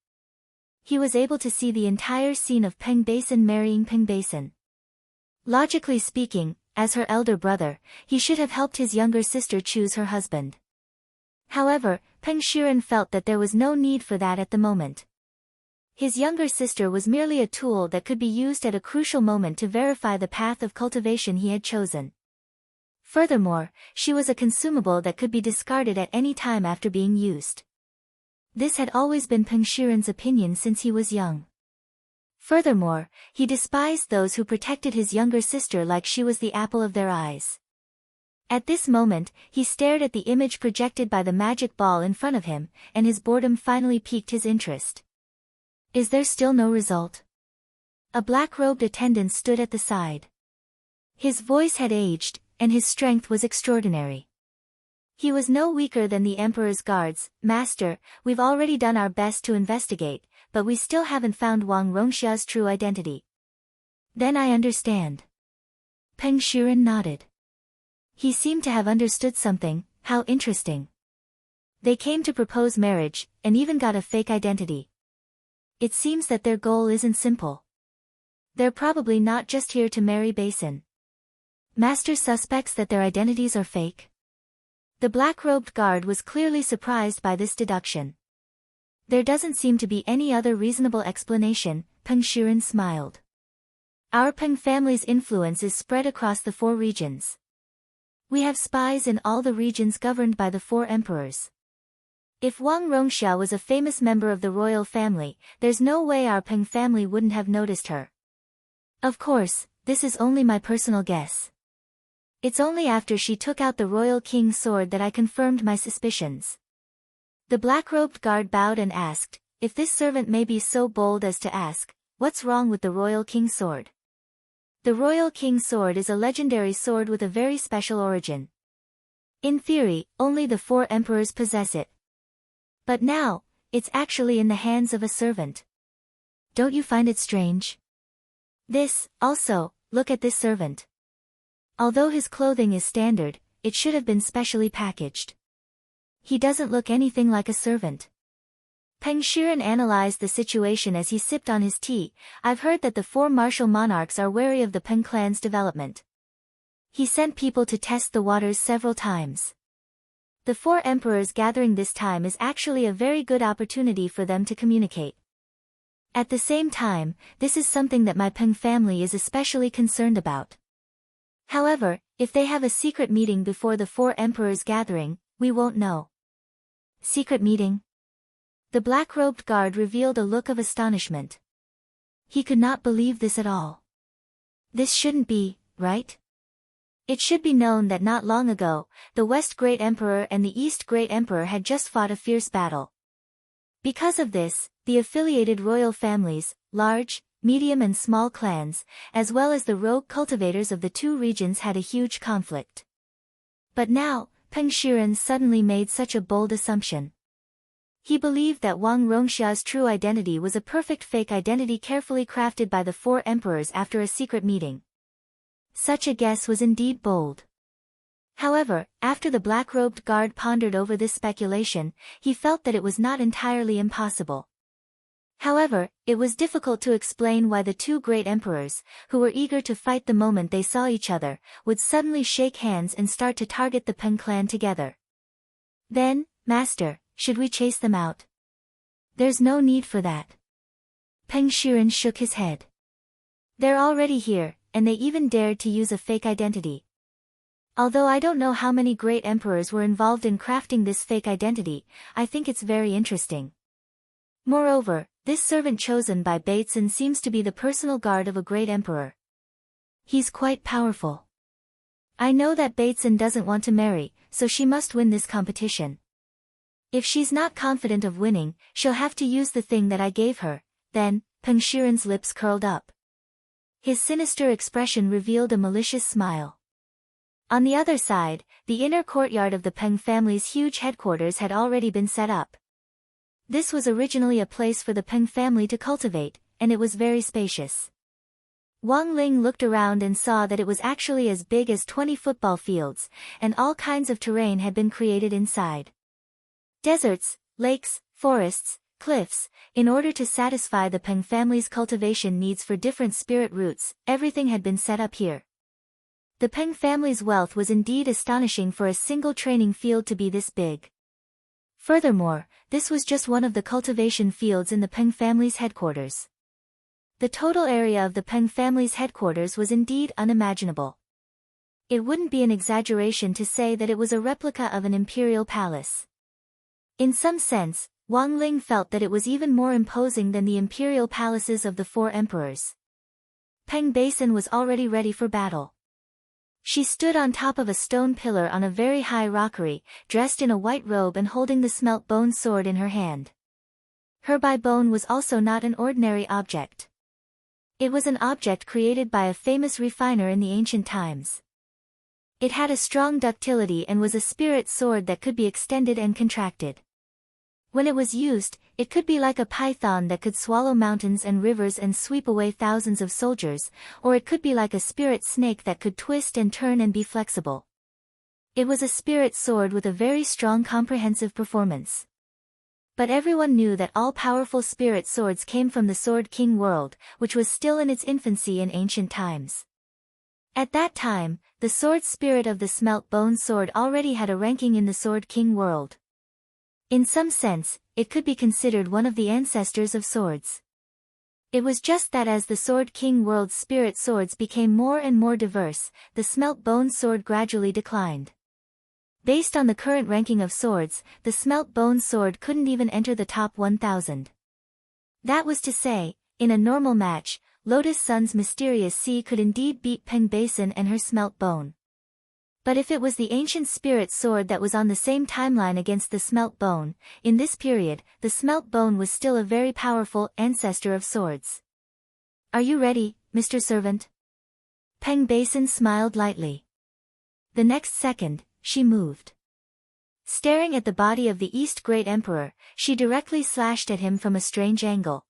He was able to see the entire scene of Peng Basin marrying Peng Basin. Logically speaking, as her elder brother, he should have helped his younger sister choose her husband. However, Peng Shiren felt that there was no need for that at the moment. His younger sister was merely a tool that could be used at a crucial moment to verify the path of cultivation he had chosen. Furthermore, she was a consumable that could be discarded at any time after being used. This had always been Peng Shiren's opinion since he was young. Furthermore, he despised those who protected his younger sister like she was the apple of their eyes. At this moment, he stared at the image projected by the magic ball in front of him, and his boredom finally piqued his interest. "Is there still no result?" A black-robed attendant stood at the side. His voice had aged, and his strength was extraordinary. He was no weaker than the Emperor's guards. "Master, we've already done our best to investigate, but we still haven't found Wang Rongxia's true identity." "Then I understand." Peng Shiren nodded. He seemed to have understood something. How interesting. They came to propose marriage, and even got a fake identity. It seems that their goal isn't simple. They're probably not just here to marry Basin. Master suspects that their identities are fake? The black-robed guard was clearly surprised by this deduction. "There doesn't seem to be any other reasonable explanation," Peng Shiren smiled. "Our Peng family's influence is spread across the 4 regions. We have spies in all the regions governed by the 4 emperors. If Wang Rongxia was a famous member of the royal family, there's no way our Peng family wouldn't have noticed her. Of course, this is only my personal guess. It's only after she took out the Royal King's sword that I confirmed my suspicions." The black-robed guard bowed and asked, "If this servant may be so bold as to ask, what's wrong with the Royal King's sword?" The Royal King's sword is a legendary sword with a very special origin. In theory, only the 4 emperors possess it. But now, it's actually in the hands of a servant. Don't you find it strange? Also, look at this servant. Although his clothing is standard, it should have been specially packaged. He doesn't look anything like a servant. Peng Shiren analyzed the situation as he sipped on his tea. I've heard that the 4 martial monarchs are wary of the Peng clan's development. He sent people to test the waters several times. The 4 emperors gathering this time is actually a very good opportunity for them to communicate. At the same time, this is something that my Peng family is especially concerned about. However, if they have a secret meeting before the 4 emperors gathering, we won't know. Secret meeting? The black-robed guard revealed a look of astonishment. He could not believe this at all. This shouldn't be, right? It should be known that not long ago, the West Great Emperor and the East Great Emperor had just fought a fierce battle. Because of this, the affiliated royal families, large, medium and small clans, as well as the rogue cultivators of the 2 regions had a huge conflict. But now, Peng Shiren suddenly made such a bold assumption. He believed that Wang Rongxia's true identity was a perfect fake identity carefully crafted by the 4 emperors after a secret meeting. Such a guess was indeed bold. However, after the black-robed guard pondered over this speculation, he felt that it was not entirely impossible. However, it was difficult to explain why the 2 great emperors, who were eager to fight the moment they saw each other, would suddenly shake hands and start to target the Peng clan together. Then, Master, should we chase them out? There's no need for that. Peng Shiren shook his head. They're already here, and they even dared to use a fake identity. Although I don't know how many great emperors were involved in crafting this fake identity, I think it's very interesting. Moreover, this servant chosen by Bateson seems to be the personal guard of a great emperor. He's quite powerful. I know that Bateson doesn't want to marry, so she must win this competition. If she's not confident of winning, she'll have to use the thing that I gave her. Then, Peng Shiren's lips curled up. His sinister expression revealed a malicious smile. On the other side, the inner courtyard of the Peng family's huge headquarters had already been set up. This was originally a place for the Peng family to cultivate, and it was very spacious. Wang Ling looked around and saw that it was actually as big as 20 football fields, and all kinds of terrain had been created inside. Deserts, lakes, forests, cliffs, in order to satisfy the Peng family's cultivation needs for different spirit roots, everything had been set up here. The Peng family's wealth was indeed astonishing for a single training field to be this big. Furthermore, this was just one of the cultivation fields in the Peng family's headquarters. The total area of the Peng family's headquarters was indeed unimaginable. It wouldn't be an exaggeration to say that it was a replica of an imperial palace. In some sense, Wang Ling felt that it was even more imposing than the imperial palaces of the 4 emperors. Peng Basin was already ready for battle. She stood on top of a stone pillar on a very high rockery, dressed in a white robe and holding the smelt bone sword in her hand. Her bai bone was also not an ordinary object. It was an object created by a famous refiner in the ancient times. It had a strong ductility and was a spirit sword that could be extended and contracted. When it was used, it could be like a python that could swallow mountains and rivers and sweep away thousands of soldiers, or it could be like a spirit snake that could twist and turn and be flexible. It was a spirit sword with a very strong comprehensive performance. But everyone knew that all powerful spirit swords came from the Sword King world, which was still in its infancy in ancient times. At that time, the sword spirit of the smelt bone sword already had a ranking in the Sword King world. In some sense, it could be considered one of the ancestors of swords. It was just that as the Sword King world's spirit swords became more and more diverse, the smelt bone sword gradually declined. Based on the current ranking of swords, the smelt bone sword couldn't even enter the top 1,000. That was to say, in a normal match, Lotus Sun's mysterious sea could indeed beat Peng Basin and her smelt bone. But if it was the ancient spirit sword that was on the same timeline against the smelt bone, in this period, the smelt bone was still a very powerful ancestor of swords. Are you ready, Mr. Servant? Peng Basin smiled lightly. The next second, she moved. Staring at the body of the East Great Emperor, she directly slashed at him from a strange angle.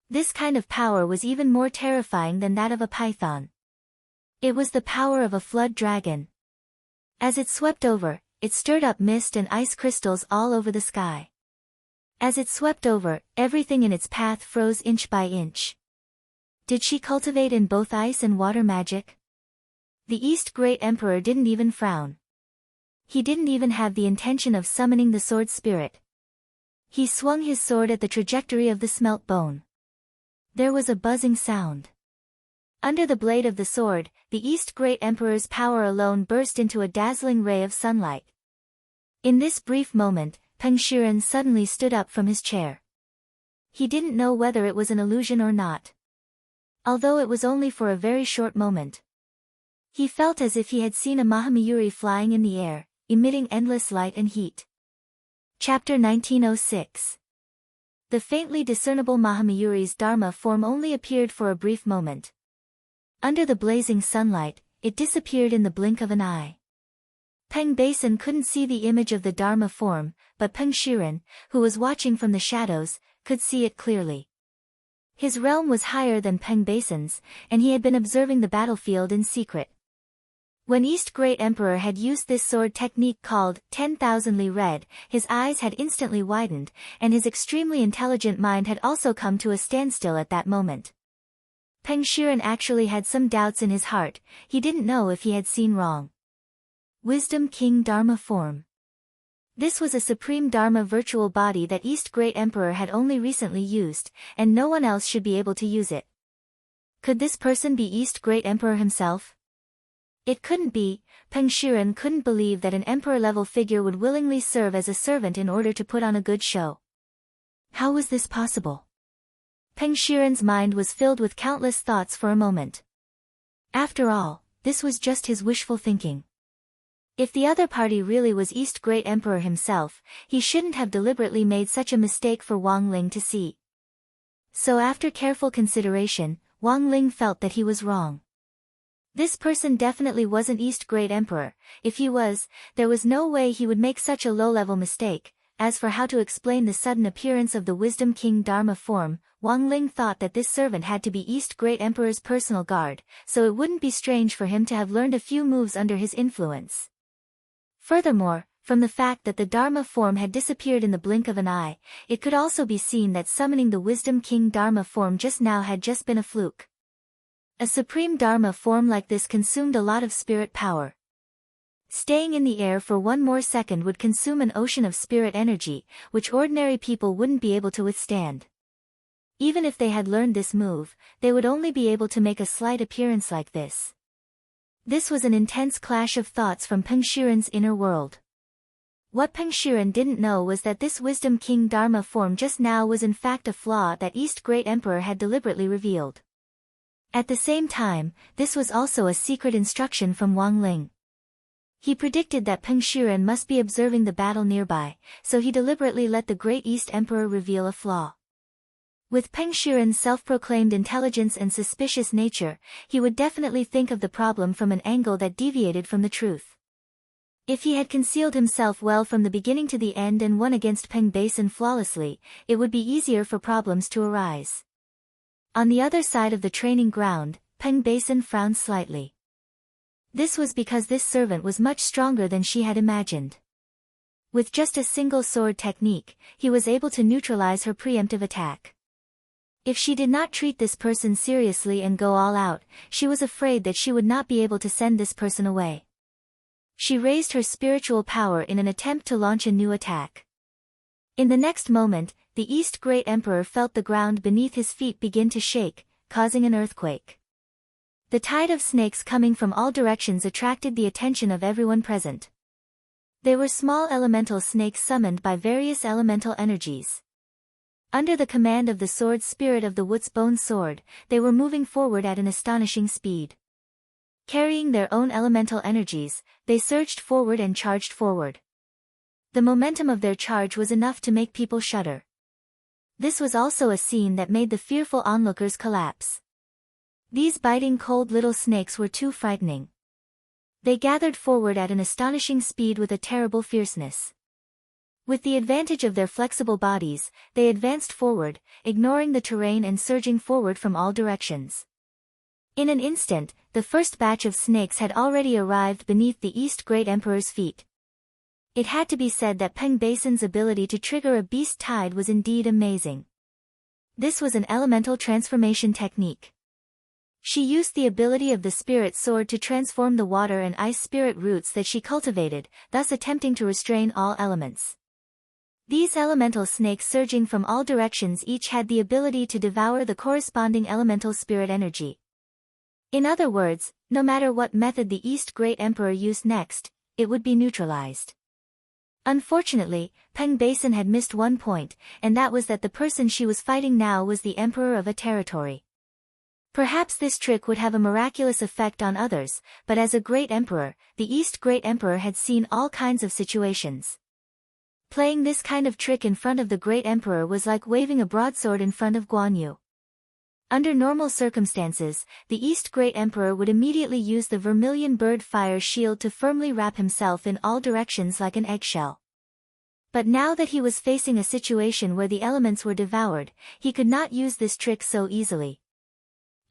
This kind of power was even more terrifying than that of a python. It was the power of a flood dragon. As it swept over, it stirred up mist and ice crystals all over the sky. As it swept over, everything in its path froze inch by inch. Did she cultivate in both ice and water magic? The East Great Emperor didn't even frown. He didn't even have the intention of summoning the sword spirit. He swung his sword at the trajectory of the smelt bone. There was a buzzing sound. Under the blade of the sword, the East Great Emperor's power alone burst into a dazzling ray of sunlight. In this brief moment, Peng Shiren suddenly stood up from his chair. He didn't know whether it was an illusion or not. Although it was only for a very short moment. He felt as if he had seen a Mahamayuri flying in the air, emitting endless light and heat. Chapter 1906. The faintly discernible Mahamayuri's Dharma form only appeared for a brief moment. Under the blazing sunlight, it disappeared in the blink of an eye. Peng Basin couldn't see the image of the Dharma form, but Peng Shiren, who was watching from the shadows, could see it clearly. His realm was higher than Peng Basin's, and he had been observing the battlefield in secret. When East Great Emperor had used this sword technique called 10,000 Li Red, his eyes had instantly widened, and his extremely intelligent mind had also come to a standstill at that moment. Peng Shiren actually had some doubts in his heart. He didn't know if he had seen wrong. Wisdom King Dharma form. This was a supreme Dharma virtual body that East Great Emperor had only recently used, and no one else should be able to use it. Could this person be East Great Emperor himself? It couldn't be. Peng Shiren couldn't believe that an emperor-level figure would willingly serve as a servant in order to put on a good show. How was this possible? Peng Shiren's mind was filled with countless thoughts for a moment. After all, this was just his wishful thinking. If the other party really was East Great Emperor himself, he shouldn't have deliberately made such a mistake for Wang Ling to see. So after careful consideration, Wang Ling felt that he was wrong. This person definitely wasn't East Great Emperor. If he was, there was no way he would make such a low-level mistake. As for how to explain the sudden appearance of the Wisdom King Dharma form, Wang Ling thought that this servant had to be East Great Emperor's personal guard, so it wouldn't be strange for him to have learned a few moves under his influence. Furthermore, from the fact that the Dharma form had disappeared in the blink of an eye, it could also be seen that summoning the Wisdom King Dharma form just now had just been a fluke. A supreme Dharma form like this consumed a lot of spirit power. Staying in the air for one more second would consume an ocean of spirit energy, which ordinary people wouldn't be able to withstand. Even if they had learned this move, they would only be able to make a slight appearance like this. This was an intense clash of thoughts from Peng Shiren's inner world. What Peng Shiren didn't know was that this Wisdom King Dharma form just now was in fact a flaw that East Great Emperor had deliberately revealed. At the same time, this was also a secret instruction from Wang Ling. He predicted that Peng Shiren must be observing the battle nearby, so he deliberately let the Great East Emperor reveal a flaw. With Peng Shiren's self-proclaimed intelligence and suspicious nature, he would definitely think of the problem from an angle that deviated from the truth. If he had concealed himself well from the beginning to the end and won against Peng Basin flawlessly, it would be easier for problems to arise. On the other side of the training ground, Peng Basin frowned slightly. This was because this servant was much stronger than she had imagined. With just a single sword technique, he was able to neutralize her preemptive attack. If she did not treat this person seriously and go all out, she was afraid that she would not be able to send this person away. She raised her spiritual power in an attempt to launch a new attack. In the next moment, the East Great Emperor felt the ground beneath his feet begin to shake, causing an earthquake. The tide of snakes coming from all directions attracted the attention of everyone present. They were small elemental snakes summoned by various elemental energies. Under the command of the sword spirit of the Woot's Bone Sword, they were moving forward at an astonishing speed. Carrying their own elemental energies, they surged forward and charged forward. The momentum of their charge was enough to make people shudder. This was also a scene that made the fearful onlookers collapse. These biting cold little snakes were too frightening. They gathered forward at an astonishing speed with a terrible fierceness. With the advantage of their flexible bodies, they advanced forward, ignoring the terrain and surging forward from all directions. In an instant, the first batch of snakes had already arrived beneath the East Great Emperor's feet. It had to be said that Peng Basin's ability to trigger a beast tide was indeed amazing. This was an elemental transformation technique. She used the ability of the spirit sword to transform the water and ice spirit roots that she cultivated, thus attempting to restrain all elements. These elemental snakes surging from all directions each had the ability to devour the corresponding elemental spirit energy. In other words, no matter what method the East Great Emperor used next, it would be neutralized. Unfortunately, Peng Basin had missed one point, and that was that the person she was fighting now was the emperor of a territory. Perhaps this trick would have a miraculous effect on others, but as a great emperor, the East Great Emperor had seen all kinds of situations. Playing this kind of trick in front of the Great Emperor was like waving a broadsword in front of Guan Yu. Under normal circumstances, the East Great Emperor would immediately use the vermilion bird fire shield to firmly wrap himself in all directions like an eggshell. But now that he was facing a situation where the elements were devoured, he could not use this trick so easily.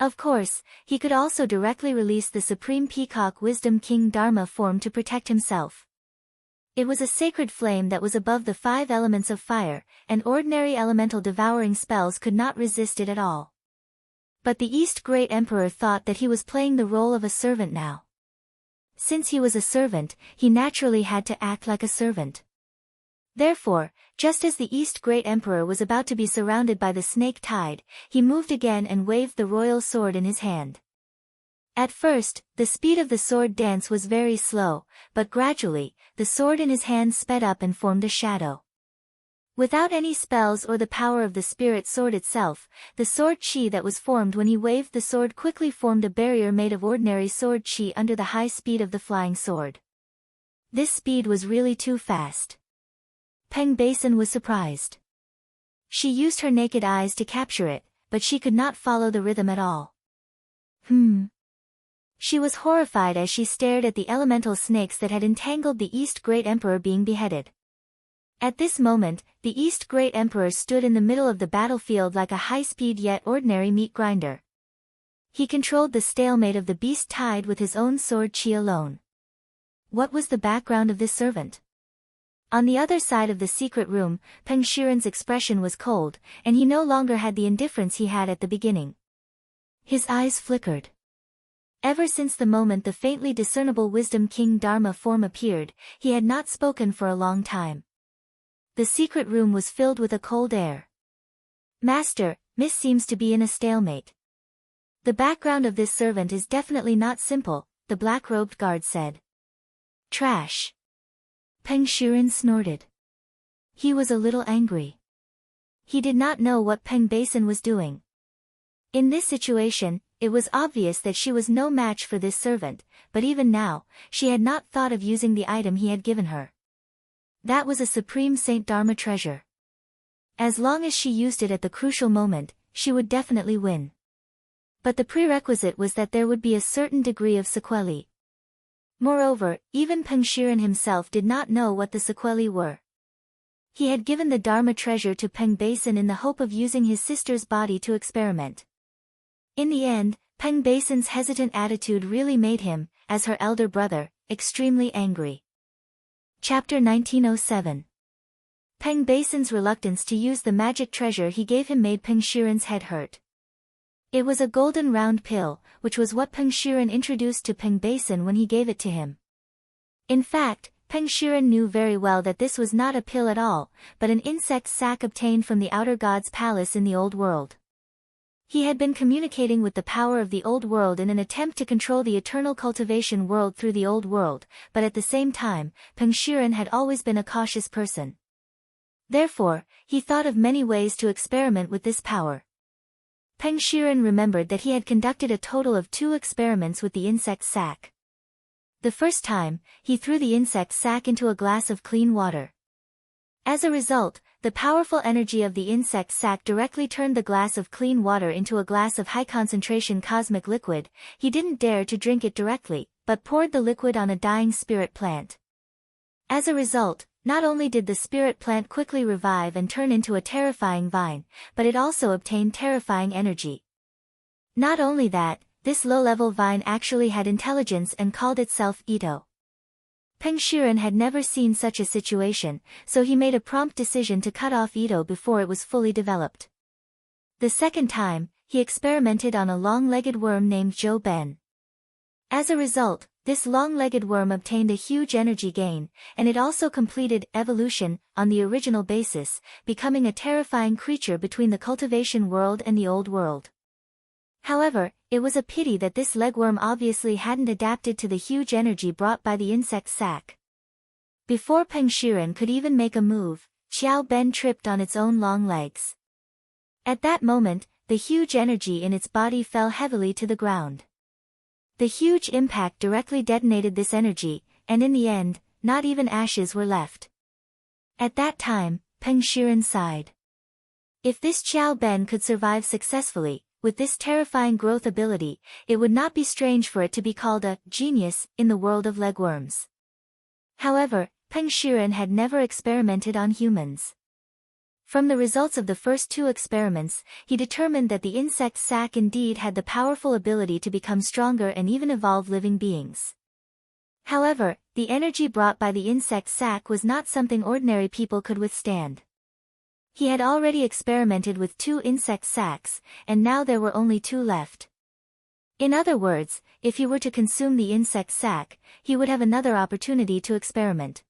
Of course, he could also directly release the Supreme Peacock Wisdom King Dharma form to protect himself. It was a sacred flame that was above the 5 elements of fire, and ordinary elemental devouring spells could not resist it at all. But the East Great Emperor thought that he was playing the role of a servant now. Since he was a servant, he naturally had to act like a servant. Therefore, just as the East Great Emperor was about to be surrounded by the snake tide, he moved again and waved the royal sword in his hand. At first, the speed of the sword dance was very slow, but gradually, the sword in his hand sped up and formed a shadow. Without any spells or the power of the spirit sword itself, the sword chi that was formed when he waved the sword quickly formed a barrier made of ordinary sword chi under the high speed of the flying sword. This speed was really too fast. Peng Basin was surprised. She used her naked eyes to capture it, but she could not follow the rhythm at all. She was horrified as she stared at the elemental snakes that had entangled the East Great Emperor being beheaded. At this moment, the East Great Emperor stood in the middle of the battlefield like a high-speed yet ordinary meat grinder. He controlled the stalemate of the beast tide with his own sword chi alone. What was the background of this servant? On the other side of the secret room, Peng Shiren's expression was cold, and he no longer had the indifference he had at the beginning. His eyes flickered. Ever since the moment the faintly discernible Wisdom King Dharma form appeared, he had not spoken for a long time. The secret room was filled with a cold air. Master, Miss seems to be in a stalemate. The background of this servant is definitely not simple, the black-robed guard said. Trash. Peng Shiren snorted. He was a little angry. He did not know what Peng Basin was doing. In this situation, it was obvious that she was no match for this servant, but even now, she had not thought of using the item he had given her. That was a Supreme Saint Dharma treasure. As long as she used it at the crucial moment, she would definitely win. But the prerequisite was that there would be a certain degree of sequelae. Moreover, even Peng Shiren himself did not know what the sequelae were. He had given the Dharma treasure to Peng Basin in the hope of using his sister's body to experiment. In the end, Peng Basin's hesitant attitude really made him, as her elder brother, extremely angry. Chapter 1907. Peng Basin's reluctance to use the magic treasure he gave him made Peng Shiren's head hurt. It was a golden round pill, which was what Peng Shiren introduced to Peng Basin when he gave it to him. In fact, Peng Shiren knew very well that this was not a pill at all, but an insect sac obtained from the outer god's palace in the old world. He had been communicating with the power of the old world in an attempt to control the eternal cultivation world through the old world, but at the same time, Peng Shiren had always been a cautious person. Therefore, he thought of many ways to experiment with this power. Peng Shiren remembered that he had conducted a total of 2 experiments with the insect sac. The first time, he threw the insect sac into a glass of clean water. As a result, the powerful energy of the insect sac directly turned the glass of clean water into a glass of high-concentration cosmic liquid. He didn't dare to drink it directly, but poured the liquid on a dying spirit plant. As a result, not only did the spirit plant quickly revive and turn into a terrifying vine, but it also obtained terrifying energy. Not only that, this low-level vine actually had intelligence and called itself Ito. Peng Shiren had never seen such a situation, so he made a prompt decision to cut off Ito before it was fully developed. The second time, he experimented on a long-legged worm named Zhou Ben. As a result, this long-legged worm obtained a huge energy gain, and it also completed evolution on the original basis, becoming a terrifying creature between the cultivation world and the old world. However, it was a pity that this legworm obviously hadn't adapted to the huge energy brought by the insect sac. Before Peng Shiren could even make a move, Xiao Ben tripped on its own long legs. At that moment, the huge energy in its body fell heavily to the ground. The huge impact directly detonated this energy, and in the end, not even ashes were left. At that time, Peng Shiren sighed. If this Xiao Ben could survive successfully, with this terrifying growth ability, it would not be strange for it to be called a genius in the world of legworms. However, Peng Shiren had never experimented on humans. From the results of the first two experiments, he determined that the insect sac indeed had the powerful ability to become stronger and even evolve living beings. However, the energy brought by the insect sac was not something ordinary people could withstand. He had already experimented with 2 insect sacs, and now there were only 2 left. In other words, if he were to consume the insect sac, he would have another opportunity to experiment.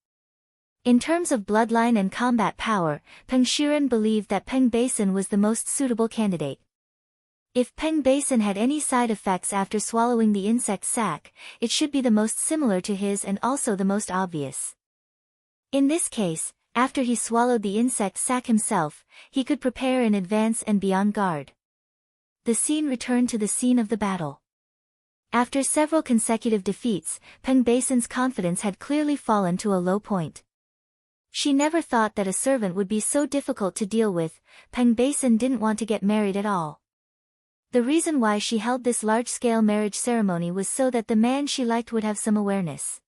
In terms of bloodline and combat power, Peng Shiren believed that Peng Basin was the most suitable candidate. If Peng Basin had any side effects after swallowing the insect sac, it should be the most similar to his and also the most obvious. In this case, after he swallowed the insect sac himself, he could prepare in advance and be on guard. The scene returned to the scene of the battle. After several consecutive defeats, Peng Basin's confidence had clearly fallen to a low point. She never thought that a servant would be so difficult to deal with. Peng Basin didn't want to get married at all. The reason why she held this large-scale marriage ceremony was so that the man she liked would have some awareness.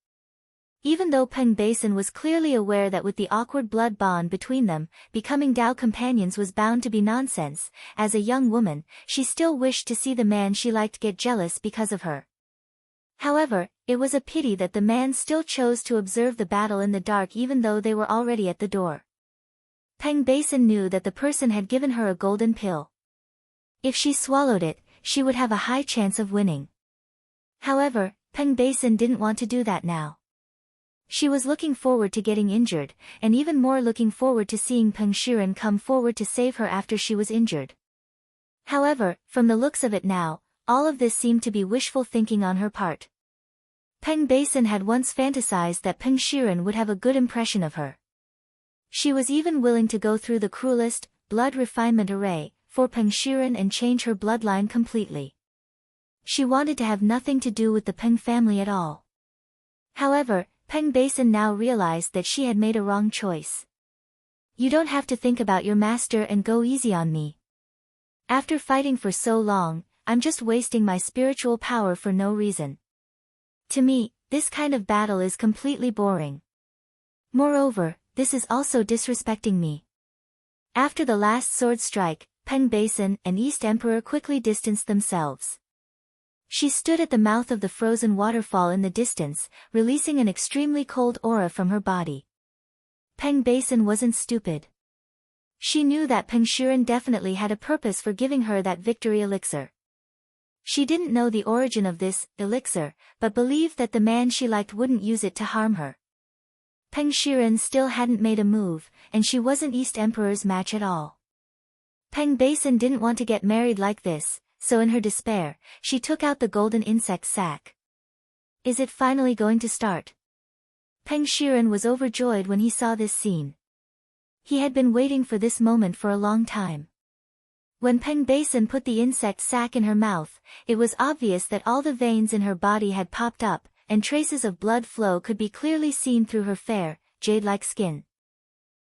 Even though Peng Basin was clearly aware that with the awkward blood bond between them, becoming Dao companions was bound to be nonsense, as a young woman, she still wished to see the man she liked get jealous because of her. However, it was a pity that the man still chose to observe the battle in the dark even though they were already at the door. Peng Basin knew that the person had given her a golden pill. If she swallowed it, she would have a high chance of winning. However, Peng Basin didn't want to do that now. She was looking forward to getting injured, and even more looking forward to seeing Peng Shiren come forward to save her after she was injured. However, from the looks of it now, all of this seemed to be wishful thinking on her part. Peng Basin had once fantasized that Peng Shiren would have a good impression of her. She was even willing to go through the cruelest, blood refinement array, for Peng Shiren and change her bloodline completely. She wanted to have nothing to do with the Peng family at all. However, Peng Basin now realized that she had made a wrong choice. You don't have to think about your master and go easy on me. After fighting for so long, I'm just wasting my spiritual power for no reason. To me, this kind of battle is completely boring. Moreover, this is also disrespecting me. After the last sword strike, Peng Basin and East Emperor quickly distanced themselves. She stood at the mouth of the frozen waterfall in the distance, releasing an extremely cold aura from her body. Peng Basin wasn't stupid. She knew that Peng Shiren definitely had a purpose for giving her that victory elixir. She didn't know the origin of this elixir, but believed that the man she liked wouldn't use it to harm her. Peng Shiren still hadn't made a move, and she wasn't East Emperor's match at all. Peng Basin didn't want to get married like this, so in her despair, she took out the golden insect sac. Is it finally going to start? Peng Shiren was overjoyed when he saw this scene. He had been waiting for this moment for a long time. When Peng Basin put the insect sac in her mouth, it was obvious that all the veins in her body had popped up, and traces of blood flow could be clearly seen through her fair, jade-like skin.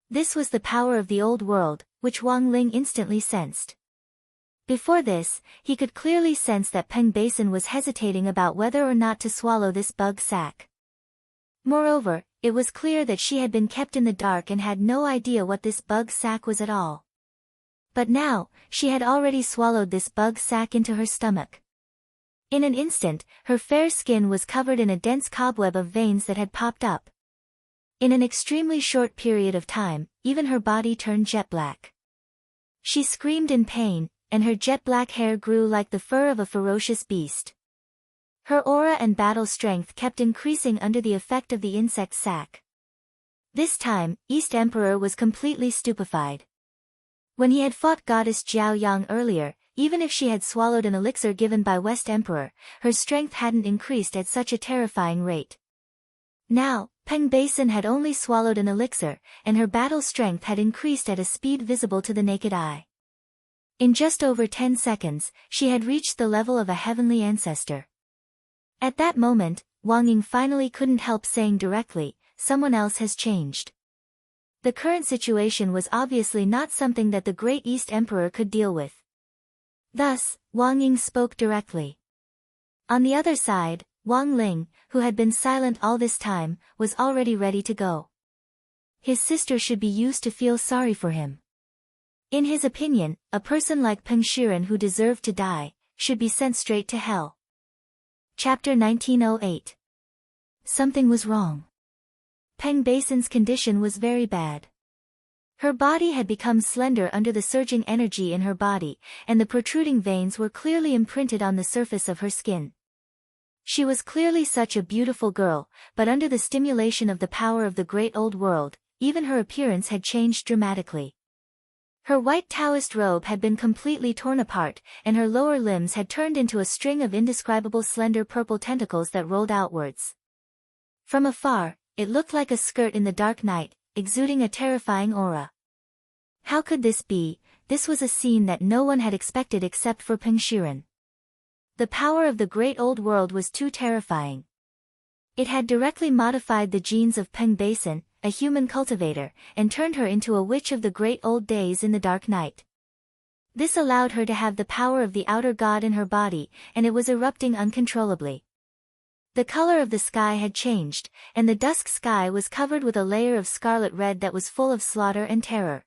This was the power of the old world, which Wang Ling instantly sensed. Before this, he could clearly sense that Peng Basin was hesitating about whether or not to swallow this bug sack. Moreover, it was clear that she had been kept in the dark and had no idea what this bug sack was at all. But now, she had already swallowed this bug sack into her stomach. In an instant, her fair skin was covered in a dense cobweb of veins that had popped up. In an extremely short period of time, even her body turned jet black. She screamed in pain, and her jet black hair grew like the fur of a ferocious beast. Her aura and battle strength kept increasing under the effect of the insect sac. This time, East Emperor was completely stupefied. When he had fought Goddess Jiao Yang earlier, even if she had swallowed an elixir given by West Emperor, her strength hadn't increased at such a terrifying rate. Now, Peng Basin had only swallowed an elixir, and her battle strength had increased at a speed visible to the naked eye. In just over 10 seconds, she had reached the level of a heavenly ancestor. At that moment, Wang Ying finally couldn't help saying directly, "Someone else has changed." The current situation was obviously not something that the great East Emperor could deal with. Thus, Wang Ying spoke directly. On the other side, Wang Ling, who had been silent all this time, was already ready to go. His sister should be used to feel sorry for him. In his opinion, a person like Peng Shiren who deserved to die, should be sent straight to hell. Chapter 1908. Something was wrong. Peng Basin's condition was very bad. Her body had become slender under the surging energy in her body, and the protruding veins were clearly imprinted on the surface of her skin. She was clearly such a beautiful girl, but under the stimulation of the power of the great old world, even her appearance had changed dramatically. Her white Taoist robe had been completely torn apart, and her lower limbs had turned into a string of indescribable slender purple tentacles that rolled outwards. From afar, it looked like a skirt in the dark night, exuding a terrifying aura. How could this be? This was a scene that no one had expected except for Peng Shiren. The power of the great old world was too terrifying. It had directly modified the genes of Peng Basin, a human cultivator, and turned her into a witch of the great old days in the dark night. This allowed her to have the power of the outer god in her body, and it was erupting uncontrollably. The color of the sky had changed, and the dusk sky was covered with a layer of scarlet red that was full of slaughter and terror.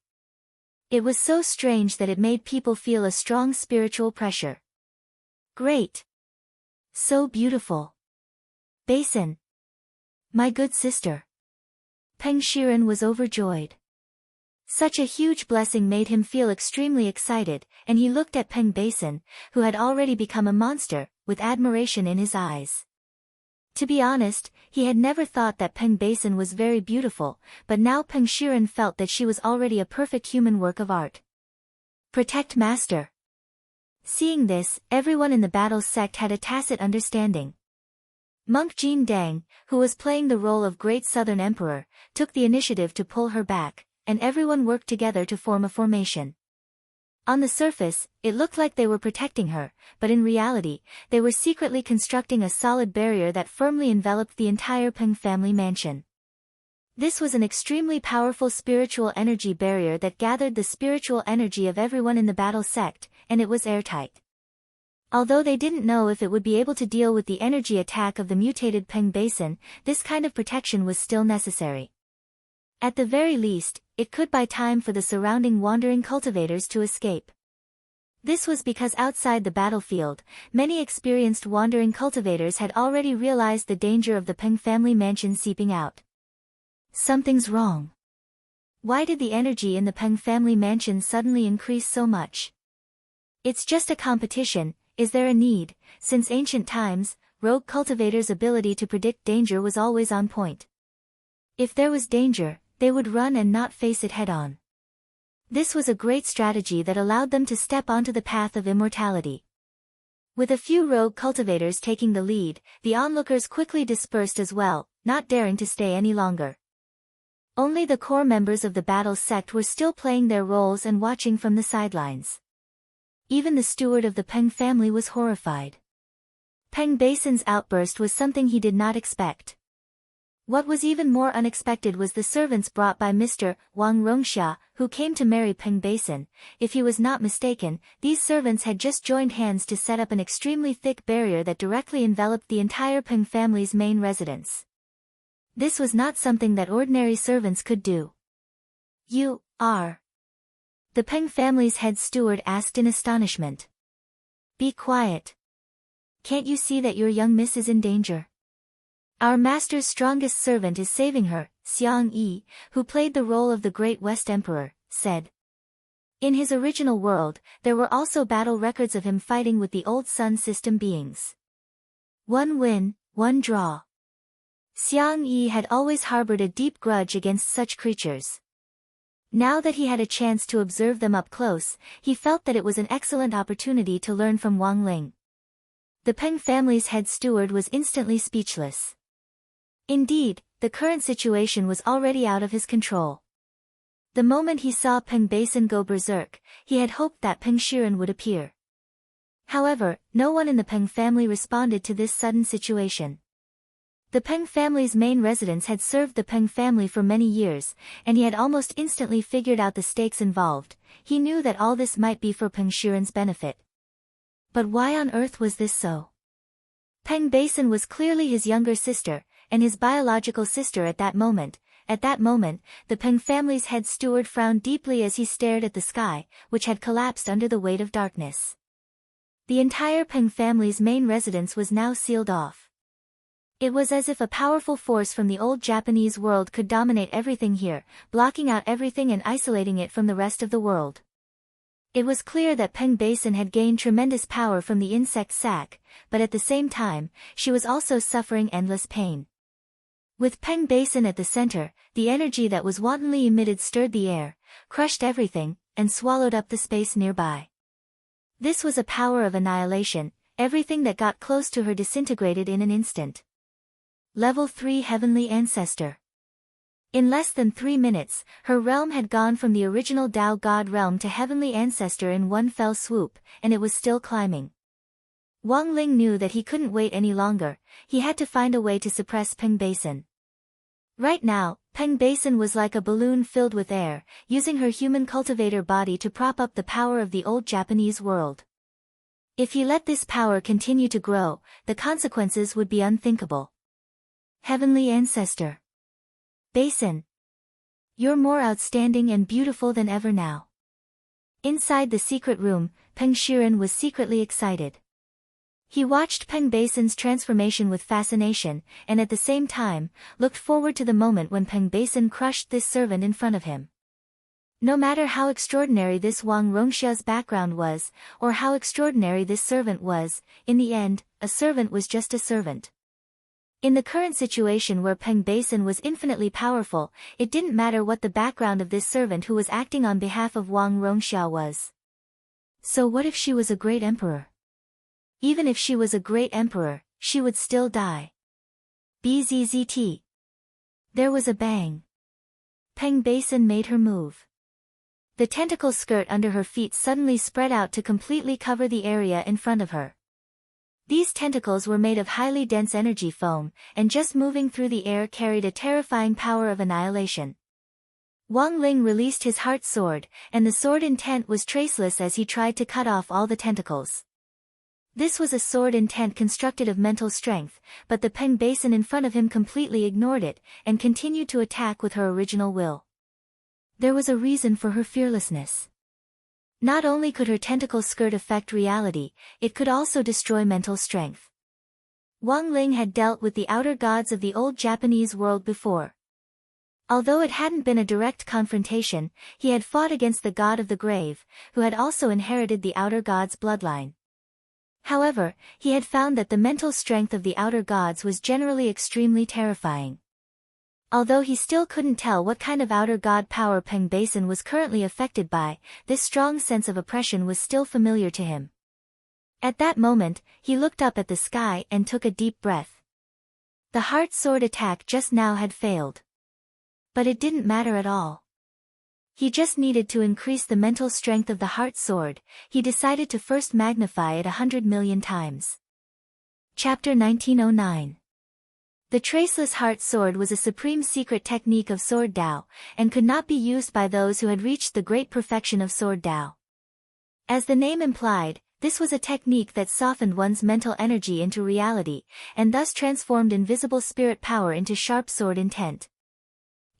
It was so strange that it made people feel a strong spiritual pressure. Great! So beautiful! Basin! My good sister! Peng Shiren was overjoyed. Such a huge blessing made him feel extremely excited, and he looked at Peng Basin, who had already become a monster, with admiration in his eyes. To be honest, he had never thought that Peng Basin was very beautiful, but now Peng Shiren felt that she was already a perfect human work of art. Protect Master! Seeing this, everyone in the battle sect had a tacit understanding. Monk Jin Dang, who was playing the role of Great Southern Emperor, took the initiative to pull her back, and everyone worked together to form a formation. On the surface, it looked like they were protecting her, but in reality, they were secretly constructing a solid barrier that firmly enveloped the entire Peng family mansion. This was an extremely powerful spiritual energy barrier that gathered the spiritual energy of everyone in the battle sect, and it was airtight. Although they didn't know if it would be able to deal with the energy attack of the mutated Peng Basin, this kind of protection was still necessary. At the very least, it could buy time for the surrounding wandering cultivators to escape. This was because outside the battlefield, many experienced wandering cultivators had already realized the danger of the Peng family mansion seeping out. Something's wrong. Why did the energy in the Peng family mansion suddenly increase so much? It's just a competition, is there a need? Since ancient times, rogue cultivators' ability to predict danger was always on point. If there was danger, they would run and not face it head-on. This was a great strategy that allowed them to step onto the path of immortality. With a few rogue cultivators taking the lead, the onlookers quickly dispersed as well, not daring to stay any longer. Only the core members of the battle sect were still playing their roles and watching from the sidelines. Even the steward of the Peng family was horrified. Peng Basin's outburst was something he did not expect. What was even more unexpected was the servants brought by Mr. Wang Rongxia, who came to marry Peng Basin. If he was not mistaken, these servants had just joined hands to set up an extremely thick barrier that directly enveloped the entire Peng family's main residence. This was not something that ordinary servants could do. "You are?" the Peng family's head steward asked in astonishment. "Be quiet. Can't you see that your young miss is in danger? Our master's strongest servant is saving her," Xiang Yi, who played the role of the Great West Emperor, said. In his original world, there were also battle records of him fighting with the old Sun system beings. One win, one draw. Xiang Yi had always harbored a deep grudge against such creatures. Now that he had a chance to observe them up close, he felt that it was an excellent opportunity to learn from Wang Ling. The Peng family's head steward was instantly speechless. Indeed, the current situation was already out of his control. The moment he saw Peng Basin go berserk, he had hoped that Peng Shiren would appear. However, no one in the Peng family responded to this sudden situation. The Peng family's main residence had served the Peng family for many years, and he had almost instantly figured out the stakes involved. He knew that all this might be for Peng Shiren's benefit. But why on earth was this so? Peng Basin was clearly his younger sister, and his biological sister at that moment. At that moment, the Peng family's head steward frowned deeply as he stared at the sky, which had collapsed under the weight of darkness. The entire Peng family's main residence was now sealed off. It was as if a powerful force from the old Japanese world could dominate everything here, blocking out everything and isolating it from the rest of the world. It was clear that Peng Basin had gained tremendous power from the insect sac, but at the same time, she was also suffering endless pain. With Peng Basin at the center, the energy that was wantonly emitted stirred the air, crushed everything, and swallowed up the space nearby. This was a power of annihilation. Everything that got close to her disintegrated in an instant. Level 3 Heavenly Ancestor. In less than 3 minutes, her realm had gone from the original Tao God realm to Heavenly Ancestor in one fell swoop, and it was still climbing. Wang Ling knew that he couldn't wait any longer. He had to find a way to suppress Peng Basin. Right now, Peng Basin was like a balloon filled with air, using her human cultivator body to prop up the power of the old Japanese world. If he let this power continue to grow, the consequences would be unthinkable. Heavenly Ancestor. Basin. You're more outstanding and beautiful than ever now. Inside the secret room, Peng Shiren was secretly excited. He watched Peng Basin's transformation with fascination, and at the same time, looked forward to the moment when Peng Basin crushed this servant in front of him. No matter how extraordinary this Wang Rongxia's background was, or how extraordinary this servant was, in the end, a servant was just a servant. In the current situation where Peng Basin was infinitely powerful, it didn't matter what the background of this servant who was acting on behalf of Wang Rongxia was. So what if she was a great emperor? Even if she was a great emperor, she would still die. Bzzzt. There was a bang. Peng Basin made her move. The tentacle skirt under her feet suddenly spread out to completely cover the area in front of her. These tentacles were made of highly dense energy foam, and just moving through the air carried a terrifying power of annihilation. Wang Ling released his heart sword, and the sword intent was traceless as he tried to cut off all the tentacles. This was a sword intent constructed of mental strength, but the Peng Basin in front of him completely ignored it, and continued to attack with her original will. There was a reason for her fearlessness. Not only could her tentacle skirt affect reality, it could also destroy mental strength. Wang Ling had dealt with the outer gods of the old Japanese world before. Although it hadn't been a direct confrontation, he had fought against the god of the grave, who had also inherited the outer god's bloodline. However, he had found that the mental strength of the outer gods was generally extremely terrifying. Although he still couldn't tell what kind of outer god power Peng Basin was currently affected by, this strong sense of oppression was still familiar to him. At that moment, he looked up at the sky and took a deep breath. The heart sword attack just now had failed. But it didn't matter at all. He just needed to increase the mental strength of the heart sword. He decided to first magnify it 100 million times. Chapter 1909. The traceless heart sword was a supreme secret technique of sword Dao, and could not be used by those who had reached the great perfection of sword Dao. As the name implied, this was a technique that softened one's mental energy into reality, and thus transformed invisible spirit power into sharp sword intent.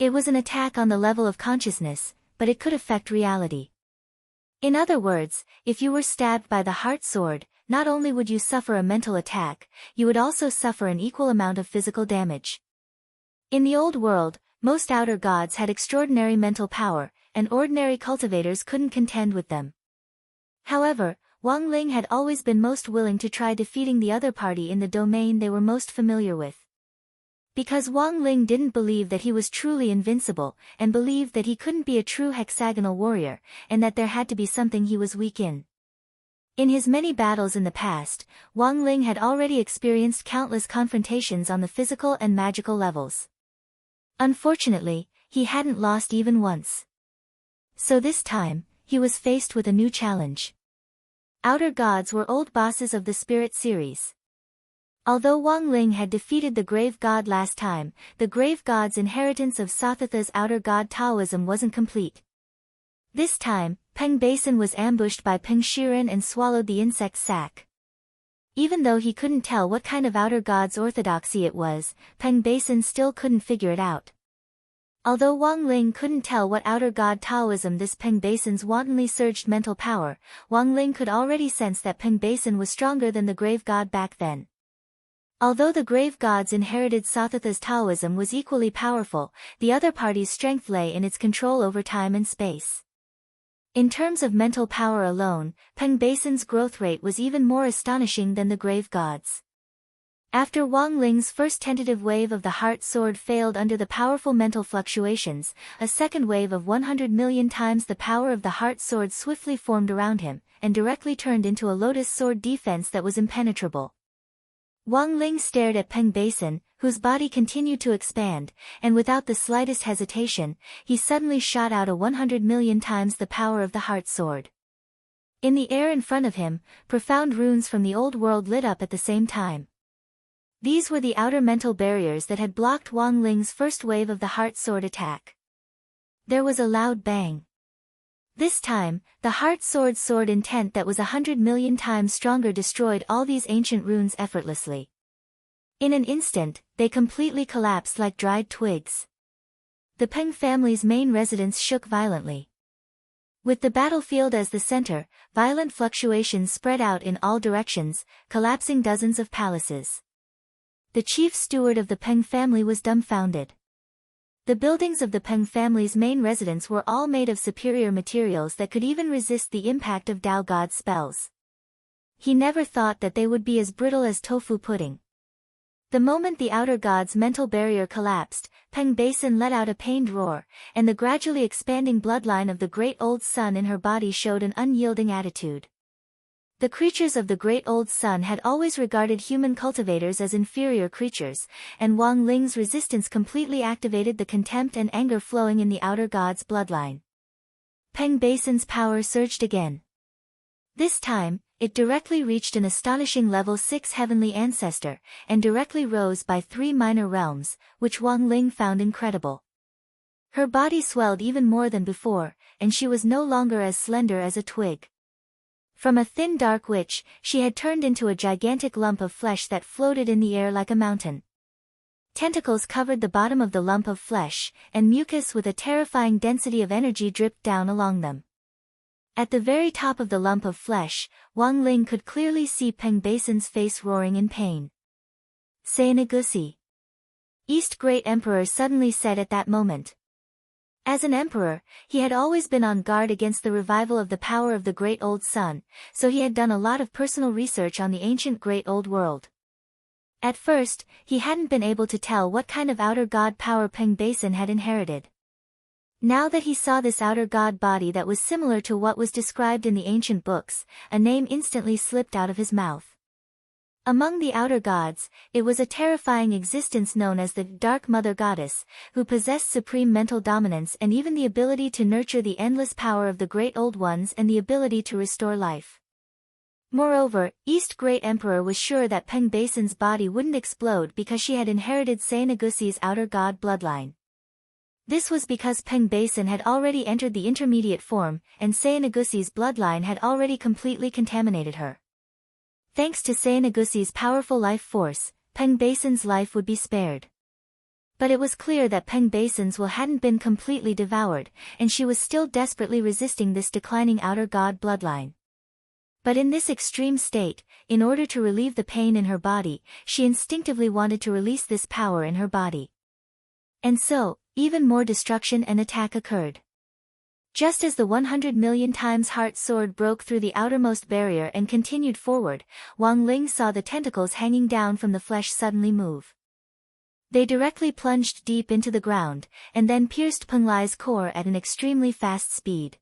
It was an attack on the level of consciousness, but it could affect reality. In other words, if you were stabbed by the heart sword, not only would you suffer a mental attack, you would also suffer an equal amount of physical damage. In the old world, most outer gods had extraordinary mental power, and ordinary cultivators couldn't contend with them. However, Wang Ling had always been most willing to try defeating the other party in the domain they were most familiar with. Because Wang Ling didn't believe that he was truly invincible, and believed that he couldn't be a true hexagonal warrior, and that there had to be something he was weak in. In his many battles in the past, Wang Ling had already experienced countless confrontations on the physical and magical levels. Unfortunately, he hadn't lost even once. So this time, he was faced with a new challenge. Outer gods were old bosses of the Spirit series. Although Wang Ling had defeated the Grave God last time, the Grave God's inheritance of Sathatha's outer god Taoism wasn't complete. This time, Peng Basin was ambushed by Peng Shiren and swallowed the insect sac. Even though he couldn't tell what kind of outer god's orthodoxy it was, Peng Basin still couldn't figure it out. Although Wang Ling couldn't tell what outer god Taoism this Peng Basin's wantonly surged mental power, Wang Ling could already sense that Peng Basin was stronger than the Grave God back then. Although the Grave God's inherited Sathatha's Taoism was equally powerful, the other party's strength lay in its control over time and space. In terms of mental power alone, Peng Basin's growth rate was even more astonishing than the Grave God's. After Wang Ling's first tentative wave of the heart sword failed under the powerful mental fluctuations, a second wave of 100 million times the power of the heart sword swiftly formed around him, and directly turned into a lotus sword defense that was impenetrable. Wang Ling stared at Peng Basin, whose body continued to expand, and without the slightest hesitation, he suddenly shot out a 100 million times the power of the heart sword. In the air in front of him, profound runes from the old world lit up at the same time. These were the outer mental barriers that had blocked Wang Ling's first wave of the heart sword attack. There was a loud bang. This time, the heart sword intent that was 100 million times stronger destroyed all these ancient runes effortlessly. In an instant, they completely collapsed like dried twigs. The Peng family's main residence shook violently. With the battlefield as the center, violent fluctuations spread out in all directions, collapsing dozens of palaces. The chief steward of the Peng family was dumbfounded. The buildings of the Peng family's main residence were all made of superior materials that could even resist the impact of Dao God spells. He never thought that they would be as brittle as tofu pudding. The moment the outer god's mental barrier collapsed, Peng Basin let out a pained roar, and the gradually expanding bloodline of the great old sun in her body showed an unyielding attitude. The creatures of the Great Old Sun had always regarded human cultivators as inferior creatures, and Wang Ling's resistance completely activated the contempt and anger flowing in the outer god's bloodline. Peng Basin's power surged again. This time, it directly reached an astonishing level 6 heavenly ancestor, and directly rose by 3 minor realms, which Wang Ling found incredible. Her body swelled even more than before, and she was no longer as slender as a twig. From a thin dark witch, she had turned into a gigantic lump of flesh that floated in the air like a mountain. Tentacles covered the bottom of the lump of flesh, and mucus with a terrifying density of energy dripped down along them. At the very top of the lump of flesh, Wang Ling could clearly see Peng Basin's face roaring in pain. Seinagusi. East Great Emperor suddenly said at that moment. As an emperor, he had always been on guard against the revival of the power of the Great Old Sun, so he had done a lot of personal research on the ancient Great Old World. At first, he hadn't been able to tell what kind of outer god power Peng Basin had inherited. Now that he saw this outer god body that was similar to what was described in the ancient books, a name instantly slipped out of his mouth. Among the outer gods, it was a terrifying existence known as the Dark Mother Goddess, who possessed supreme mental dominance and even the ability to nurture the endless power of the Great Old Ones and the ability to restore life. Moreover, East Great Emperor was sure that Peng Basin's body wouldn't explode because she had inherited Sainagusi's outer god bloodline. This was because Peng Basin had already entered the intermediate form, and Sainagusi's bloodline had already completely contaminated her. Thanks to Sainagusi's powerful life force, Peng Basin's life would be spared. But it was clear that Peng Basin's will hadn't been completely devoured, and she was still desperately resisting this declining outer god bloodline. But in this extreme state, in order to relieve the pain in her body, she instinctively wanted to release this power in her body. And so, even more destruction and attack occurred. Just as the 100 million times heart sword broke through the outermost barrier and continued forward, Wang Ling saw the tentacles hanging down from the flesh suddenly move. They directly plunged deep into the ground, and then pierced Peng Lai's core at an extremely fast speed.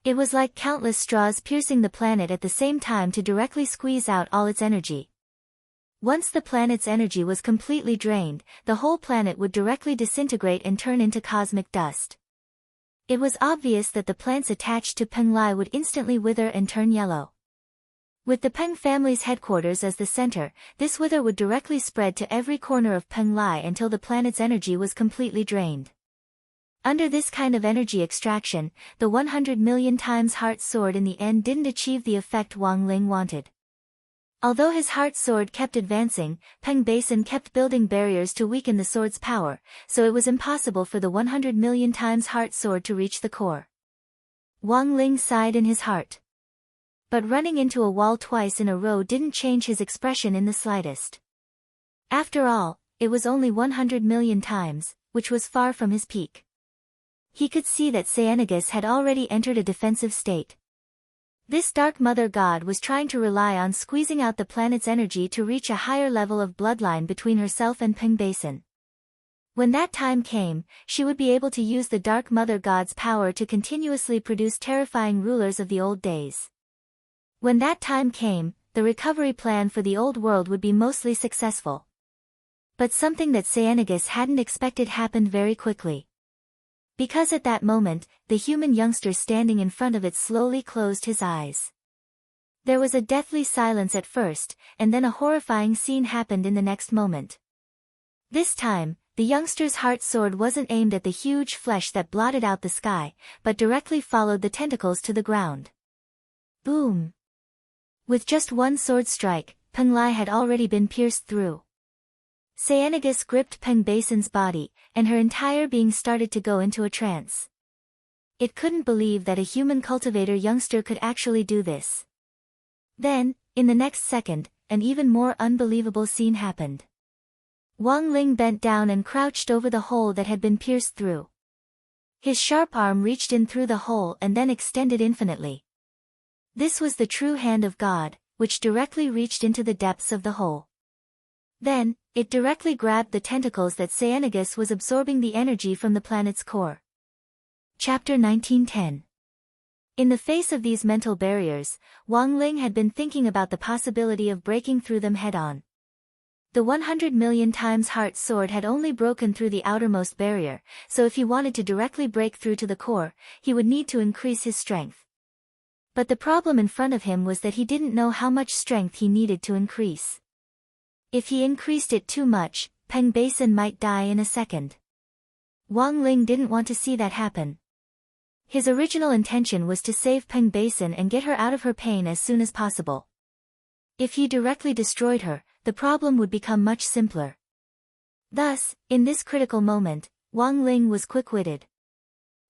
It was like countless straws piercing the planet at the same time to directly squeeze out all its energy. Once the planet's energy was completely drained, the whole planet would directly disintegrate and turn into cosmic dust. It was obvious that the plants attached to Peng Lai would instantly wither and turn yellow. With the Peng family's headquarters as the center, this wither would directly spread to every corner of Peng Lai until the planet's energy was completely drained. Under this kind of energy extraction, the 100 million times heart sword in the end didn't achieve the effect Wang Ling wanted. Although his heart sword kept advancing, Peng Basin kept building barriers to weaken the sword's power, so it was impossible for the 100 million times heart sword to reach the core. Wang Ling sighed in his heart. But running into a wall twice in a row didn't change his expression in the slightest. After all, it was only 100 million times, which was far from his peak. He could see that Sainagus had already entered a defensive state. This Dark Mother God was trying to rely on squeezing out the planet's energy to reach a higher level of bloodline between herself and Peng Basin. When that time came, she would be able to use the Dark Mother God's power to continuously produce terrifying rulers of the old days. When that time came, the recovery plan for the old world would be mostly successful. But something that Sainagus hadn't expected happened very quickly. Because at that moment, the human youngster standing in front of it slowly closed his eyes. There was a deathly silence at first, and then a horrifying scene happened in the next moment. This time, the youngster's heart sword wasn't aimed at the huge flesh that blotted out the sky, but directly followed the tentacles to the ground. Boom! With just one sword strike, Peng Lai had already been pierced through. Sainagus gripped Peng Basin's body, and her entire being started to go into a trance. It couldn't believe that a human cultivator youngster could actually do this. Then, in the next second, an even more unbelievable scene happened. Wang Ling bent down and crouched over the hole that had been pierced through. His sharp arm reached in through the hole and then extended infinitely. This was the true hand of God, which directly reached into the depths of the hole. Then, it directly grabbed the tentacles that Sainagus was absorbing the energy from the planet's core. Chapter 1910. In the face of these mental barriers, Wang Ling had been thinking about the possibility of breaking through them head-on. The 100 million times heart sword had only broken through the outermost barrier, so if he wanted to directly break through to the core, he would need to increase his strength. But the problem in front of him was that he didn't know how much strength he needed to increase. If he increased it too much, Peng Basin might die in a second. Wang Ling didn't want to see that happen. His original intention was to save Peng Basin and get her out of her pain as soon as possible. If he directly destroyed her, the problem would become much simpler. Thus, in this critical moment, Wang Ling was quick-witted.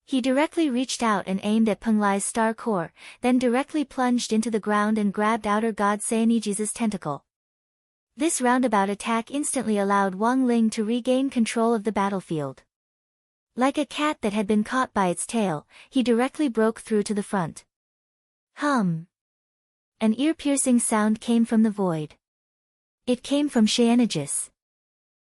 He directly reached out and aimed at Peng Lai's star core, then directly plunged into the ground and grabbed outer god Sainagis's tentacle. This roundabout attack instantly allowed Wang Ling to regain control of the battlefield. Like a cat that had been caught by its tail, he directly broke through to the front. Hum! An ear-piercing sound came from the void. It came from Sainagus.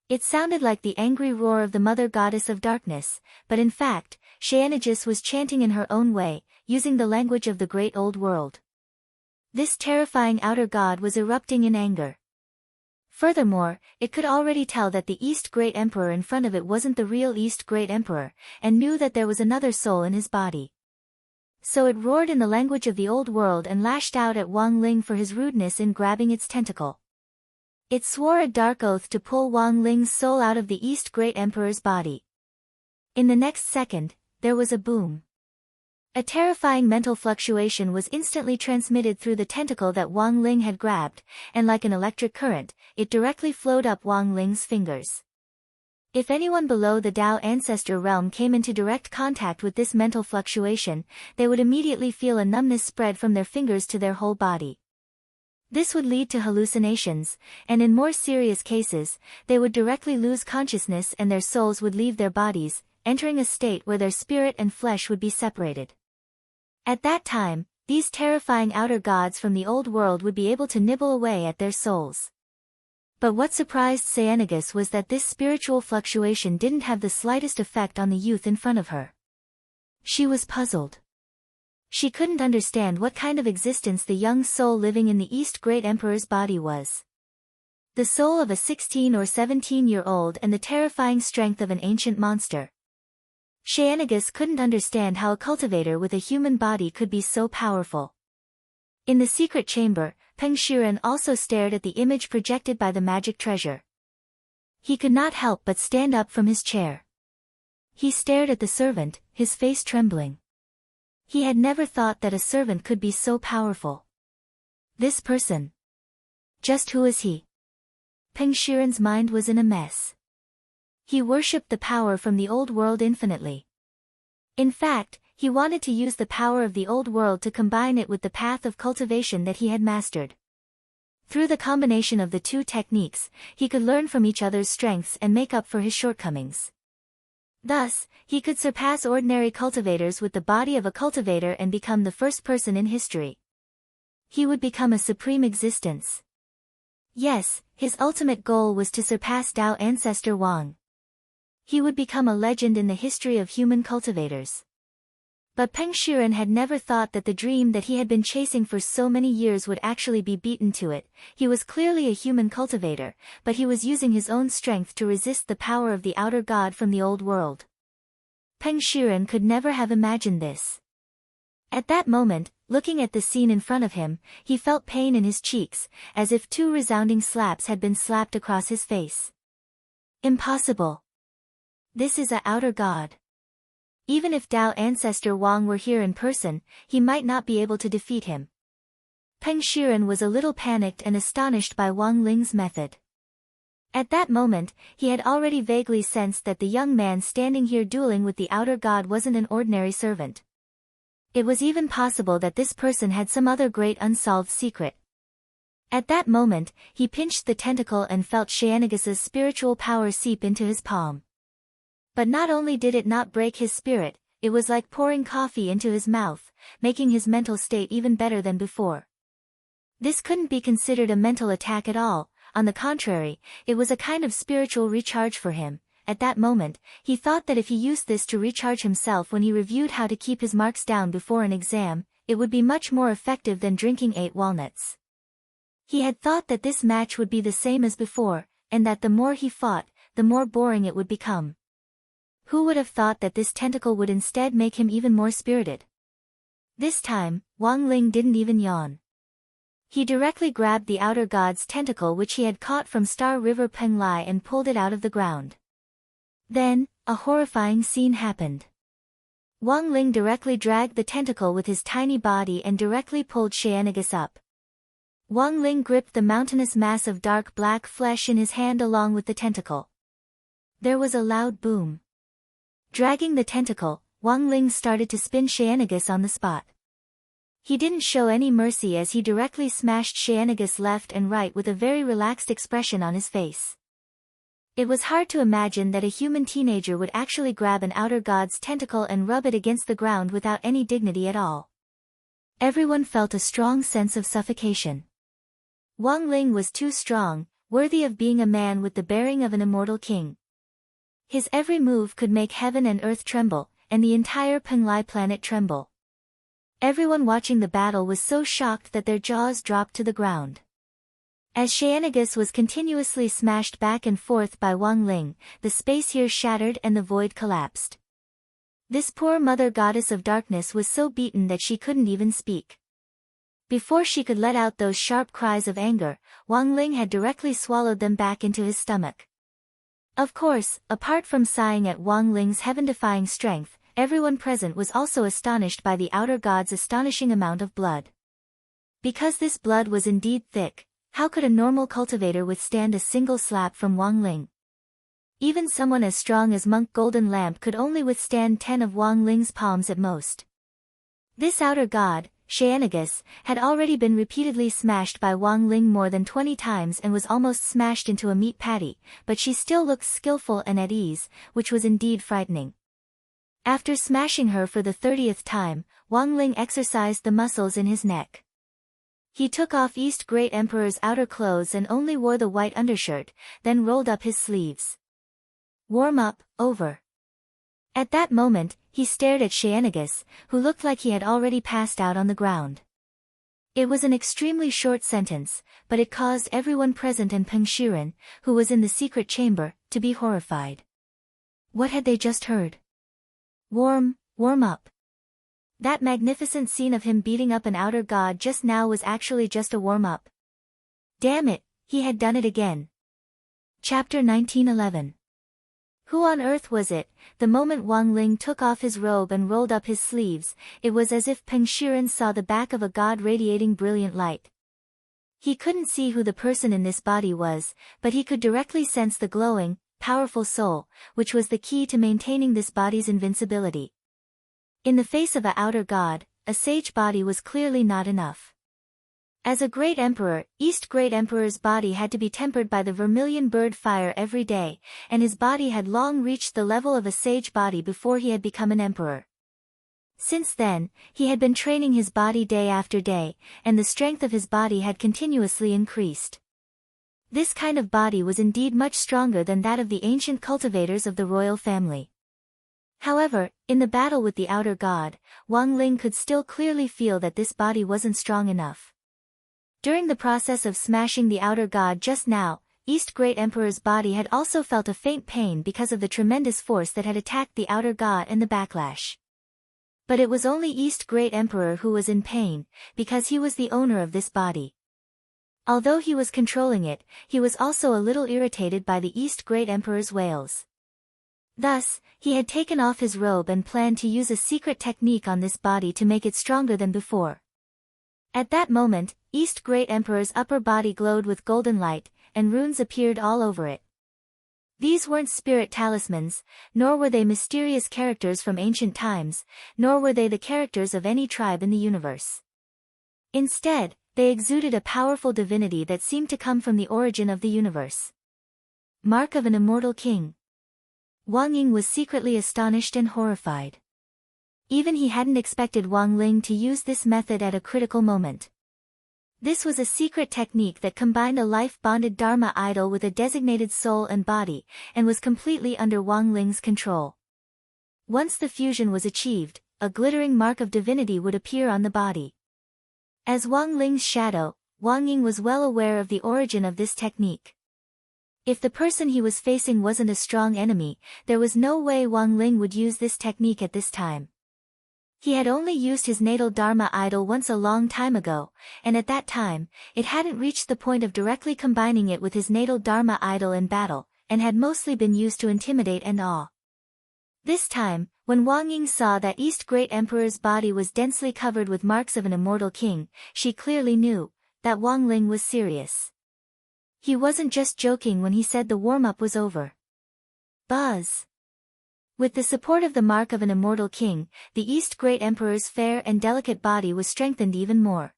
It sounded like the angry roar of the mother goddess of darkness, but in fact, Sainagus was chanting in her own way, using the language of the great old world. This terrifying outer god was erupting in anger. Furthermore, it could already tell that the East Great Emperor in front of it wasn't the real East Great Emperor, and knew that there was another soul in his body. So it roared in the language of the old world and lashed out at Wang Ling for his rudeness in grabbing its tentacle. It swore a dark oath to pull Wang Ling's soul out of the East Great Emperor's body. In the next second, there was a boom. A terrifying mental fluctuation was instantly transmitted through the tentacle that Wang Ling had grabbed, and like an electric current, it directly flowed up Wang Ling's fingers. If anyone below the Tao ancestor realm came into direct contact with this mental fluctuation, they would immediately feel a numbness spread from their fingers to their whole body. This would lead to hallucinations, and in more serious cases, they would directly lose consciousness and their souls would leave their bodies, entering a state where their spirit and flesh would be separated. At that time, these terrifying outer gods from the old world would be able to nibble away at their souls. But what surprised Cyanegus was that this spiritual fluctuation didn't have the slightest effect on the youth in front of her. She was puzzled. She couldn't understand what kind of existence the young soul living in the East Great Emperor's body was. The soul of a 16 or 17-year-old and the terrifying strength of an ancient monster. Cyanegus couldn't understand how a cultivator with a human body could be so powerful. In the secret chamber, Peng Shiren also stared at the image projected by the magic treasure. He could not help but stand up from his chair. He stared at the servant, his face trembling. He had never thought that a servant could be so powerful. This person. Just who is he? Peng Shiren's mind was in a mess. He worshipped the power from the old world infinitely. In fact, he wanted to use the power of the old world to combine it with the path of cultivation that he had mastered. Through the combination of the two techniques, he could learn from each other's strengths and make up for his shortcomings. Thus, he could surpass ordinary cultivators with the body of a cultivator and become the first person in history. He would become a supreme existence. Yes, his ultimate goal was to surpass Tao ancestor Wang. He would become a legend in the history of human cultivators. But Peng Shiren had never thought that the dream that he had been chasing for so many years would actually be beaten to it. He was clearly a human cultivator, but he was using his own strength to resist the power of the outer god from the old world. Peng Shiren could never have imagined this. At that moment, looking at the scene in front of him, he felt pain in his cheeks, as if two resounding slaps had been slapped across his face. Impossible. This is a outer god. Even if Tao ancestor Wang were here in person, he might not be able to defeat him. Peng Shiren was a little panicked and astonished by Wang Ling's method. At that moment, he had already vaguely sensed that the young man standing here dueling with the outer god wasn't an ordinary servant. It was even possible that this person had some other great unsolved secret. At that moment, he pinched the tentacle and felt Cyanegus's spiritual power seep into his palm. But not only did it not break his spirit, it was like pouring coffee into his mouth, making his mental state even better than before. This couldn't be considered a mental attack at all, on the contrary, it was a kind of spiritual recharge for him. At that moment, he thought that if he used this to recharge himself when he reviewed how to keep his marks down before an exam, it would be much more effective than drinking 8 walnuts. He had thought that this match would be the same as before, and that the more he fought, the more boring it would become. Who would have thought that this tentacle would instead make him even more spirited? This time, Wang Ling didn't even yawn. He directly grabbed the outer god's tentacle which he had caught from Star River Penglai and pulled it out of the ground. Then, a horrifying scene happened. Wang Ling directly dragged the tentacle with his tiny body and directly pulled Cyanegus up. Wang Ling gripped the mountainous mass of dark black flesh in his hand along with the tentacle. There was a loud boom. Dragging the tentacle, Wang Ling started to spin Cyanegus on the spot. He didn't show any mercy as he directly smashed Cyanegus left and right with a very relaxed expression on his face. It was hard to imagine that a human teenager would actually grab an outer god's tentacle and rub it against the ground without any dignity at all. Everyone felt a strong sense of suffocation. Wang Ling was too strong, worthy of being a man with the bearing of an immortal king. His every move could make heaven and earth tremble, and the entire Penglai planet tremble. Everyone watching the battle was so shocked that their jaws dropped to the ground. As Cyanegus was continuously smashed back and forth by Wang Ling, the space here shattered and the void collapsed. This poor mother goddess of darkness was so beaten that she couldn't even speak. Before she could let out those sharp cries of anger, Wang Ling had directly swallowed them back into his stomach. Of course, apart from sighing at Wang Ling's heaven-defying strength, everyone present was also astonished by the outer god's astonishing amount of blood. Because this blood was indeed thick, how could a normal cultivator withstand a single slap from Wang Ling? Even someone as strong as Monk Golden Lamp could only withstand 10 of Wang Ling's palms at most. This outer god, Sheanagus, had already been repeatedly smashed by Wang Ling more than 20 times and was almost smashed into a meat patty, but she still looked skillful and at ease, which was indeed frightening. After smashing her for the 30th time, Wang Ling exercised the muscles in his neck. He took off East Great Emperor's outer clothes and only wore the white undershirt, then rolled up his sleeves. Warm up, over. At that moment, he stared at Sheanagus, who looked like he had already passed out on the ground. It was an extremely short sentence, but it caused everyone present and Peng Shiren, who was in the secret chamber, to be horrified. What had they just heard? Warm up. That magnificent scene of him beating up an outer god just now was actually just a warm-up. Damn it, he had done it again. Chapter 1911. Who on earth was it? The moment Wang Ling took off his robe and rolled up his sleeves, it was as if Peng Shiren saw the back of a god radiating brilliant light. He couldn't see who the person in this body was, but he could directly sense the glowing, powerful soul, which was the key to maintaining this body's invincibility. In the face of a outer god, a sage body was clearly not enough. As a great emperor, East Great Emperor's body had to be tempered by the vermilion bird fire every day, and his body had long reached the level of a sage body before he had become an emperor. Since then, he had been training his body day after day, and the strength of his body had continuously increased. This kind of body was indeed much stronger than that of the ancient cultivators of the royal family. However, in the battle with the outer god, Wang Ling could still clearly feel that this body wasn't strong enough. During the process of smashing the outer god just now, East Great Emperor's body had also felt a faint pain because of the tremendous force that had attacked the outer god and the backlash. But it was only East Great Emperor who was in pain, because he was the owner of this body. Although he was controlling it, he was also a little irritated by the East Great Emperor's wails. Thus, he had taken off his robe and planned to use a secret technique on this body to make it stronger than before. At that moment, East Great Emperor's upper body glowed with golden light, and runes appeared all over it. These weren't spirit talismans, nor were they mysterious characters from ancient times, nor were they the characters of any tribe in the universe. Instead, they exuded a powerful divinity that seemed to come from the origin of the universe. Mark of an immortal king. Wang Ying was secretly astonished and horrified. Even he hadn't expected Wang Ling to use this method at a critical moment. This was a secret technique that combined a life-bonded Dharma idol with a designated soul and body, and was completely under Wang Ling's control. Once the fusion was achieved, a glittering mark of divinity would appear on the body. As Wang Ling's shadow, Wang Ying was well aware of the origin of this technique. If the person he was facing wasn't a strong enemy, there was no way Wang Ling would use this technique at this time. He had only used his natal Dharma idol once a long time ago, and at that time, it hadn't reached the point of directly combining it with his natal Dharma idol in battle, and had mostly been used to intimidate and awe. This time, when Wang Ying saw that East Great Emperor's body was densely covered with marks of an immortal king, she clearly knew that Wang Ling was serious. He wasn't just joking when he said the warm-up was over. Buzz. With the support of the mark of an immortal king, the East Great Emperor's fair and delicate body was strengthened even more.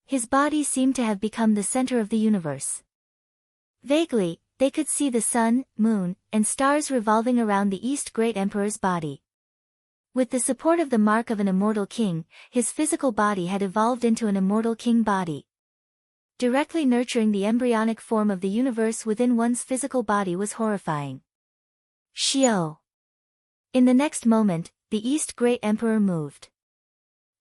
His body seemed to have become the center of the universe. Vaguely, they could see the sun, moon, and stars revolving around the East Great Emperor's body. With the support of the mark of an immortal king, his physical body had evolved into an immortal king body. Directly nurturing the embryonic form of the universe within one's physical body was horrifying. Xiao. In the next moment, the East Great Emperor moved.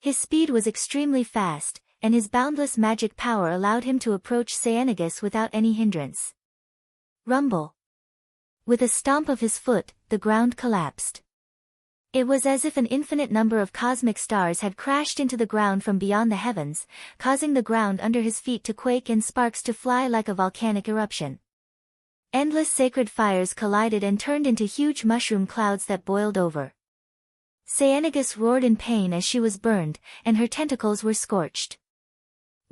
His speed was extremely fast, and his boundless magic power allowed him to approach Cyanegus without any hindrance. Rumble. With a stomp of his foot, the ground collapsed. It was as if an infinite number of cosmic stars had crashed into the ground from beyond the heavens, causing the ground under his feet to quake and sparks to fly like a volcanic eruption. Endless sacred fires collided and turned into huge mushroom clouds that boiled over. Cyanegus roared in pain as she was burned, and her tentacles were scorched.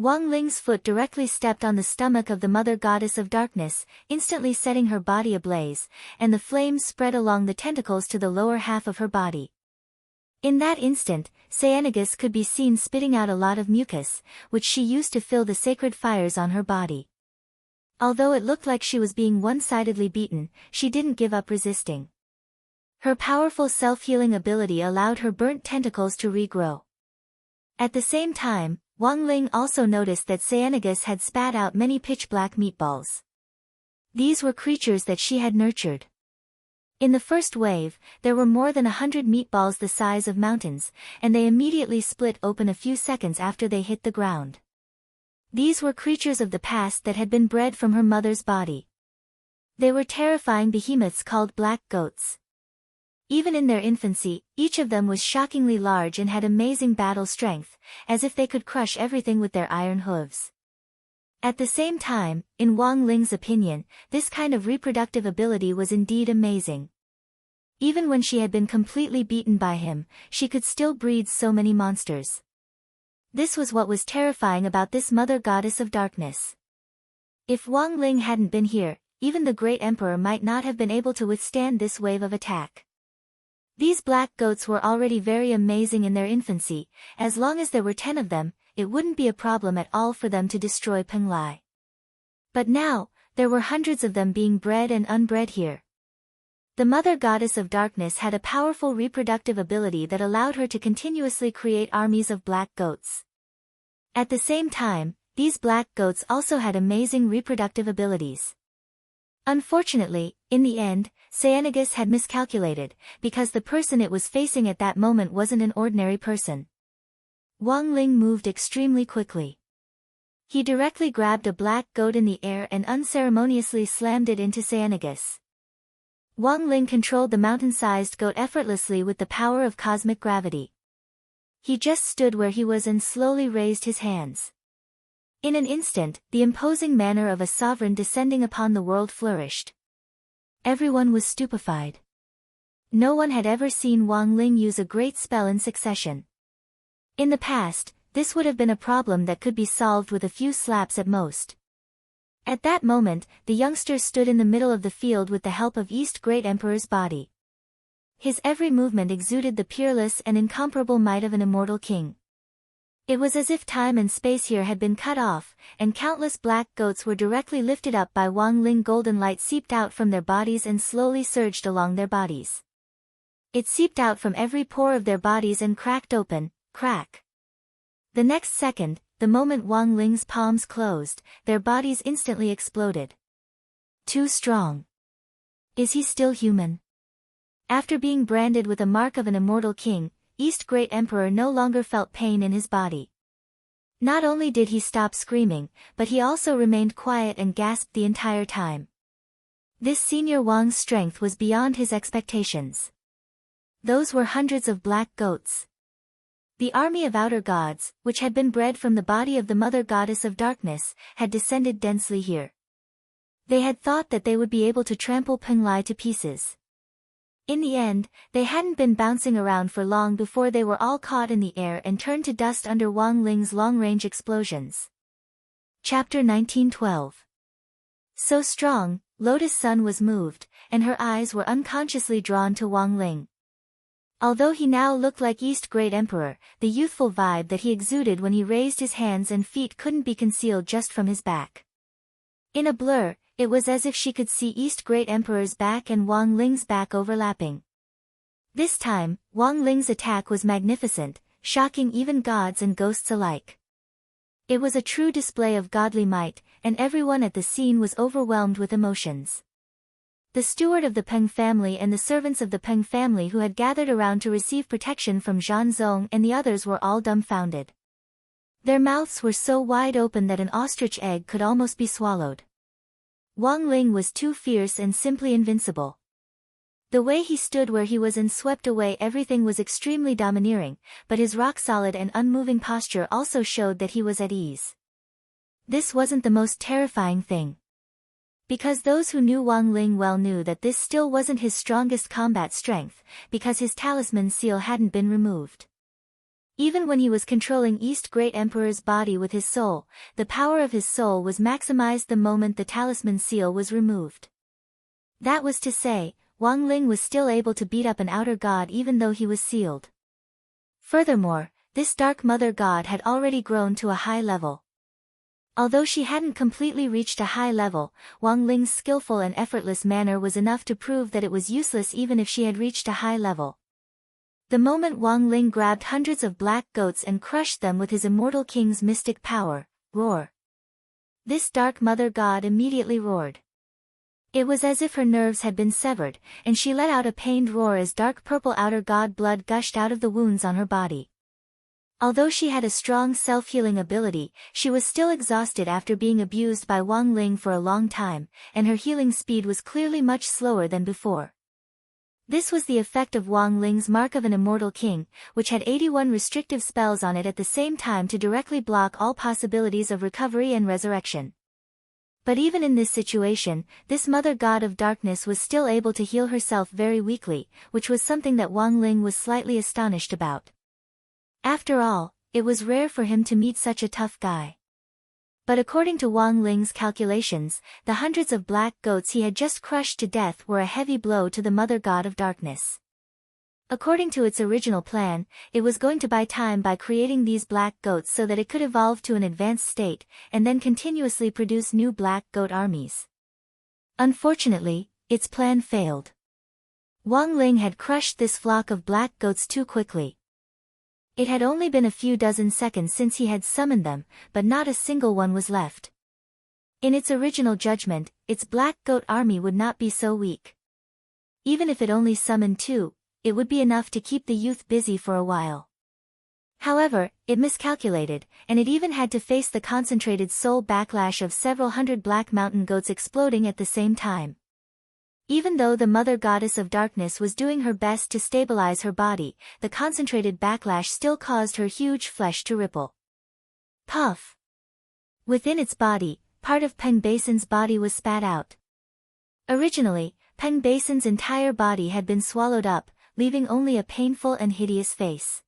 Wang Ling's foot directly stepped on the stomach of the mother goddess of darkness, instantly setting her body ablaze, and the flames spread along the tentacles to the lower half of her body. In that instant, Cyanegus could be seen spitting out a lot of mucus, which she used to fill the sacred fires on her body. Although it looked like she was being one-sidedly beaten, she didn't give up resisting. Her powerful self-healing ability allowed her burnt tentacles to regrow. At the same time, Wang Ling also noticed that Cyanegus had spat out many pitch-black meatballs. These were creatures that she had nurtured. In the first wave, there were more than 100 meatballs the size of mountains, and they immediately split open a few seconds after they hit the ground. These were creatures of the past that had been bred from her mother's body. They were terrifying behemoths called black goats. Even in their infancy, each of them was shockingly large and had amazing battle strength, as if they could crush everything with their iron hooves. At the same time, in Wang Ling's opinion, this kind of reproductive ability was indeed amazing. Even when she had been completely beaten by him, she could still breed so many monsters. This was what was terrifying about this mother goddess of darkness. If Wang Ling hadn't been here, even the great emperor might not have been able to withstand this wave of attack. These black goats were already very amazing in their infancy. As long as there were 10 of them, it wouldn't be a problem at all for them to destroy Penglai. But now, there were hundreds of them being bred and unbred here. The mother goddess of darkness had a powerful reproductive ability that allowed her to continuously create armies of black goats. At the same time, these black goats also had amazing reproductive abilities. Unfortunately, in the end, Cyanegus had miscalculated, because the person it was facing at that moment wasn't an ordinary person. Wang Ling moved extremely quickly. He directly grabbed a black goat in the air and unceremoniously slammed it into Cyanegus. Wang Ling controlled the mountain-sized goat effortlessly with the power of cosmic gravity. He just stood where he was and slowly raised his hands. In an instant, the imposing manner of a sovereign descending upon the world flourished. Everyone was stupefied. No one had ever seen Wang Ling use a great spell in succession. In the past, this would have been a problem that could be solved with a few slaps at most. At that moment, the youngster stood in the middle of the field with the help of East Great Emperor's body. His every movement exuded the peerless and incomparable might of an immortal king. It was as if time and space here had been cut off, and countless black goats were directly lifted up by Wang Ling. Golden light seeped out from their bodies and slowly surged along their bodies. It seeped out from every pore of their bodies and cracked open, crack. The next second, the moment Wang Ling's palms closed, their bodies instantly exploded. Too strong. Is he still human? After being branded with a mark of an immortal king, East Great Emperor no longer felt pain in his body. Not only did he stop screaming, but he also remained quiet and gasped the entire time. This senior Wang's strength was beyond his expectations. Those were hundreds of black goats. The army of outer gods, which had been bred from the body of the mother goddess of darkness, had descended densely here. They had thought that they would be able to trample Penglai to pieces. In the end, they hadn't been bouncing around for long before they were all caught in the air and turned to dust under Wang Ling's long-range explosions. Chapter 1912. So strong, Lotus Sun was moved, and her eyes were unconsciously drawn to Wang Ling. Although he now looked like East Great Emperor, the youthful vibe that he exuded when he raised his hands and feet couldn't be concealed just from his back. In a blur, it was as if she could see East Great Emperor's back and Wang Ling's back overlapping. This time, Wang Ling's attack was magnificent, shocking even gods and ghosts alike. It was a true display of godly might, and everyone at the scene was overwhelmed with emotions. The steward of the Peng family and the servants of the Peng family who had gathered around to receive protection from Zhan Zong and the others were all dumbfounded. Their mouths were so wide open that an ostrich egg could almost be swallowed. Wang Ling was too fierce and simply invincible. The way he stood where he was and swept away everything was extremely domineering, but his rock-solid and unmoving posture also showed that he was at ease. This wasn't the most terrifying thing. Because those who knew Wang Ling well knew that this still wasn't his strongest combat strength, because his talisman seal hadn't been removed. Even when he was controlling East Great Emperor's body with his soul, the power of his soul was maximized the moment the talisman seal was removed. That was to say, Wang Ling was still able to beat up an outer god even though he was sealed. Furthermore, this Dark Mother God had already grown to a high level. Although she hadn't completely reached a high level, Wang Ling's skillful and effortless manner was enough to prove that it was useless even if she had reached a high level. The moment Wang Ling grabbed hundreds of black goats and crushed them with his immortal king's mystic power, roar. This Dark Mother God immediately roared. It was as if her nerves had been severed, and she let out a pained roar as dark purple outer god blood gushed out of the wounds on her body. Although she had a strong self-healing ability, she was still exhausted after being abused by Wang Ling for a long time, and her healing speed was clearly much slower than before. This was the effect of Wang Ling's Mark of an Immortal King, which had 81 restrictive spells on it at the same time to directly block all possibilities of recovery and resurrection. But even in this situation, this Mother God of Darkness was still able to heal herself very weakly, which was something that Wang Ling was slightly astonished about. After all, it was rare for him to meet such a tough guy. But according to Wang Ling's calculations, the hundreds of black goats he had just crushed to death were a heavy blow to the Mother God of Darkness. According to its original plan, it was going to buy time by creating these black goats so that it could evolve to an advanced state, and then continuously produce new black goat armies. Unfortunately, its plan failed. Wang Ling had crushed this flock of black goats too quickly. It had only been a few dozen seconds since he had summoned them, but not a single one was left. In its original judgment, its black goat army would not be so weak. Even if it only summoned 2, it would be enough to keep the youth busy for a while. However, it miscalculated, and it even had to face the concentrated soul backlash of several hundred black mountain goats exploding at the same time. Even though the Mother Goddess of Darkness was doing her best to stabilize her body, the concentrated backlash still caused her huge flesh to ripple. Puff! Within its body, part of Peng Basin's body was spat out. Originally, Peng Basin's entire body had been swallowed up, leaving only a painful and hideous face.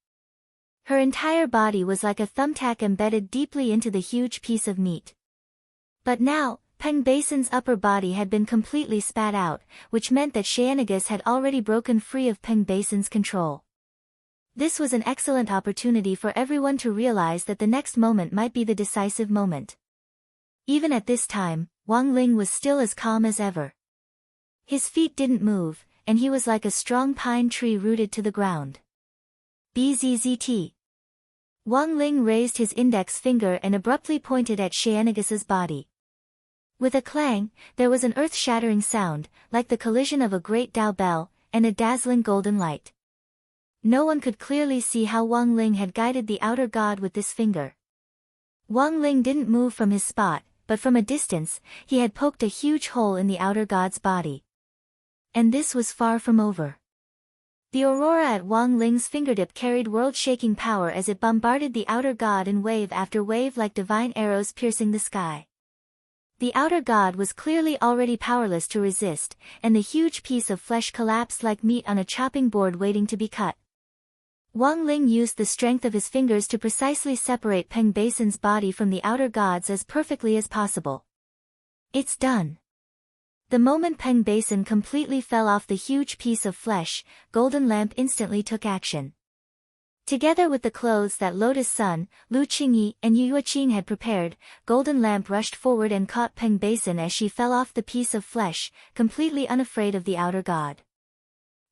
Her entire body was like a thumbtack embedded deeply into the huge piece of meat. But now, Peng Basin's upper body had been completely spat out, which meant that Sheanagus had already broken free of Peng Basin's control. This was an excellent opportunity for everyone to realize that the next moment might be the decisive moment. Even at this time, Wang Ling was still as calm as ever. His feet didn't move, and he was like a strong pine tree rooted to the ground. Bzzzt. Wang Ling raised his index finger and abruptly pointed at Sheanagus's body. With a clang, there was an earth-shattering sound, like the collision of a great Tao bell, and a dazzling golden light. No one could clearly see how Wang Ling had guided the outer god with this finger. Wang Ling didn't move from his spot, but from a distance, he had poked a huge hole in the outer god's body. And this was far from over. The aurora at Wang Ling's fingertip carried world-shaking power as it bombarded the outer god in wave after wave like divine arrows piercing the sky. The outer god was clearly already powerless to resist, and the huge piece of flesh collapsed like meat on a chopping board waiting to be cut. Wang Ling used the strength of his fingers to precisely separate Peng Basin's body from the outer gods as perfectly as possible. It's done. The moment Peng Basin completely fell off the huge piece of flesh, Golden Lamp instantly took action. Together with the clothes that Lotus Sun, Lu Qingyi, and Yu Yuqing had prepared, Golden Lamp rushed forward and caught Peng Basin as she fell off the piece of flesh, completely unafraid of the outer god.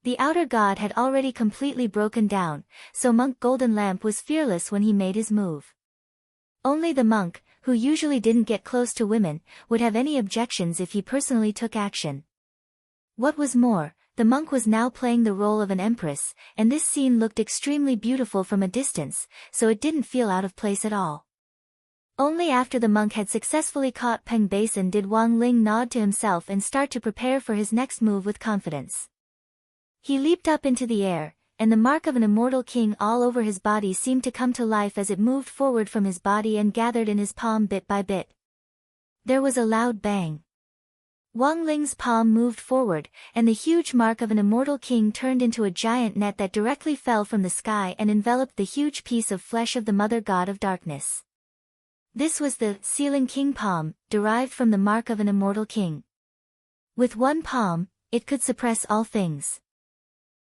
The outer god had already completely broken down, so Monk Golden Lamp was fearless when he made his move. Only the monk, who usually didn't get close to women, would have any objections if he personally took action. What was more, the monk was now playing the role of an empress, and this scene looked extremely beautiful from a distance, so it didn't feel out of place at all. Only after the monk had successfully caught Peng Basin did Wang Ling nod to himself and start to prepare for his next move with confidence. He leaped up into the air, and the mark of an immortal king all over his body seemed to come to life as it moved forward from his body and gathered in his palm bit by bit. There was a loud bang. Wang Ling's palm moved forward, and the huge mark of an immortal king turned into a giant net that directly fell from the sky and enveloped the huge piece of flesh of the mother god of darkness. This was the Sealing King palm, derived from the mark of an immortal king. With one palm, it could suppress all things.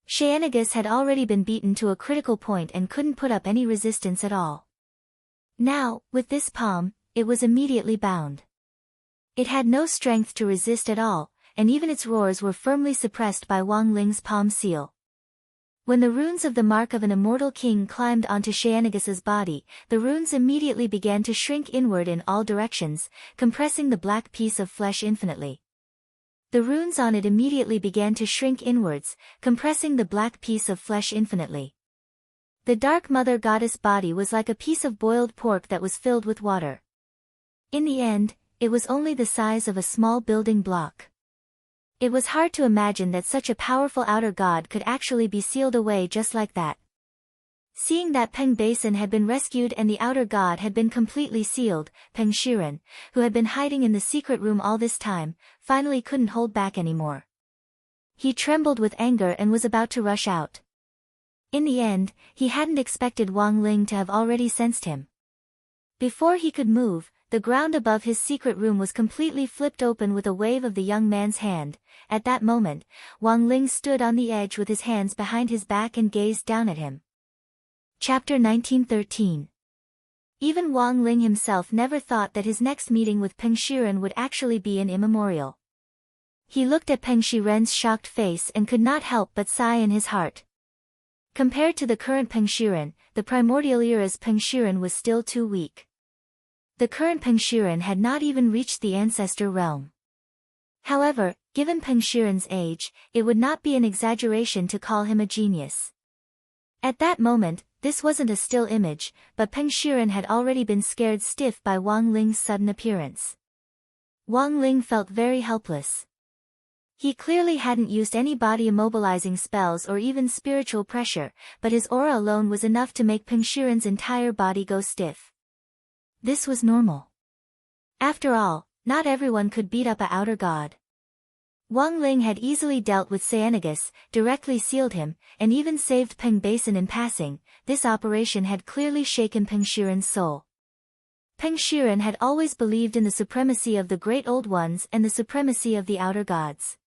Sheanagus had already been beaten to a critical point and couldn't put up any resistance at all. Now, with this palm, it was immediately bound. It had no strength to resist at all, and even its roars were firmly suppressed by Wang Ling's palm seal. When the runes of the mark of an immortal king climbed onto Sheanagus's body, the runes immediately began to shrink inward in all directions, compressing the black piece of flesh infinitely. The runes on it immediately began to shrink inwards, compressing the black piece of flesh infinitely. The dark mother goddess body was like a piece of boiled pork that was filled with water. In the end, it was only the size of a small building block. It was hard to imagine that such a powerful outer god could actually be sealed away just like that. Seeing that Peng Basin had been rescued and the outer god had been completely sealed, Peng Shiren, who had been hiding in the secret room all this time, finally couldn't hold back anymore. He trembled with anger and was about to rush out. In the end, he hadn't expected Wang Ling to have already sensed him. Before he could move, the ground above his secret room was completely flipped open with a wave of the young man's hand. At that moment, Wang Ling stood on the edge with his hands behind his back and gazed down at him. Chapter 1913. Even Wang Ling himself never thought that his next meeting with Peng Shiren would actually be an immemorial. He looked at Peng Shiren's shocked face and could not help but sigh in his heart. Compared to the current Peng Shiren, the primordial era's Peng Shiren was still too weak. The current Peng Shiren had not even reached the ancestor realm. However, given Peng Shiren's age, it would not be an exaggeration to call him a genius. At that moment, this wasn't a still image, but Peng Shiren had already been scared stiff by Wang Ling's sudden appearance. Wang Ling felt very helpless. He clearly hadn't used any body immobilizing spells or even spiritual pressure, but his aura alone was enough to make Peng Shiren's entire body go stiff. This was normal. After all, not everyone could beat up a outer god. Wang Ling had easily dealt with Seanagus, directly sealed him, and even saved Peng Basin in passing. This operation had clearly shaken Peng Shiren's soul. Peng Shiren had always believed in the supremacy of the Great Old Ones and the supremacy of the outer gods.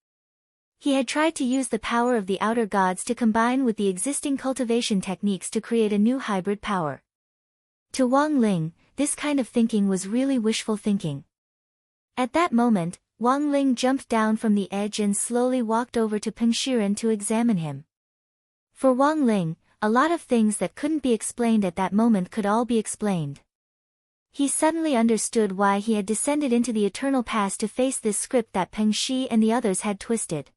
He had tried to use the power of the outer gods to combine with the existing cultivation techniques to create a new hybrid power. To Wang Ling, this kind of thinking was really wishful thinking. At that moment, Wang Ling jumped down from the edge and slowly walked over to Peng Shiren to examine him. For Wang Ling, a lot of things that couldn't be explained at that moment could all be explained. He suddenly understood why he had descended into the eternal past to face this script that Peng Shi and the others had twisted.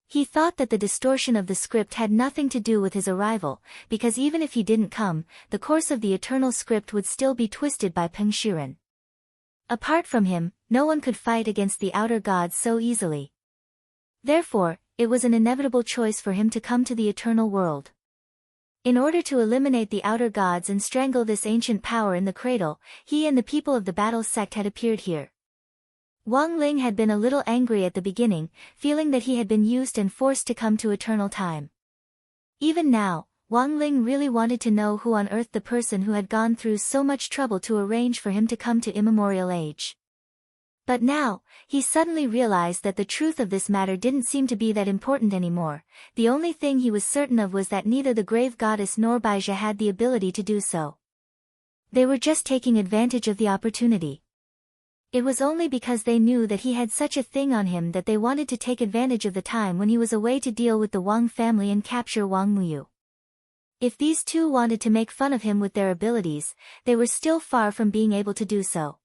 He thought that the distortion of the script had nothing to do with his arrival, because even if he didn't come, the course of the eternal script would still be twisted by Peng Shiren. Apart from him, no one could fight against the outer gods so easily. Therefore, it was an inevitable choice for him to come to the eternal world. In order to eliminate the outer gods and strangle this ancient power in the cradle, he and the people of the battle sect had appeared here. Wang Ling had been a little angry at the beginning, feeling that he had been used and forced to come to eternal time. Even now, Wang Ling really wanted to know who on earth the person who had gone through so much trouble to arrange for him to come to immemorial age. But now, he suddenly realized that the truth of this matter didn't seem to be that important anymore. The only thing he was certain of was that neither the grave goddess nor Baija had the ability to do so. They were just taking advantage of the opportunity. It was only because they knew that he had such a thing on him that they wanted to take advantage of the time when he was away to deal with the Wang family and capture Wang Muyu. If these two wanted to make fun of him with their abilities, they were still far from being able to do so.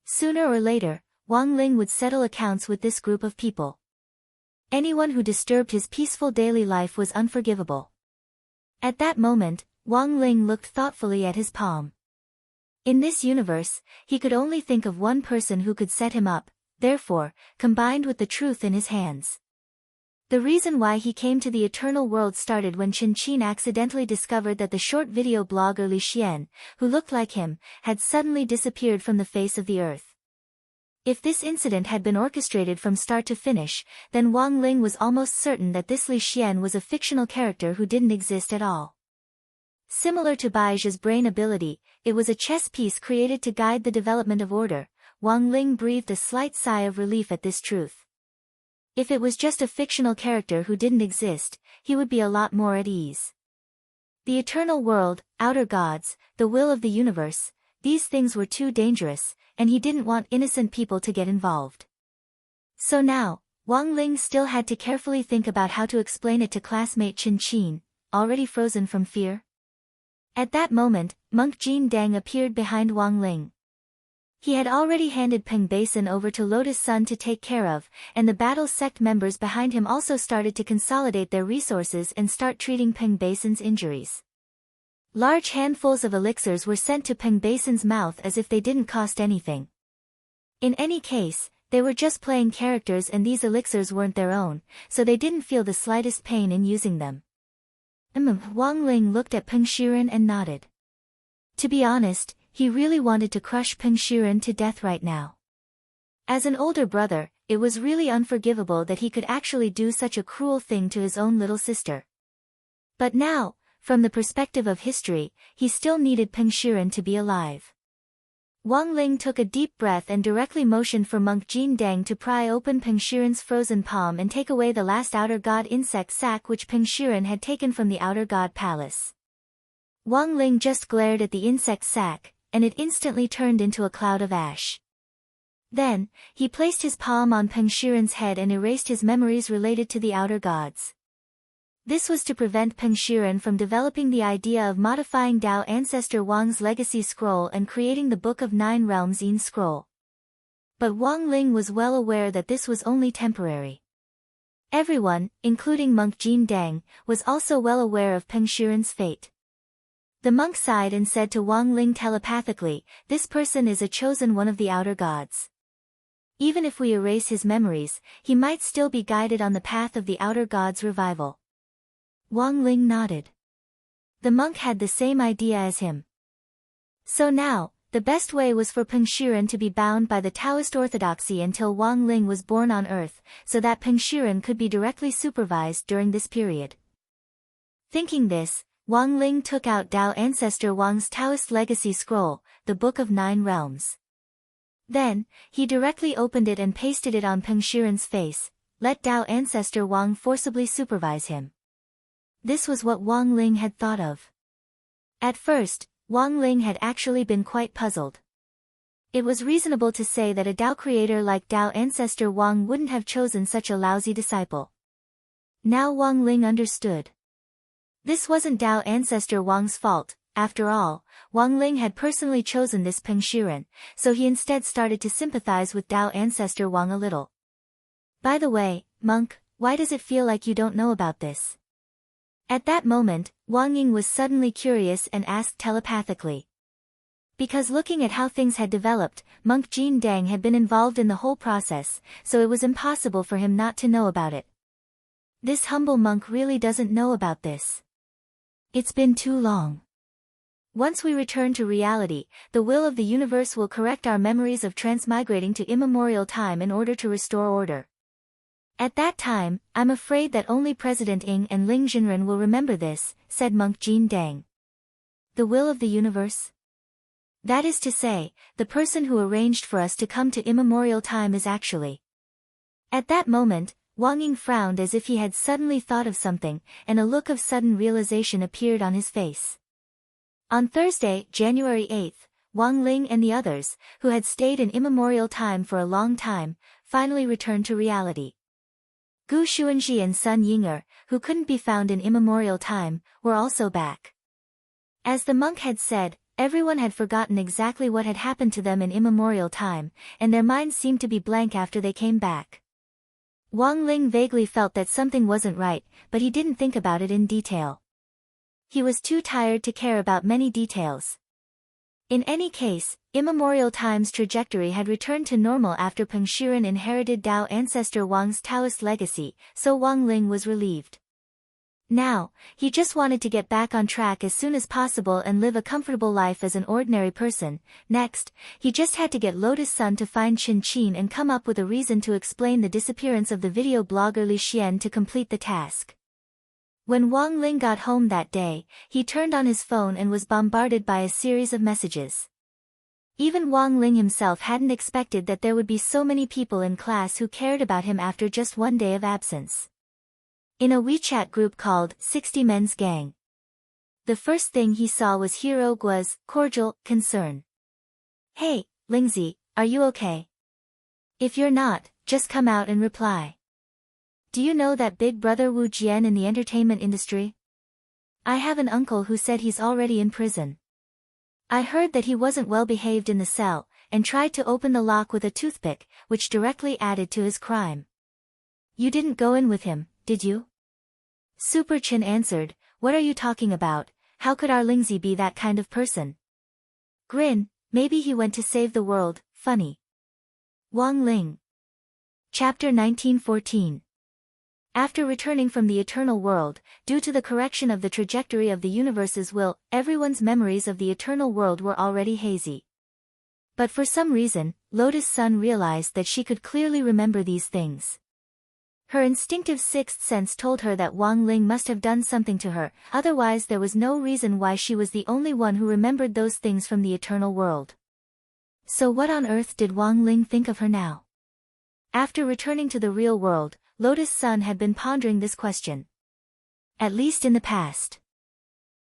Sooner or later, Wang Ling would settle accounts with this group of people. Anyone who disturbed his peaceful daily life was unforgivable. At that moment, Wang Ling looked thoughtfully at his palm. In this universe, he could only think of one person who could set him up, therefore, combined with the truth in his hands. The reason why he came to the eternal world started when Qin accidentally discovered that the short video blogger Li Xian, who looked like him, had suddenly disappeared from the face of the earth. If this incident had been orchestrated from start to finish, then Wang Ling was almost certain that this Li Xian was a fictional character who didn't exist at all. Similar to Baiji's brain ability, it was a chess piece created to guide the development of order. Wang Ling breathed a slight sigh of relief at this truth. If it was just a fictional character who didn't exist, he would be a lot more at ease. The eternal world, outer gods, the will of the universe, these things were too dangerous, and he didn't want innocent people to get involved. So now, Wang Ling still had to carefully think about how to explain it to classmate Qin, already frozen from fear. At that moment, monk Jin Dang appeared behind Wang Ling. He had already handed Peng Basin over to Lotus Sun to take care of, and the battle sect members behind him also started to consolidate their resources and start treating Peng Basin's injuries. Large handfuls of elixirs were sent to Peng Basin's mouth as if they didn't cost anything. In any case, they were just playing characters and these elixirs weren't their own, so they didn't feel the slightest pain in using them. Wang Ling looked at Peng Shiren and nodded. To be honest, he really wanted to crush Peng Shiren to death right now. As an older brother, it was really unforgivable that he could actually do such a cruel thing to his own little sister. But now, from the perspective of history, he still needed Peng Shiren to be alive. Wang Ling took a deep breath and directly motioned for monk Jin Dang to pry open Peng Shiren's frozen palm and take away the last outer god insect sac which Peng Shiren had taken from the outer god palace. Wang Ling just glared at the insect sac, and it instantly turned into a cloud of ash. Then, he placed his palm on Peng Shiren's head and erased his memories related to the outer gods. This was to prevent Peng Shiren from developing the idea of modifying Dao ancestor Wang's legacy scroll and creating the Book of Nine Realms Yin scroll. But Wang Ling was well aware that this was only temporary. Everyone, including monk Jin Dang, was also well aware of Peng Shiren's fate. The monk sighed and said to Wang Ling telepathically, "This person is a chosen one of the outer gods. Even if we erase his memories, he might still be guided on the path of the outer gods' revival." Wang Ling nodded. The monk had the same idea as him. So now, the best way was for Peng Shiren to be bound by the Taoist orthodoxy until Wang Ling was born on earth, so that Peng Shiren could be directly supervised during this period. Thinking this, Wang Ling took out Dao ancestor Wang's Taoist legacy scroll, the Book of Nine Realms. Then, he directly opened it and pasted it on Peng Shiren's face, let Dao ancestor Wang forcibly supervise him. This was what Wang Ling had thought of. At first, Wang Ling had actually been quite puzzled. It was reasonable to say that a Dao creator like Dao ancestor Wang wouldn't have chosen such a lousy disciple. Now Wang Ling understood. This wasn't Dao ancestor Wang's fault. After all, Wang Ling had personally chosen this Peng Shiren, so he instead started to sympathize with Dao ancestor Wang a little. By the way, monk, why does it feel like you don't know about this? At that moment, Wang Ying was suddenly curious and asked telepathically. Because looking at how things had developed, monk Jin Dang had been involved in the whole process, so it was impossible for him not to know about it. This humble monk really doesn't know about this. It's been too long. Once we return to reality, the will of the universe will correct our memories of transmigrating to immemorial time in order to restore order. At that time, I'm afraid that only President Ying and Ling Jinren will remember this, said monk Jin Dang. The will of the universe? That is to say, the person who arranged for us to come to immemorial time is actually. At that moment, Wang Ying frowned as if he had suddenly thought of something, and a look of sudden realization appeared on his face. On Thursday, January 8th, Wang Ling and the others, who had stayed in immemorial time for a long time, finally returned to reality. Gu Xuanji and Sun Yinger, who couldn't be found in immemorial time, were also back. As the monk had said, everyone had forgotten exactly what had happened to them in immemorial time, and their minds seemed to be blank after they came back. Wang Ling vaguely felt that something wasn't right, but he didn't think about it in detail. He was too tired to care about many details. In any case, immemorial time's trajectory had returned to normal after Peng Shiren inherited Dao ancestor Wang's Taoist legacy, so Wang Ling was relieved. Now, he just wanted to get back on track as soon as possible and live a comfortable life as an ordinary person. Next, he just had to get Lotus Sun to find Chen Qin and come up with a reason to explain the disappearance of the video blogger Li Xian to complete the task. When Wang Ling got home that day, he turned on his phone and was bombarded by a series of messages. Even Wang Ling himself hadn't expected that there would be so many people in class who cared about him after just one day of absence. In a WeChat group called 60 Men's Gang, the first thing he saw was Hero Gua's cordial concern. "Hey, Lingzi, are you okay? If you're not, just come out and reply. Do you know that big brother Wu Jian in the entertainment industry? I have an uncle who said he's already in prison. I heard that he wasn't well behaved in the cell, and tried to open the lock with a toothpick, which directly added to his crime. You didn't go in with him, did you?" Super Chen answered, "What are you talking about? How could our Lingzi be that kind of person?" Grin, "Maybe he went to save the world, funny." Wang Ling. Chapter 1914. After returning from the eternal world, due to the correction of the trajectory of the universe's will, everyone's memories of the eternal world were already hazy. But for some reason, Lotus Sun realized that she could clearly remember these things. Her instinctive sixth sense told her that Wang Ling must have done something to her, otherwise there was no reason why she was the only one who remembered those things from the eternal world. So what on earth did Wang Ling think of her now? After returning to the real world, Lotus Sun had been pondering this question. At least in the past.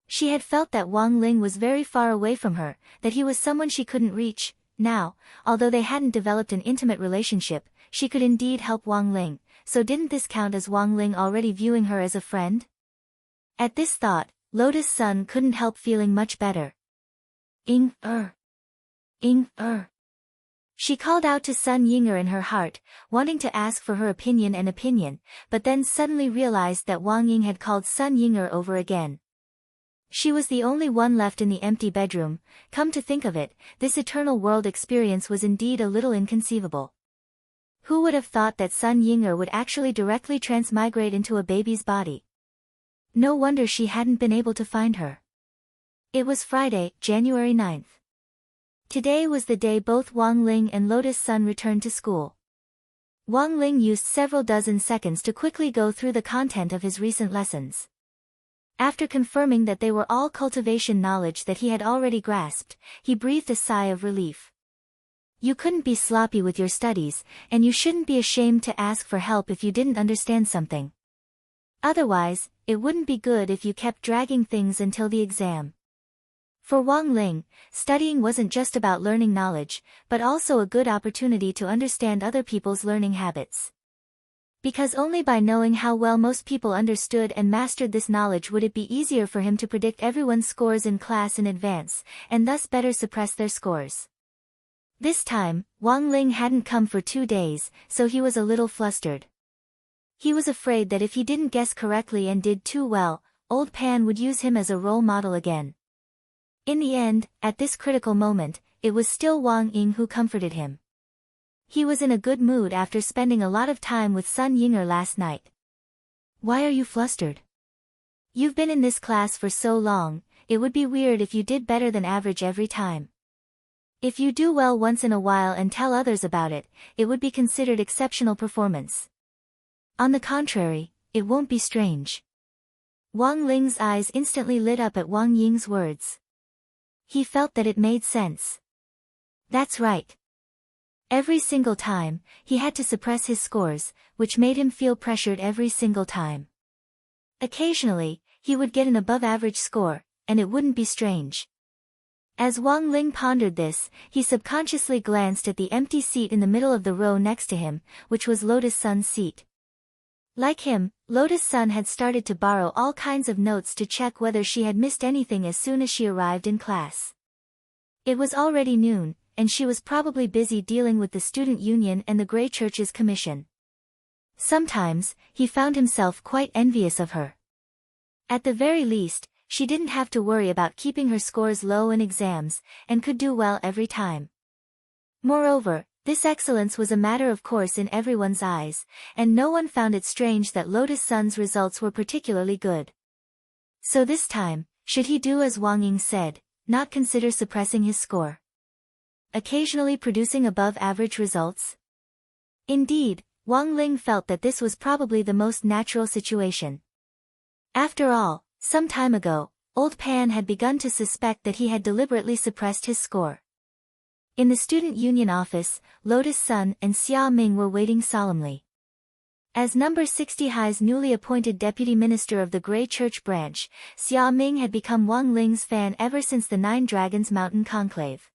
She had felt that Wang Ling was very far away from her, that he was someone she couldn't reach. Now, although they hadn't developed an intimate relationship, she could indeed help Wang Ling, so didn't this count as Wang Ling already viewing her as a friend? At this thought, Lotus Sun couldn't help feeling much better. Ying-er. Ying-er. She called out to Sun Ying-er in her heart, wanting to ask for her opinion, but then suddenly realized that Wang Ying had called Sun Ying-er over again. She was the only one left in the empty bedroom. Come to think of it, this eternal world experience was indeed a little inconceivable. Who would have thought that Sun Ying-er would actually directly transmigrate into a baby's body? No wonder she hadn't been able to find her. It was Friday, January 9th. Today was the day both Wang Ling and Lotus Sun returned to school. Wang Ling used several dozen seconds to quickly go through the content of his recent lessons. After confirming that they were all cultivation knowledge that he had already grasped, he breathed a sigh of relief. You couldn't be sloppy with your studies, and you shouldn't be ashamed to ask for help if you didn't understand something. Otherwise, it wouldn't be good if you kept dragging things until the exam. For Wang Ling, studying wasn't just about learning knowledge, but also a good opportunity to understand other people's learning habits. Because only by knowing how well most people understood and mastered this knowledge would it be easier for him to predict everyone's scores in class in advance, and thus better suppress their scores. This time, Wang Ling hadn't come for 2 days, so he was a little flustered. He was afraid that if he didn't guess correctly and did too well, Old Pan would use him as a role model again. In the end, at this critical moment, it was still Wang Ying who comforted him. He was in a good mood after spending a lot of time with Sun Ying-er last night. Why are you flustered? You've been in this class for so long, it would be weird if you did better than average every time. If you do well once in a while and tell others about it, it would be considered exceptional performance. On the contrary, it won't be strange. Wang Ling's eyes instantly lit up at Wang Ying's words. He felt that it made sense. That's right. Every single time, he had to suppress his scores, which made him feel pressured every single time. Occasionally, he would get an above-average score, and it wouldn't be strange. As Wang Ling pondered this, he subconsciously glanced at the empty seat in the middle of the row next to him, which was Lotus Sun's seat. Like him, Lotus Sun had started to borrow all kinds of notes to check whether she had missed anything as soon as she arrived in class. It was already noon, and she was probably busy dealing with the student union and the Grey Church's commission. Sometimes, he found himself quite envious of her. At the very least, she didn't have to worry about keeping her scores low in exams, and could do well every time. Moreover, this excellence was a matter of course in everyone's eyes, and no one found it strange that Lotus Sun's results were particularly good. So this time, should he do as Wang Ying said, not consider suppressing his score? Occasionally producing above-average results? Indeed, Wang Ling felt that this was probably the most natural situation. After all, some time ago, Old Pan had begun to suspect that he had deliberately suppressed his score. In the student union office, Lotus Sun and Xia Ming were waiting solemnly. As number 60 High's newly appointed deputy minister of the Grey Church branch, Xia Ming had become Wang Ling's fan ever since the Nine Dragons Mountain Conclave.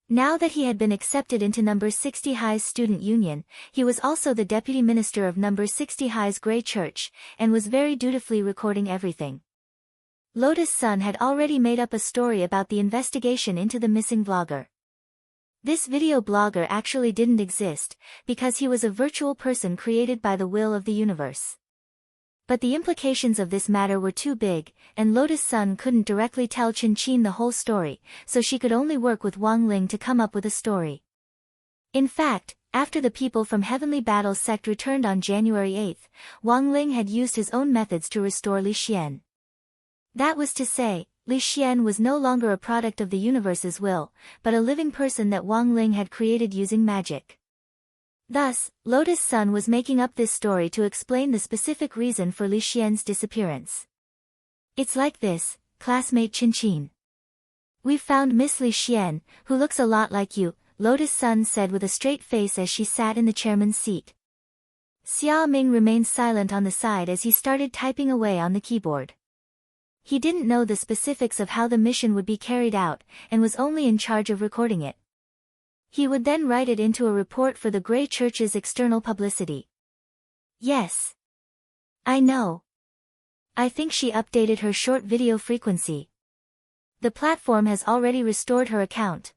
Now that he had been accepted into number 60 High's student union, he was also the deputy minister of number 60 High's Grey Church, and was very dutifully recording everything. Lotus Sun had already made up a story about the investigation into the missing vlogger. This video blogger actually didn't exist, because he was a virtual person created by the will of the universe. But the implications of this matter were too big, and Lotus Sun couldn't directly tell Qin Qin the whole story, so she could only work with Wang Ling to come up with a story. In fact, after the people from Heavenly Battle sect returned on January 8, Wang Ling had used his own methods to restore Li Xian. That was to say, Li Xian was no longer a product of the universe's will, but a living person that Wang Ling had created using magic. Thus, Lotus Sun was making up this story to explain the specific reason for Li Xian's disappearance. It's like this, classmate Qin Qin. We've found Miss Li Xian, who looks a lot like you, Lotus Sun said with a straight face as she sat in the chairman's seat. Xia Ming remained silent on the side as he started typing away on the keyboard. He didn't know the specifics of how the mission would be carried out, and was only in charge of recording it. He would then write it into a report for the Grey Church's external publicity. Yes. I know. I think she updated her short video frequency. The platform has already restored her account.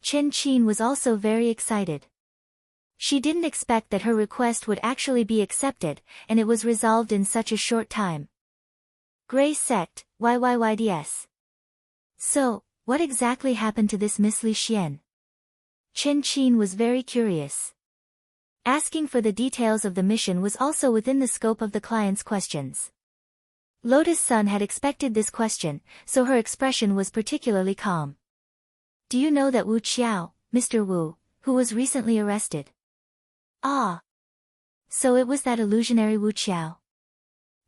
Qin Qin was also very excited. She didn't expect that her request would actually be accepted, and it was resolved in such a short time. Grey Sect, YYYDS. So, what exactly happened to this Miss Li Xian? Qin Qin was very curious. Asking for the details of the mission was also within the scope of the client's questions. Lotus Sun had expected this question, so her expression was particularly calm. Do you know that Wu Qiao, Mr. Wu, who was recently arrested? Ah. So it was that illusionary Wu Qiao.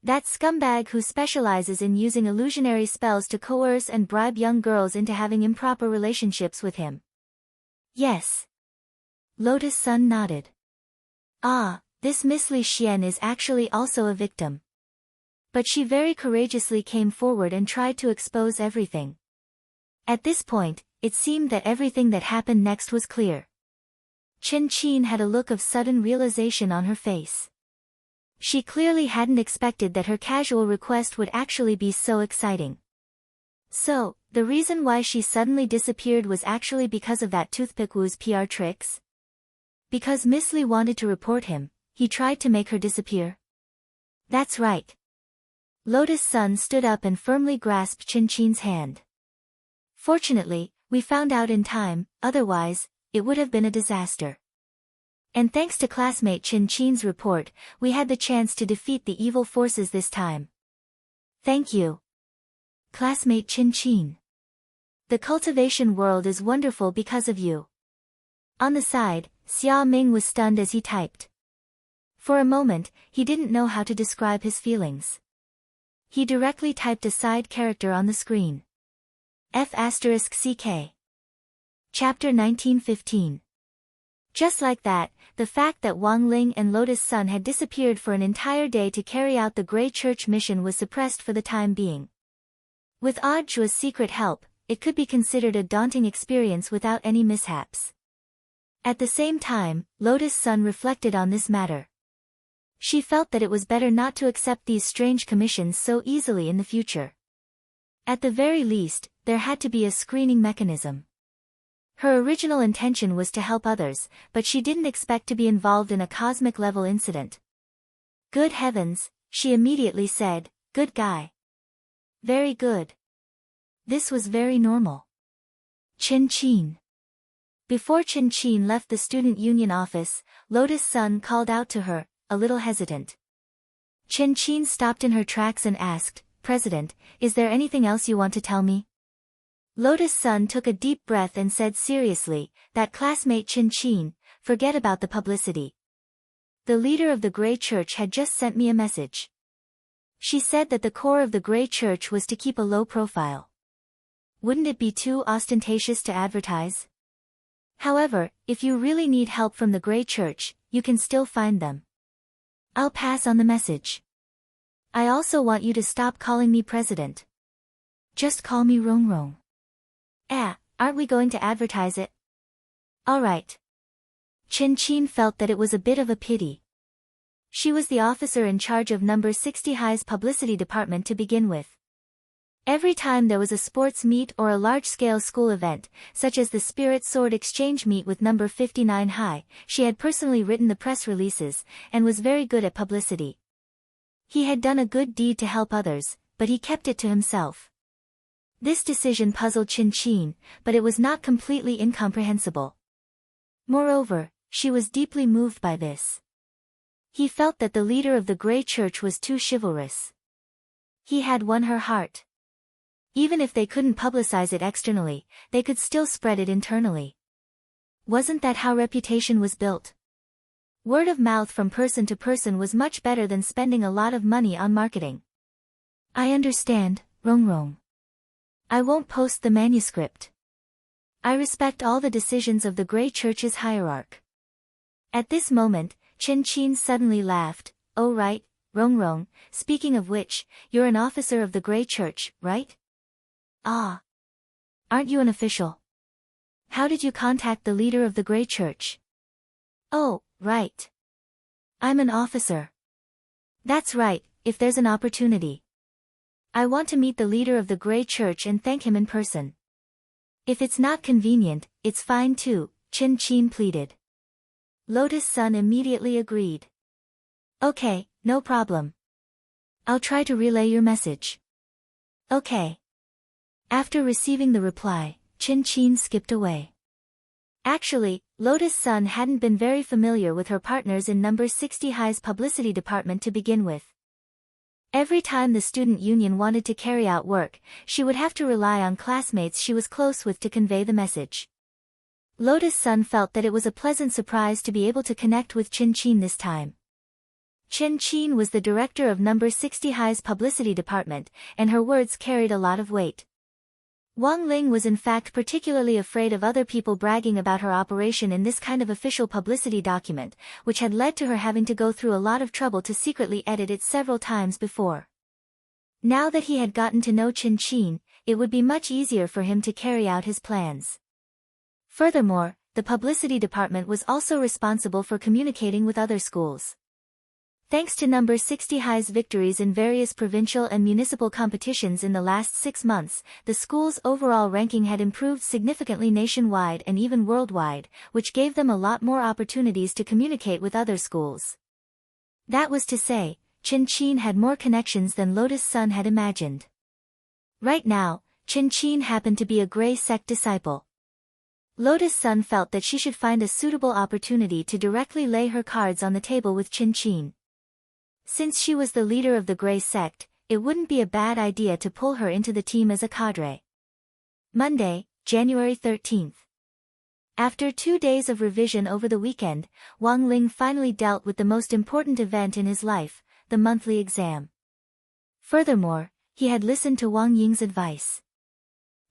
That scumbag who specializes in using illusionary spells to coerce and bribe young girls into having improper relationships with him. Yes. Lotus Sun nodded. Ah, this Miss Li Xian is actually also a victim. But she very courageously came forward and tried to expose everything. At this point, it seemed that everything that happened next was clear. Qin Qin had a look of sudden realization on her face. She clearly hadn't expected that her casual request would actually be so exciting. So, the reason why she suddenly disappeared was actually because of that Toothpick Wu's PR tricks? Because Miss Li wanted to report him, he tried to make her disappear? That's right. Lotus Sun stood up and firmly grasped Qin Qin's hand. Fortunately, we found out in time, otherwise, it would have been a disaster. And thanks to classmate Qin Qin's report, we had the chance to defeat the evil forces this time. Thank you. Classmate Qin Qin. The cultivation world is wonderful because of you. On the side, Xia Ming was stunned as he typed. For a moment, he didn't know how to describe his feelings. He directly typed a side character on the screen. F***CK. Chapter 1915. Just like that, the fact that Wang Ling and Lotus Sun had disappeared for an entire day to carry out the Grey Church mission was suppressed for the time being. With Audiobook's secret help, it could be considered a daunting experience without any mishaps. At the same time, Lotus Sun reflected on this matter. She felt that it was better not to accept these strange commissions so easily in the future. At the very least, there had to be a screening mechanism. Her original intention was to help others, but she didn't expect to be involved in a cosmic-level incident. Good heavens, she immediately said, good guy. Very good. This was very normal. Chin Chin. Before Chin Chin left the student union office, Lotus Sun called out to her, a little hesitant. Chin Chin stopped in her tracks and asked, "President, is there anything else you want to tell me?" Lotus Sun took a deep breath and said seriously, "That classmate Chin Chin, forget about the publicity. The leader of the Grey Church had just sent me a message. She said that the core of the Grey Church was to keep a low profile. Wouldn't it be too ostentatious to advertise? However, if you really need help from the Grey Church, you can still find them. I'll pass on the message. I also want you to stop calling me president. Just call me Rong Rong." Aren't we going to advertise it? Alright. Chin Chin felt that it was a bit of a pity. She was the officer in charge of number 60 High's publicity department to begin with. Every time there was a sports meet or a large-scale school event, such as the Spirit Sword Exchange meet with number 59 High, she had personally written the press releases, and was very good at publicity. He had done a good deed to help others, but he kept it to himself. This decision puzzled Chin Chin, but it was not completely incomprehensible. Moreover, she was deeply moved by this. He felt that the leader of the Grey Church was too chivalrous. He had won her heart. Even if they couldn't publicize it externally, they could still spread it internally. Wasn't that how reputation was built? Word of mouth from person to person was much better than spending a lot of money on marketing. I understand, Rong Rong. I won't post the manuscript. I respect all the decisions of the Grey Church's hierarch. At this moment, Chin Chin suddenly laughed. Oh right, Rong Rong, speaking of which, you're an officer of the Grey Church, right? Ah. Aren't you an official? How did you contact the leader of the Grey Church? Oh, right. I'm an officer. That's right, if there's an opportunity. I want to meet the leader of the Grey Church and thank him in person. If it's not convenient, it's fine too, Chin Chin pleaded. Lotus Sun immediately agreed. Okay, no problem. I'll try to relay your message. Okay. After receiving the reply, Chin Chin skipped away. Actually, Lotus Sun hadn't been very familiar with her partners in number 60 High's publicity department to begin with. Every time the student union wanted to carry out work, she would have to rely on classmates she was close with to convey the message. Lotus Sun felt that it was a pleasant surprise to be able to connect with Chin Chin this time. Chin Chin was the director of number 60 High's publicity department, and her words carried a lot of weight. Wang Ling was in fact particularly afraid of other people bragging about her operation in this kind of official publicity document, which had led to her having to go through a lot of trouble to secretly edit it several times before. Now that he had gotten to know Chin Chin, it would be much easier for him to carry out his plans. Furthermore, the publicity department was also responsible for communicating with other schools. Thanks to number 60 High's victories in various provincial and municipal competitions in the last 6 months, the school's overall ranking had improved significantly nationwide and even worldwide, which gave them a lot more opportunities to communicate with other schools. That was to say, Chin Chin had more connections than Lotus Sun had imagined. Right now, Chin Chin happened to be a Grey sect disciple. Lotus Sun felt that she should find a suitable opportunity to directly lay her cards on the table with Chin Chin. Since she was the leader of the Grey sect, it wouldn't be a bad idea to pull her into the team as a cadre. Monday, January 13th. After 2 days of revision over the weekend, Wang Ling finally dealt with the most important event in his life, the monthly exam. Furthermore, he had listened to Wang Ying's advice.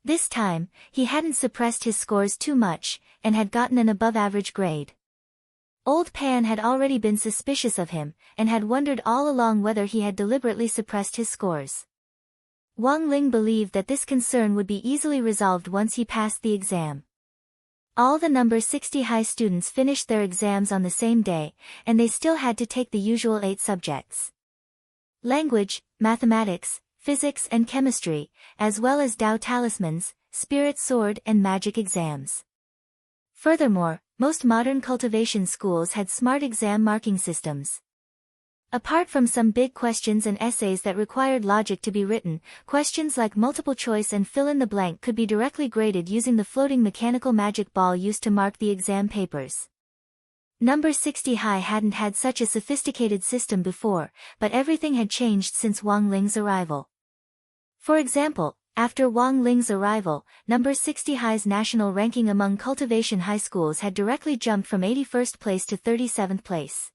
This time, he hadn't suppressed his scores too much, and had gotten an above-average grade. Old Pan had already been suspicious of him, and had wondered all along whether he had deliberately suppressed his scores. Wang Ling believed that this concern would be easily resolved once he passed the exam. All the number 60 High students finished their exams on the same day, and they still had to take the usual 8 subjects. Language, mathematics, physics and chemistry, as well as Tao Talismans, Spirit Sword and Magic exams. Furthermore, most modern cultivation schools had smart exam marking systems. Apart from some big questions and essays that required logic to be written, questions like multiple choice and fill in the blank could be directly graded using the floating mechanical magic ball used to mark the exam papers. Number 60 High hadn't had such a sophisticated system before, but everything had changed since Wang Ling's arrival. For example, after Wang Ling's arrival, Number 60 High's national ranking among cultivation high schools had directly jumped from 81st place to 37th place.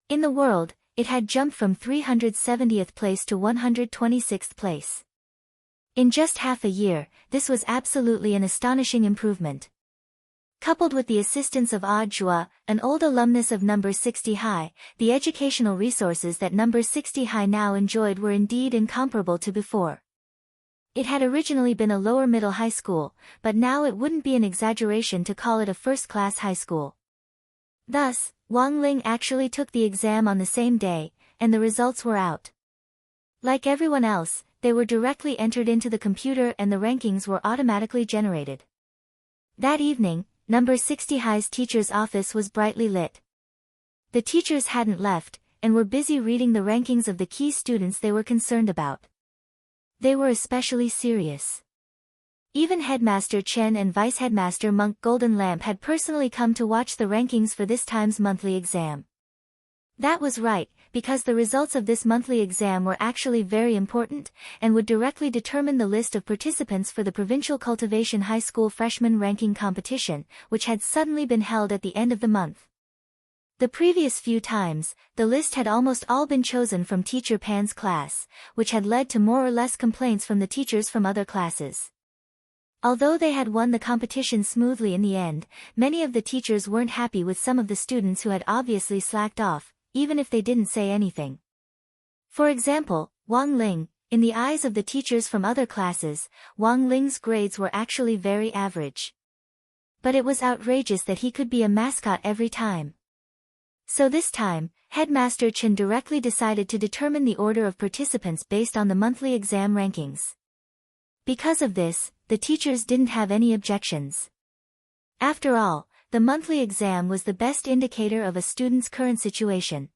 In the world, it had jumped from 370th place to 126th place. In just half a year, this was absolutely an astonishing improvement. Coupled with the assistance of Odd Zhua, an old alumnus of Number 60 High, the educational resources that Number 60 High now enjoyed were indeed incomparable to before. It had originally been a lower middle high school, but now it wouldn't be an exaggeration to call it a first-class high school. Thus, Wang Ling actually took the exam on the same day, and the results were out. Like everyone else, they were directly entered into the computer and the rankings were automatically generated. That evening, Number 60 High's teacher's office was brightly lit. The teachers hadn't left, and were busy reading the rankings of the key students they were concerned about. They were especially serious. Even Headmaster Chen and Vice Headmaster Monk Golden Lamp had personally come to watch the rankings for this time's monthly exam. That was right, because the results of this monthly exam were actually very important, and would directly determine the list of participants for the Provincial Cultivation High School Freshman Ranking Competition, which had suddenly been held at the end of the month. The previous few times, the list had almost all been chosen from Teacher Pan's class, which had led to more or less complaints from the teachers from other classes. Although they had won the competition smoothly in the end, many of the teachers weren't happy with some of the students who had obviously slacked off, even if they didn't say anything. For example, Wang Ling. In the eyes of the teachers from other classes, Wang Ling's grades were actually very average. But it was outrageous that he could be a mascot every time. So this time, Headmaster Chen directly decided to determine the order of participants based on the monthly exam rankings. Because of this, the teachers didn't have any objections. After all, the monthly exam was the best indicator of a student's current situation.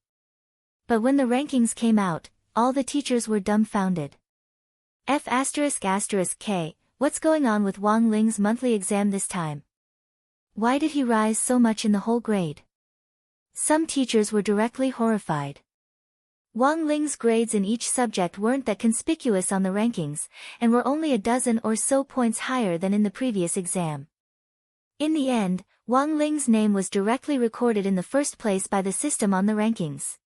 But when the rankings came out, all the teachers were dumbfounded. F***K, what's going on with Wang Ling's monthly exam this time? Why did he rise so much in the whole grade? Some teachers were directly horrified. Wang Ling's grades in each subject weren't that conspicuous on the rankings, and were only a dozen or so points higher than in the previous exam. In the end, Wang Ling's name was directly recorded in the first place by the system on the rankings.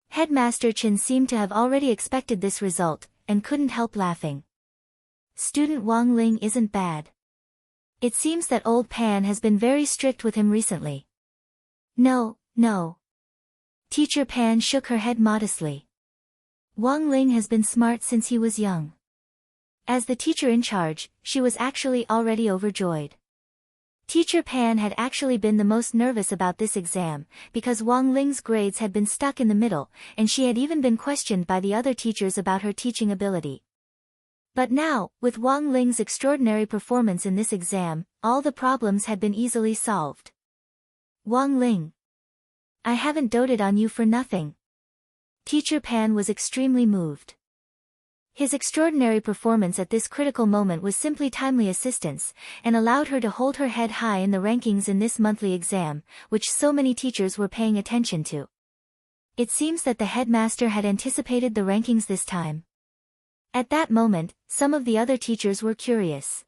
Headmaster Chen seemed to have already expected this result, and couldn't help laughing. Student Wang Ling isn't bad. It seems that old Pan has been very strict with him recently. No. Teacher Pan shook her head modestly. Wang Ling has been smart since he was young. As the teacher in charge, she was actually already overjoyed. Teacher Pan had actually been the most nervous about this exam, because Wang Ling's grades had been stuck in the middle, and she had even been questioned by the other teachers about her teaching ability. But now, with Wang Ling's extraordinary performance in this exam, all the problems had been easily solved. Wang Ling. I haven't doted on you for nothing. Teacher Pan was extremely moved. His extraordinary performance at this critical moment was simply timely assistance, and allowed her to hold her head high in the rankings in this monthly exam, which so many teachers were paying attention to. It seems that the headmaster had anticipated the rankings this time. At that moment, some of the other teachers were curious.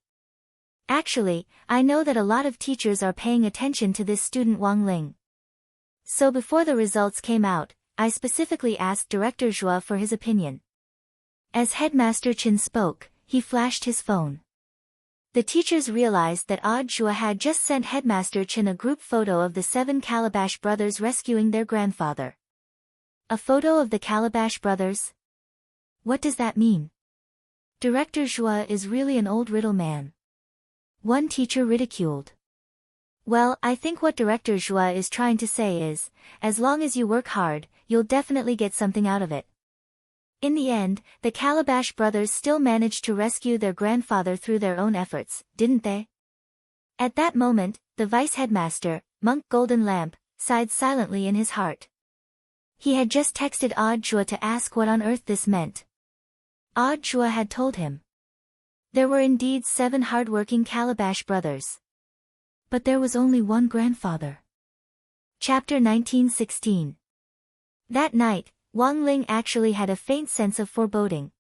Actually, I know that a lot of teachers are paying attention to this student Wang Ling. So before the results came out, I specifically asked Director Zhua for his opinion. As Headmaster Chen spoke, he flashed his phone. The teachers realized that Odd Zhua had just sent Headmaster Chen a group photo of the 7 Calabash brothers rescuing their grandfather. A photo of the Calabash brothers? What does that mean? Director Zhua is really an old riddle man. One teacher ridiculed. Well, I think what Director Zhua is trying to say is, as long as you work hard, you'll definitely get something out of it. In the end, the Calabash brothers still managed to rescue their grandfather through their own efforts, didn't they? At that moment, the vice headmaster, Monk Golden Lamp, sighed silently in his heart. He had just texted Audiobook to ask what on earth this meant. Audiobook had told him. There were indeed 7 hard-working Calabash brothers. But there was only one grandfather. Chapter 1916. That night, Wang Ling actually had a faint sense of foreboding.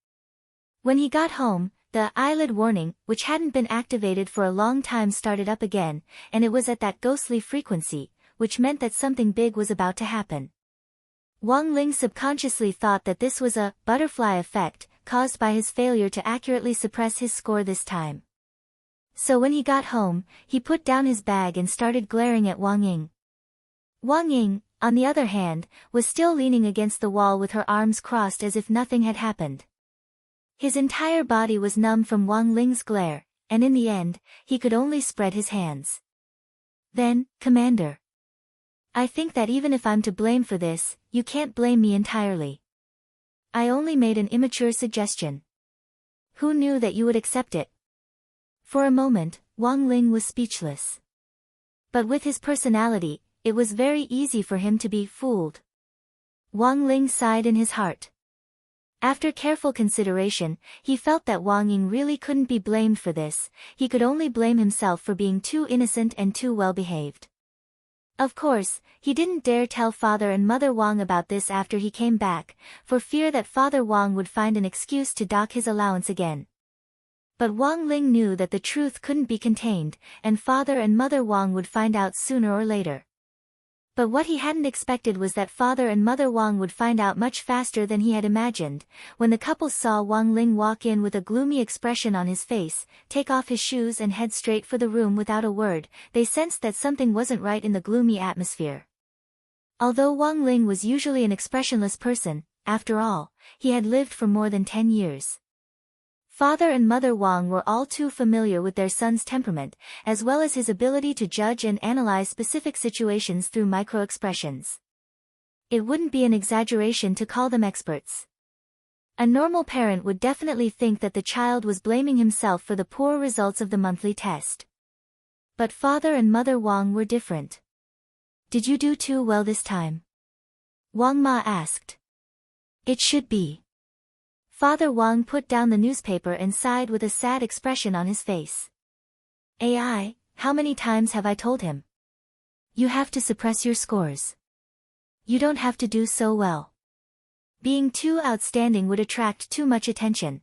When he got home, the eyelid warning, which hadn't been activated for a long time, started up again, and it was at that ghostly frequency, which meant that something big was about to happen. Wang Ling subconsciously thought that this was a butterfly effect, caused by his failure to accurately suppress his score this time. So when he got home, he put down his bag and started glaring at Wang Ying. Wang Ying, on the other hand, was still leaning against the wall with her arms crossed as if nothing had happened. His entire body was numb from Wang Ling's glare, and in the end, he could only spread his hands. Then, Commander. I think that even if I'm to blame for this, you can't blame me entirely. I only made an immature suggestion. Who knew that you would accept it? For a moment, Wang Ling was speechless. But with his personality, it was very easy for him to be fooled. Wang Ling sighed in his heart. After careful consideration, he felt that Wang Ying really couldn't be blamed for this, he could only blame himself for being too innocent and too well-behaved. Of course, he didn't dare tell Father and Mother Wang about this after he came back, for fear that Father Wang would find an excuse to dock his allowance again. But Wang Ling knew that the truth couldn't be contained, and Father and Mother Wang would find out sooner or later. But what he hadn't expected was that Father and Mother Wang would find out much faster than he had imagined. When the couple saw Wang Ling walk in with a gloomy expression on his face, take off his shoes and head straight for the room without a word, they sensed that something wasn't right in the gloomy atmosphere. Although Wang Ling was usually an expressionless person, after all, he had lived for more than 10 years. Father and Mother Wang were all too familiar with their son's temperament, as well as his ability to judge and analyze specific situations through micro-expressions. It wouldn't be an exaggeration to call them experts. A normal parent would definitely think that the child was blaming himself for the poor results of the monthly test. But Father and Mother Wang were different. Did you do too well this time? Wang Ma asked. It should be. Father Wang put down the newspaper and sighed with a sad expression on his face. AI, how many times have I told him? You have to suppress your scores. You don't have to do so well. Being too outstanding would attract too much attention.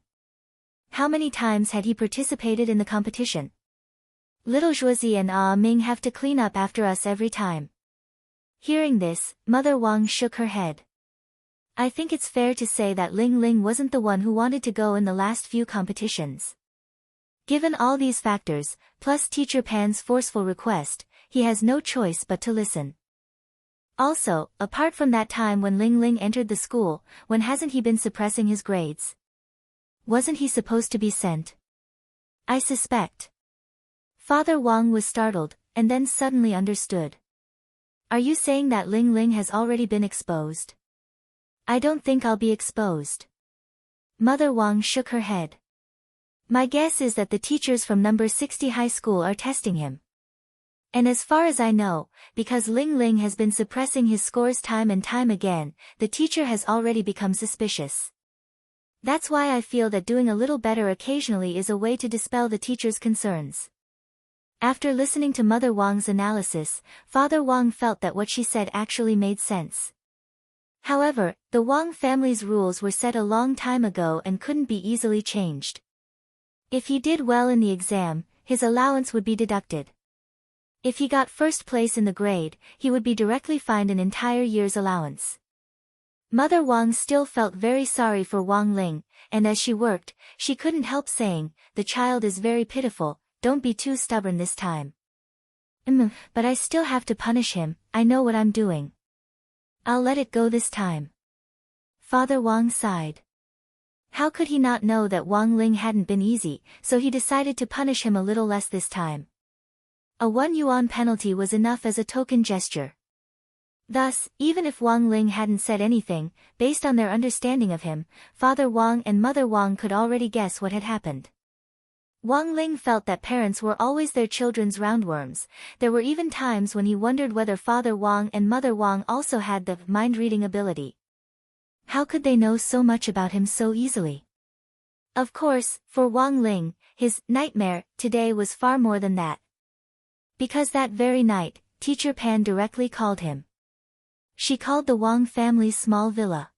How many times had he participated in the competition? Little Zhuozi and Ah Ming have to clean up after us every time. Hearing this, Mother Wang shook her head. I think it's fair to say that Ling Ling wasn't the one who wanted to go in the last few competitions. Given all these factors, plus Teacher Pan's forceful request, he has no choice but to listen. Also, apart from that time when Ling Ling entered the school, when hasn't he been suppressing his grades? Wasn't he supposed to be sent? I suspect. Father Wang was startled, and then suddenly understood. Are you saying that Ling Ling has already been exposed? I don't think I'll be exposed. Mother Wang shook her head. My guess is that the teachers from number 60 high school are testing him. And as far as I know, because Ling Ling has been suppressing his scores time and time again, the teacher has already become suspicious. That's why I feel that doing a little better occasionally is a way to dispel the teacher's concerns. After listening to Mother Wang's analysis, Father Wang felt that what she said actually made sense. However, the Wang family's rules were set a long time ago and couldn't be easily changed. If he did well in the exam, his allowance would be deducted. If he got first place in the grade, he would be directly fined an entire year's allowance. Mother Wang still felt very sorry for Wang Ling, and as she worked, she couldn't help saying, the child is very pitiful, don't be too stubborn this time. But I still have to punish him, I know what I'm doing. I'll let it go this time. Father Wang sighed. How could he not know that Wang Ling hadn't been easy, so he decided to punish him a little less this time. A 1 yuan penalty was enough as a token gesture. Thus, even if Wang Ling hadn't said anything, based on their understanding of him, Father Wang and Mother Wang could already guess what had happened. Wang Ling felt that parents were always their children's roundworms. There were even times when he wondered whether Father Wang and Mother Wang also had the mind-reading ability. How could they know so much about him so easily? Of course, for Wang Ling, his nightmare today was far more than that. Because that very night, Teacher Pan directly called him. She called the Wang family's small villa.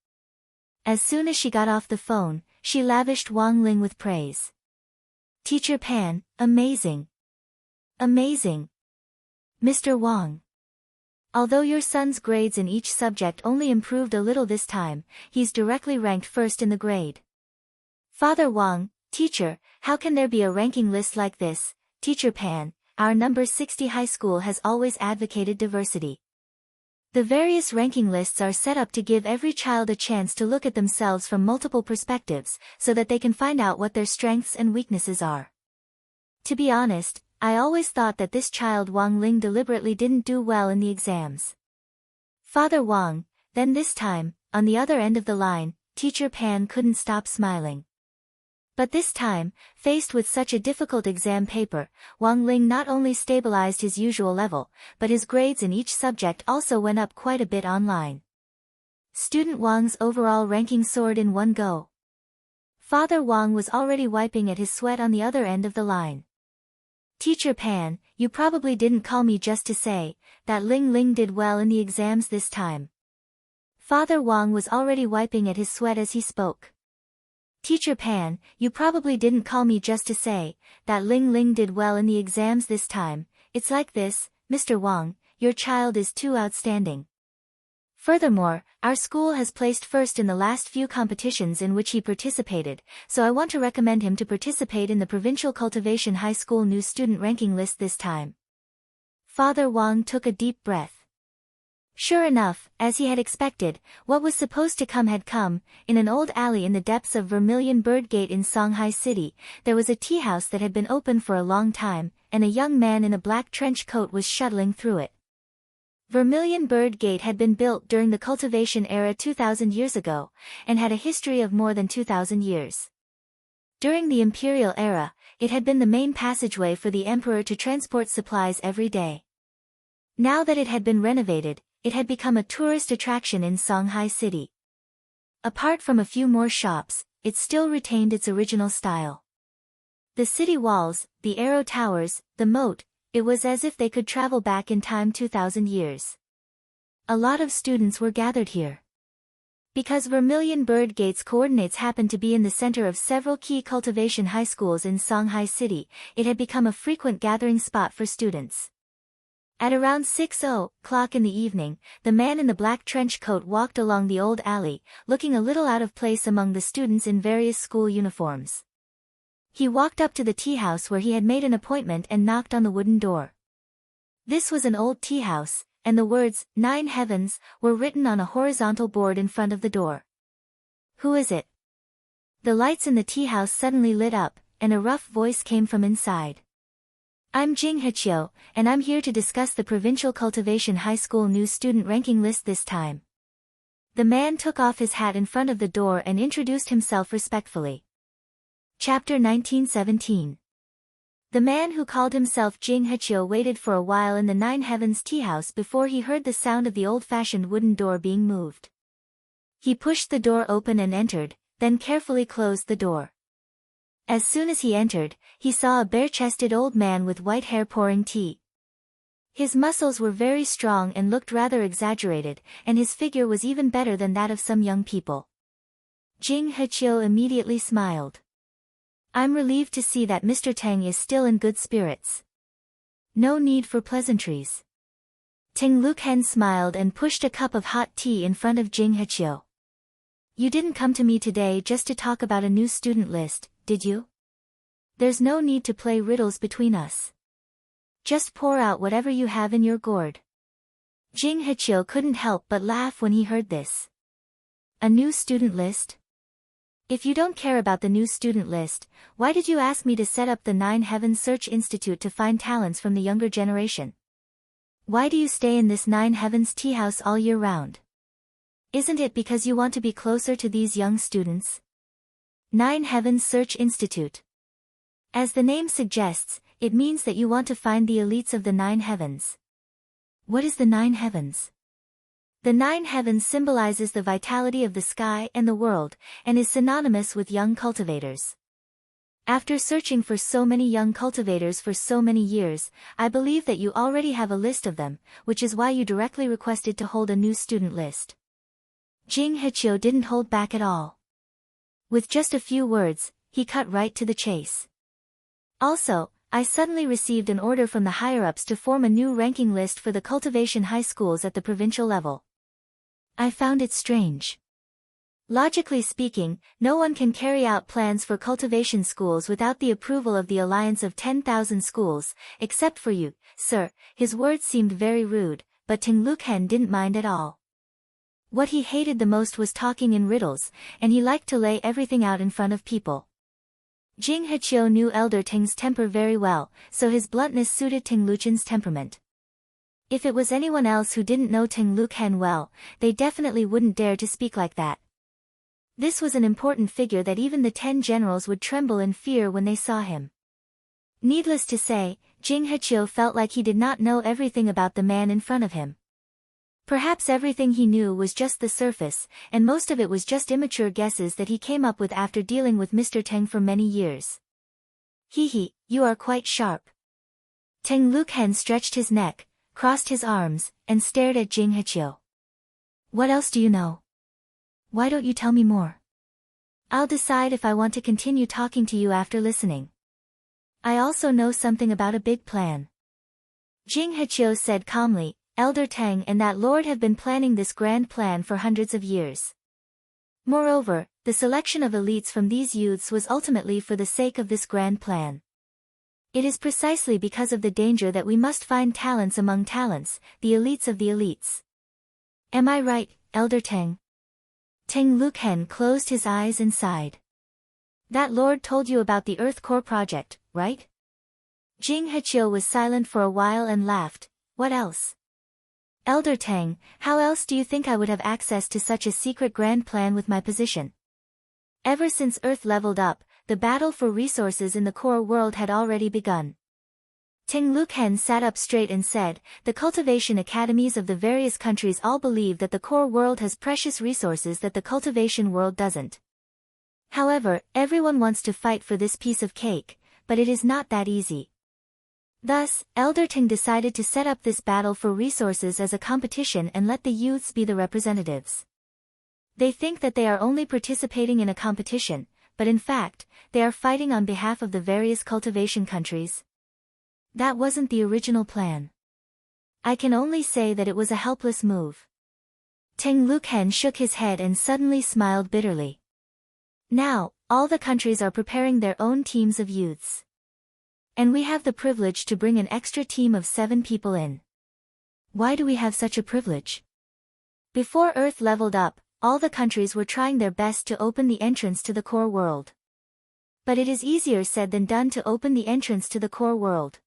As soon as she got off the phone, she lavished Wang Ling with praise. Teacher Pan, amazing. Amazing. Mr. Wang. Although your son's grades in each subject only improved a little this time, he's directly ranked first in the grade. Father Wang, teacher, how can there be a ranking list like this? Teacher Pan, our number 60 high school has always advocated diversity. The various ranking lists are set up to give every child a chance to look at themselves from multiple perspectives, so that they can find out what their strengths and weaknesses are. To be honest, I always thought that this child Wang Ling deliberately didn't do well in the exams. Father Wang, then this time, on the other end of the line, Teacher Pan couldn't stop smiling. But this time, faced with such a difficult exam paper, Wang Ling not only stabilized his usual level, but his grades in each subject also went up quite a bit online. Student Wang's overall ranking soared in one go. Father Wang was already wiping at his sweat on the other end of the line. Teacher Pan, you probably didn't call me just to say that Ling Ling did well in the exams this time. Father Wang was already wiping at his sweat as he spoke. Teacher Pan, you probably didn't call me just to say that Ling Ling did well in the exams this time. It's like this, Mr. Wang, your child is too outstanding. Furthermore, our school has placed first in the last few competitions in which he participated, so I want to recommend him to participate in the Provincial Cultivation High School new student ranking list this time. Father Wang took a deep breath. Sure enough, as he had expected, what was supposed to come had come. In an old alley in the depths of Vermilion Bird Gate in Songhai City, there was a tea house that had been open for a long time, and a young man in a black trench coat was shuttling through it. Vermilion Bird Gate had been built during the cultivation era 2,000 years ago, and had a history of more than 2,000 years. During the imperial era, it had been the main passageway for the emperor to transport supplies every day. Now that it had been renovated, it had become a tourist attraction in Songhai City. Apart from a few more shops, it still retained its original style. The city walls, the arrow towers, the moat, it was as if they could travel back in time 2,000 years. A lot of students were gathered here. Because Vermilion Bird Gate's coordinates happened to be in the center of several key cultivation high schools in Songhai City, it had become a frequent gathering spot for students. At around 6:00 in the evening, the man in the black trench coat walked along the old alley, looking a little out of place among the students in various school uniforms. He walked up to the tea house where he had made an appointment and knocked on the wooden door. This was an old tea house, and the words, 9 Heavens, were written on a horizontal board in front of the door. Who is it? The lights in the tea house suddenly lit up, and a rough voice came from inside. I'm Jing Hechio, and I'm here to discuss the Provincial Cultivation High School new student ranking list this time. The man took off his hat in front of the door and introduced himself respectfully. Chapter 1917. The man who called himself Jing Hechio waited for a while in the 9 Heavens tea house before he heard the sound of the old-fashioned wooden door being moved. He pushed the door open and entered, then carefully closed the door. As soon as he entered, he saw a bare-chested old man with white hair pouring tea. His muscles were very strong and looked rather exaggerated, and his figure was even better than that of some young people. Jing Hechio immediately smiled. I'm relieved to see that Mr. Teng is still in good spirits. No need for pleasantries. Ting Luken smiled and pushed a cup of hot tea in front of Jing Hechio. You didn't come to me today just to talk about a new student list, did you? There's no need to play riddles between us. Just pour out whatever you have in your gourd. Jing Hechio couldn't help but laugh when he heard this. A new student list? If you don't care about the new student list, why did you ask me to set up the 9 Heavens Search Institute to find talents from the younger generation? Why do you stay in this 9 Heavens tea house all year round? Isn't it because you want to be closer to these young students? 9 Heavens Search Institute. As the name suggests, it means that you want to find the elites of the 9 heavens. What is the 9 heavens? The 9 heavens symbolizes the vitality of the sky and the world, and is synonymous with young cultivators. After searching for so many young cultivators for so many years, I believe that you already have a list of them, which is why you directly requested to hold a new student list. Jing Hechio didn't hold back at all. With just a few words, he cut right to the chase. Also, I suddenly received an order from the higher-ups to form a new ranking list for the cultivation high schools at the provincial level. I found it strange. Logically speaking, no one can carry out plans for cultivation schools without the approval of the Alliance of 10,000 Schools, except for you, sir. His words seemed very rude, but Ting Luken didn't mind at all. What he hated the most was talking in riddles, and he liked to lay everything out in front of people. Jing Hechio knew Elder Ting's temper very well, so his bluntness suited Ting Luchen's temperament. If it was anyone else who didn't know Ting Luken well, they definitely wouldn't dare to speak like that. This was an important figure that even the 10 generals would tremble in fear when they saw him. Needless to say, Jing Hechio felt like he did not know everything about the man in front of him. Perhaps everything he knew was just the surface, and most of it was just immature guesses that he came up with after dealing with Mr. Teng for many years. He, you are quite sharp. Teng Luken stretched his neck, crossed his arms, and stared at Jing Hechio. What else do you know? Why don't you tell me more? I'll decide if I want to continue talking to you after listening. I also know something about a big plan. Jing Hechio said calmly, Elder Teng and that lord have been planning this grand plan for hundreds of years. Moreover, the selection of elites from these youths was ultimately for the sake of this grand plan. It is precisely because of the danger that we must find talents among talents, the elites of the elites. Am I right, Elder Teng? Teng Luken closed his eyes and sighed. That lord told you about the Earth Core project, right? Jing Hechio was silent for a while and laughed. What else? Elder Teng, how else do you think I would have access to such a secret grand plan with my position? Ever since Earth leveled up, the battle for resources in the core world had already begun. Ting Luken sat up straight and said, the cultivation academies of the various countries all believe that the core world has precious resources that the cultivation world doesn't. However, everyone wants to fight for this piece of cake, but it is not that easy. Thus, Elder Ting decided to set up this battle for resources as a competition and let the youths be the representatives. They think that they are only participating in a competition, but in fact, they are fighting on behalf of the various cultivation countries. That wasn't the original plan. I can only say that it was a helpless move. Teng Luken shook his head and suddenly smiled bitterly. Now, all the countries are preparing their own teams of youths. And we have the privilege to bring an extra team of 7 people in. Why do we have such a privilege? Before Earth leveled up, all the countries were trying their best to open the entrance to the core world. But it is easier said than done to open the entrance to the core world.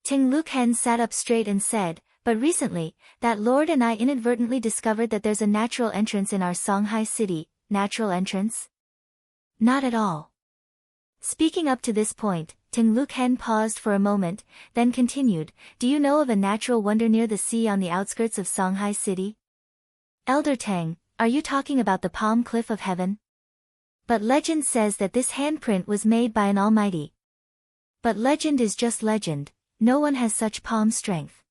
Ting Luken sat up straight and said, but recently, that lord and I inadvertently discovered that there's a natural entrance in our Songhai city. Natural entrance? Not at all. Speaking up to this point, Ting Luken paused for a moment, then continued, do you know of a natural wonder near the sea on the outskirts of Songhai city? Elder Teng, are you talking about the Palm Cliff of Heaven? But legend says that this handprint was made by an almighty. But legend is just legend, no one has such palm strength.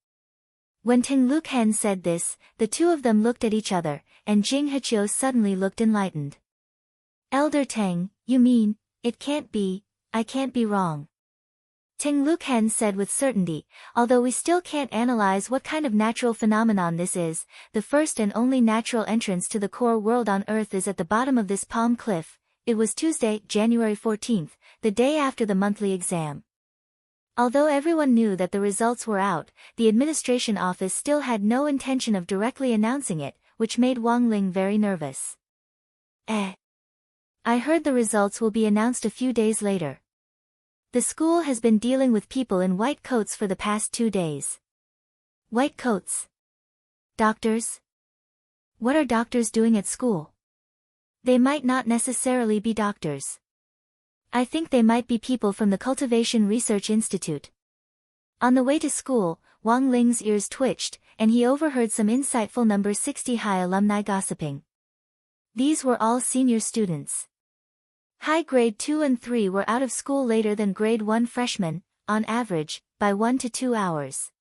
When Ting Luken said this, the two of them looked at each other, and Jing Hechio suddenly looked enlightened. Elder Teng, you mean, it can't be, I can't be wrong. Ting Luken said with certainty, although we still can't analyze what kind of natural phenomenon this is, the first and only natural entrance to the core world on Earth is at the bottom of this palm cliff. It was Tuesday, January 14th, the day after the monthly exam. Although everyone knew that the results were out, the administration office still had no intention of directly announcing it, which made Wang Ling very nervous. I heard the results will be announced a few days later. The school has been dealing with people in white coats for the past 2 days. White coats? Doctors? What are doctors doing at school? They might not necessarily be doctors. I think they might be people from the Cultivation Research Institute. On the way to school, Wang Ling's ears twitched, and he overheard some insightful number 60 high alumni gossiping. These were all senior students. High grade 2 and 3 were out of school later than grade 1 freshmen, on average, by 1 to 2 hours.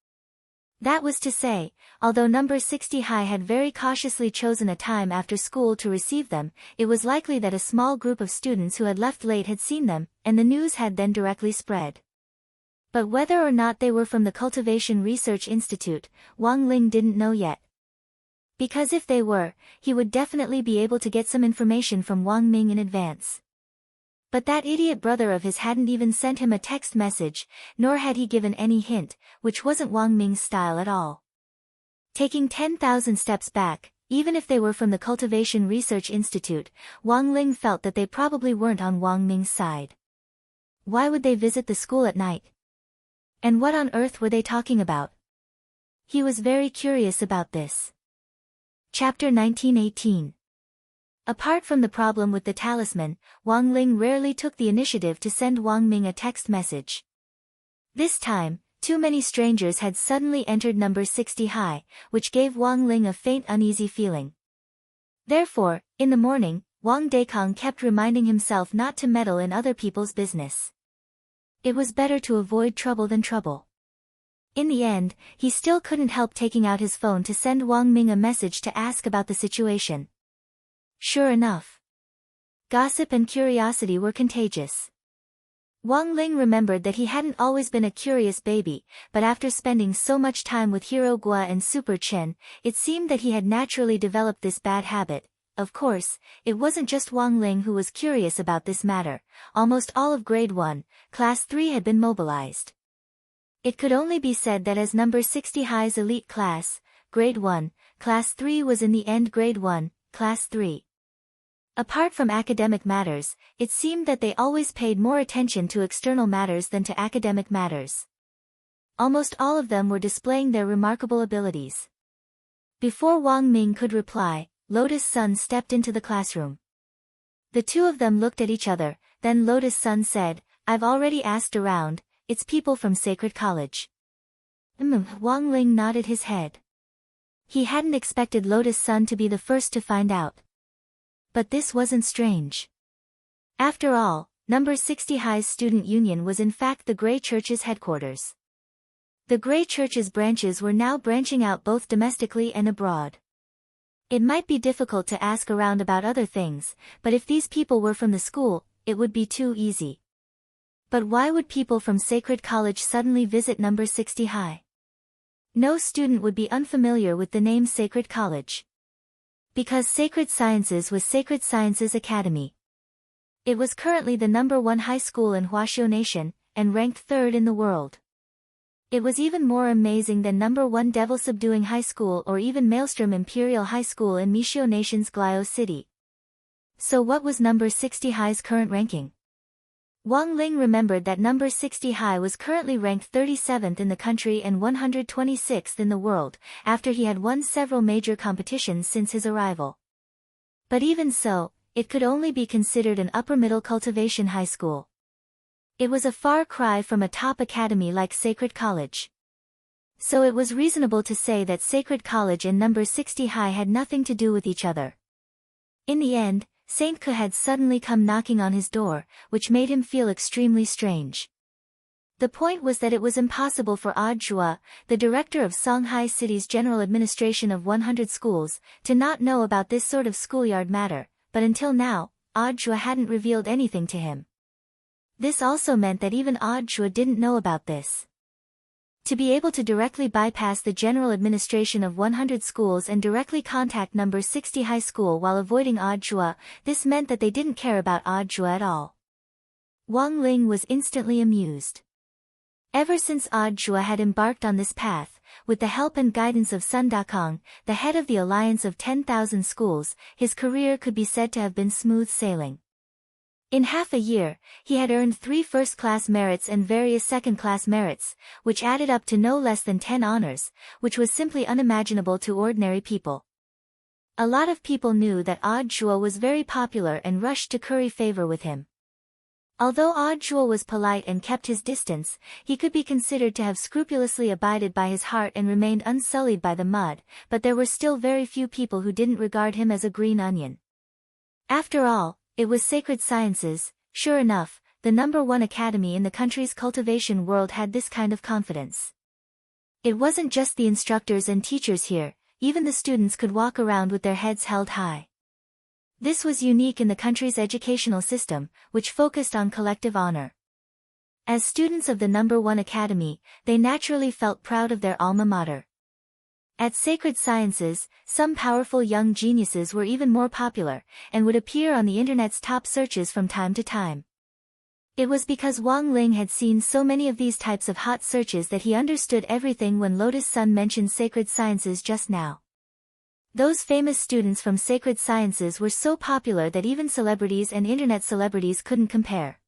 That was to say, although number 60 high had very cautiously chosen a time after school to receive them, it was likely that a small group of students who had left late had seen them, and the news had then directly spread. But whether or not they were from the Cultivation Research Institute, Wang Ling didn't know yet. Because if they were, he would definitely be able to get some information from Wang Ming in advance. But that idiot brother of his hadn't even sent him a text message, nor had he given any hint, which wasn't Wang Ming's style at all. Taking 10,000 steps back, even if they were from the Cultivation Research Institute, Wang Ling felt that they probably weren't on Wang Ming's side. Why would they visit the school at night? And what on earth were they talking about? He was very curious about this. Chapter 1918. Apart from the problem with the talisman, Wang Ling rarely took the initiative to send Wang Ming a text message. This time, too many strangers had suddenly entered number 60 high, which gave Wang Ling a faint uneasy feeling. Therefore, in the morning, Wang Dekong kept reminding himself not to meddle in other people's business. It was better to avoid trouble than trouble. In the end, he still couldn't help taking out his phone to send Wang Ming a message to ask about the situation. Sure enough, gossip and curiosity were contagious. Wang Ling remembered that he hadn't always been a curious baby, but after spending so much time with Hero Gua and Super Chen, it seemed that he had naturally developed this bad habit. Of course, it wasn't just Wang Ling who was curious about this matter. Almost all of grade 1, class 3 had been mobilized. It could only be said that as number 60 high's elite class, grade 1, class 3 was in the end grade 1, class 3. Apart from academic matters, it seemed that they always paid more attention to external matters than to academic matters. Almost all of them were displaying their remarkable abilities. Before Wang Ming could reply, Lotus Sun stepped into the classroom. The two of them looked at each other, then Lotus Sun said, "I've already asked around, it's people from Sacred College." Wang Ling nodded his head. He hadn't expected Lotus Sun to be the first to find out. But this wasn't strange. After all, number 60 High's student union was in fact the Grey Church's headquarters. The Grey Church's branches were now branching out both domestically and abroad. It might be difficult to ask around about other things, but if these people were from the school, it would be too easy. But why would people from Sacred College suddenly visit number 60 High? No student would be unfamiliar with the name Sacred College. Because Sacred Sciences was Sacred Sciences Academy. It was currently the number 1 high school in Huaxiu Nation, and ranked 3rd in the world. It was even more amazing than number 1 Devil Subduing High School or even Maelstrom Imperial High School in Mixiu Nation's Glio City. So what was number 60 High's current ranking? Wang Ling remembered that number 60 High was currently ranked 37th in the country and 126th in the world, after he had won several major competitions since his arrival. But even so, it could only be considered an upper-middle cultivation high school. It was a far cry from a top academy like Sacred College. So it was reasonable to say that Sacred College and number 60 High had nothing to do with each other. In the end, Saint Ke had suddenly come knocking on his door, which made him feel extremely strange. The point was that it was impossible for Odd Zhua, the director of Songhai City's General Administration of 100 Schools, to not know about this sort of schoolyard matter, but until now, Odd Zhua hadn't revealed anything to him. This also meant that even Odd Zhua didn't know about this. To be able to directly bypass the General Administration of 100 Schools and directly contact number 60 High School while avoiding Odd Zhua, this meant that they didn't care about Odd Zhua at all. Wang Ling was instantly amused. Ever since Odd Zhua had embarked on this path, with the help and guidance of Sun Dakong, the head of the Alliance of 10,000 Schools, his career could be said to have been smooth sailing. In half a year, he had earned 3 first-class merits and various second-class merits, which added up to no less than 10 honors, which was simply unimaginable to ordinary people. A lot of people knew that Odd Zhua was very popular and rushed to curry favor with him. Although Audjul was polite and kept his distance, he could be considered to have scrupulously abided by his heart and remained unsullied by the mud, but there were still very few people who didn't regard him as a green onion. After all, it was Sacred Sciences. Sure enough, the #1 academy in the country's cultivation world had this kind of confidence. It wasn't just the instructors and teachers here, even the students could walk around with their heads held high. This was unique in the country's educational system, which focused on collective honor. As students of the #1 academy, they naturally felt proud of their alma mater. At Sacred Sciences, some powerful young geniuses were even more popular, and would appear on the internet's top searches from time to time. It was because Wang Ling had seen so many of these types of hot searches that he understood everything when Lotus Sun mentioned Sacred Sciences just now. Those famous students from Sacred Sciences were so popular that even celebrities and internet celebrities couldn't compare.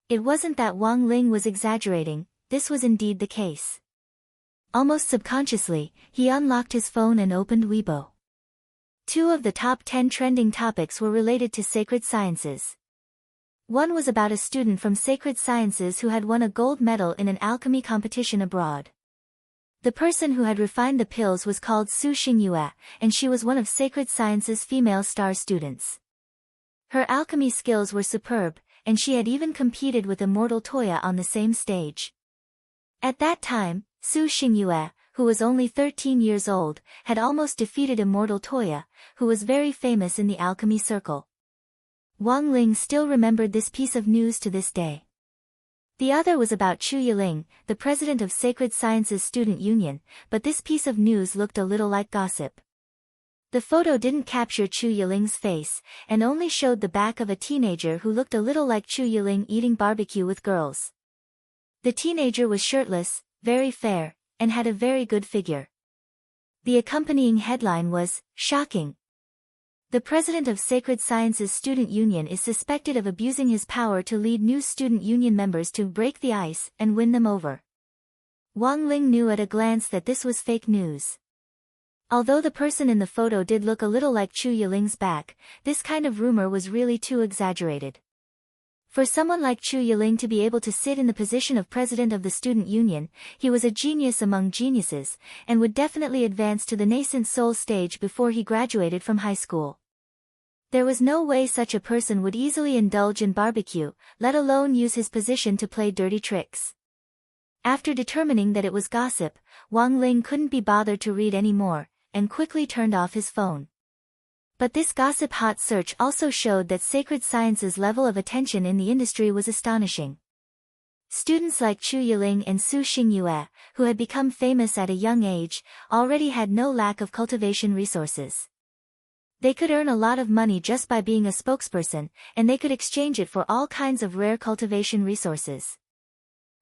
It wasn't that Wang Ling was exaggerating, this was indeed the case. Almost subconsciously, he unlocked his phone and opened Weibo. 2 of the top 10 trending topics were related to Sacred Sciences. One was about a student from Sacred Sciences who had won a gold medal in an alchemy competition abroad. The person who had refined the pills was called Su Xingyue, and she was one of Sacred Sciences' female star students. Her alchemy skills were superb, and she had even competed with Immortal Toya on the same stage. At that time, Su Xingyue, who was only 13 years old, had almost defeated Immortal Toya, who was very famous in the alchemy circle. Wang Ling still remembered this piece of news to this day. The other was about Chu Yiling, the president of Sacred Sciences Student Union, but this piece of news looked a little like gossip. The photo didn't capture Chu Yiling's face, and only showed the back of a teenager who looked a little like Chu Yiling eating barbecue with girls. The teenager was shirtless, very fair, and had a very good figure. The accompanying headline was, "Shocking." The president of Sacred Sciences Student Union is suspected of abusing his power to lead new student union members to break the ice and win them over. Wang Ling knew at a glance that this was fake news. Although the person in the photo did look a little like Chu Yiling's back, this kind of rumor was really too exaggerated. For someone like Chu Yiling to be able to sit in the position of president of the student union, he was a genius among geniuses, and would definitely advance to the nascent soul stage before he graduated from high school. There was no way such a person would easily indulge in barbecue, let alone use his position to play dirty tricks. After determining that it was gossip, Wang Ling couldn't be bothered to read any more, and quickly turned off his phone. But this gossip hot search also showed that Sacred Sciences' level of attention in the industry was astonishing. Students like Chu Yiling and Su Xingyue, who had become famous at a young age, already had no lack of cultivation resources. They could earn a lot of money just by being a spokesperson, and they could exchange it for all kinds of rare cultivation resources.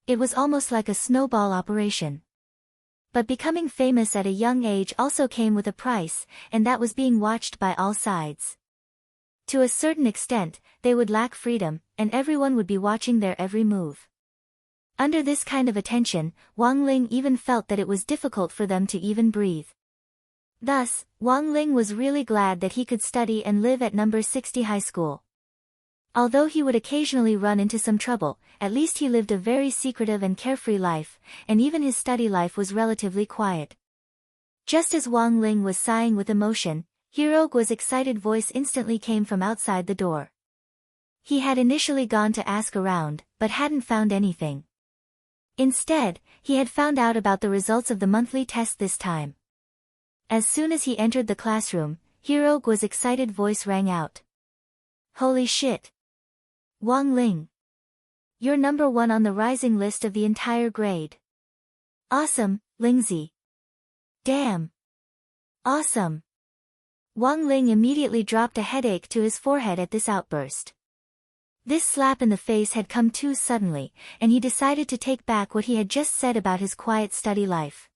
It was almost like a snowball operation. But becoming famous at a young age also came with a price, and that was being watched by all sides. To a certain extent, they would lack freedom, and everyone would be watching their every move. Under this kind of attention, Wang Ling even felt that it was difficult for them to even breathe. Thus, Wang Ling was really glad that he could study and live at number 60 high school. Although he would occasionally run into some trouble, at least he lived a very secretive and carefree life, and even his study life was relatively quiet. Just as Wang Ling was sighing with emotion, Hirogua's excited voice instantly came from outside the door. He had initially gone to ask around, but hadn't found anything. Instead, he had found out about the results of the monthly test this time. As soon as he entered the classroom, Hirogua's excited voice rang out. "Holy shit! Wang Ling! You're number 1 on the rising list of the entire grade. Awesome, Lingzi! Damn! Awesome!" Wang Ling immediately dropped a headache to his forehead at this outburst. This slap in the face had come too suddenly, and he decided to take back what he had just said about his quiet study life.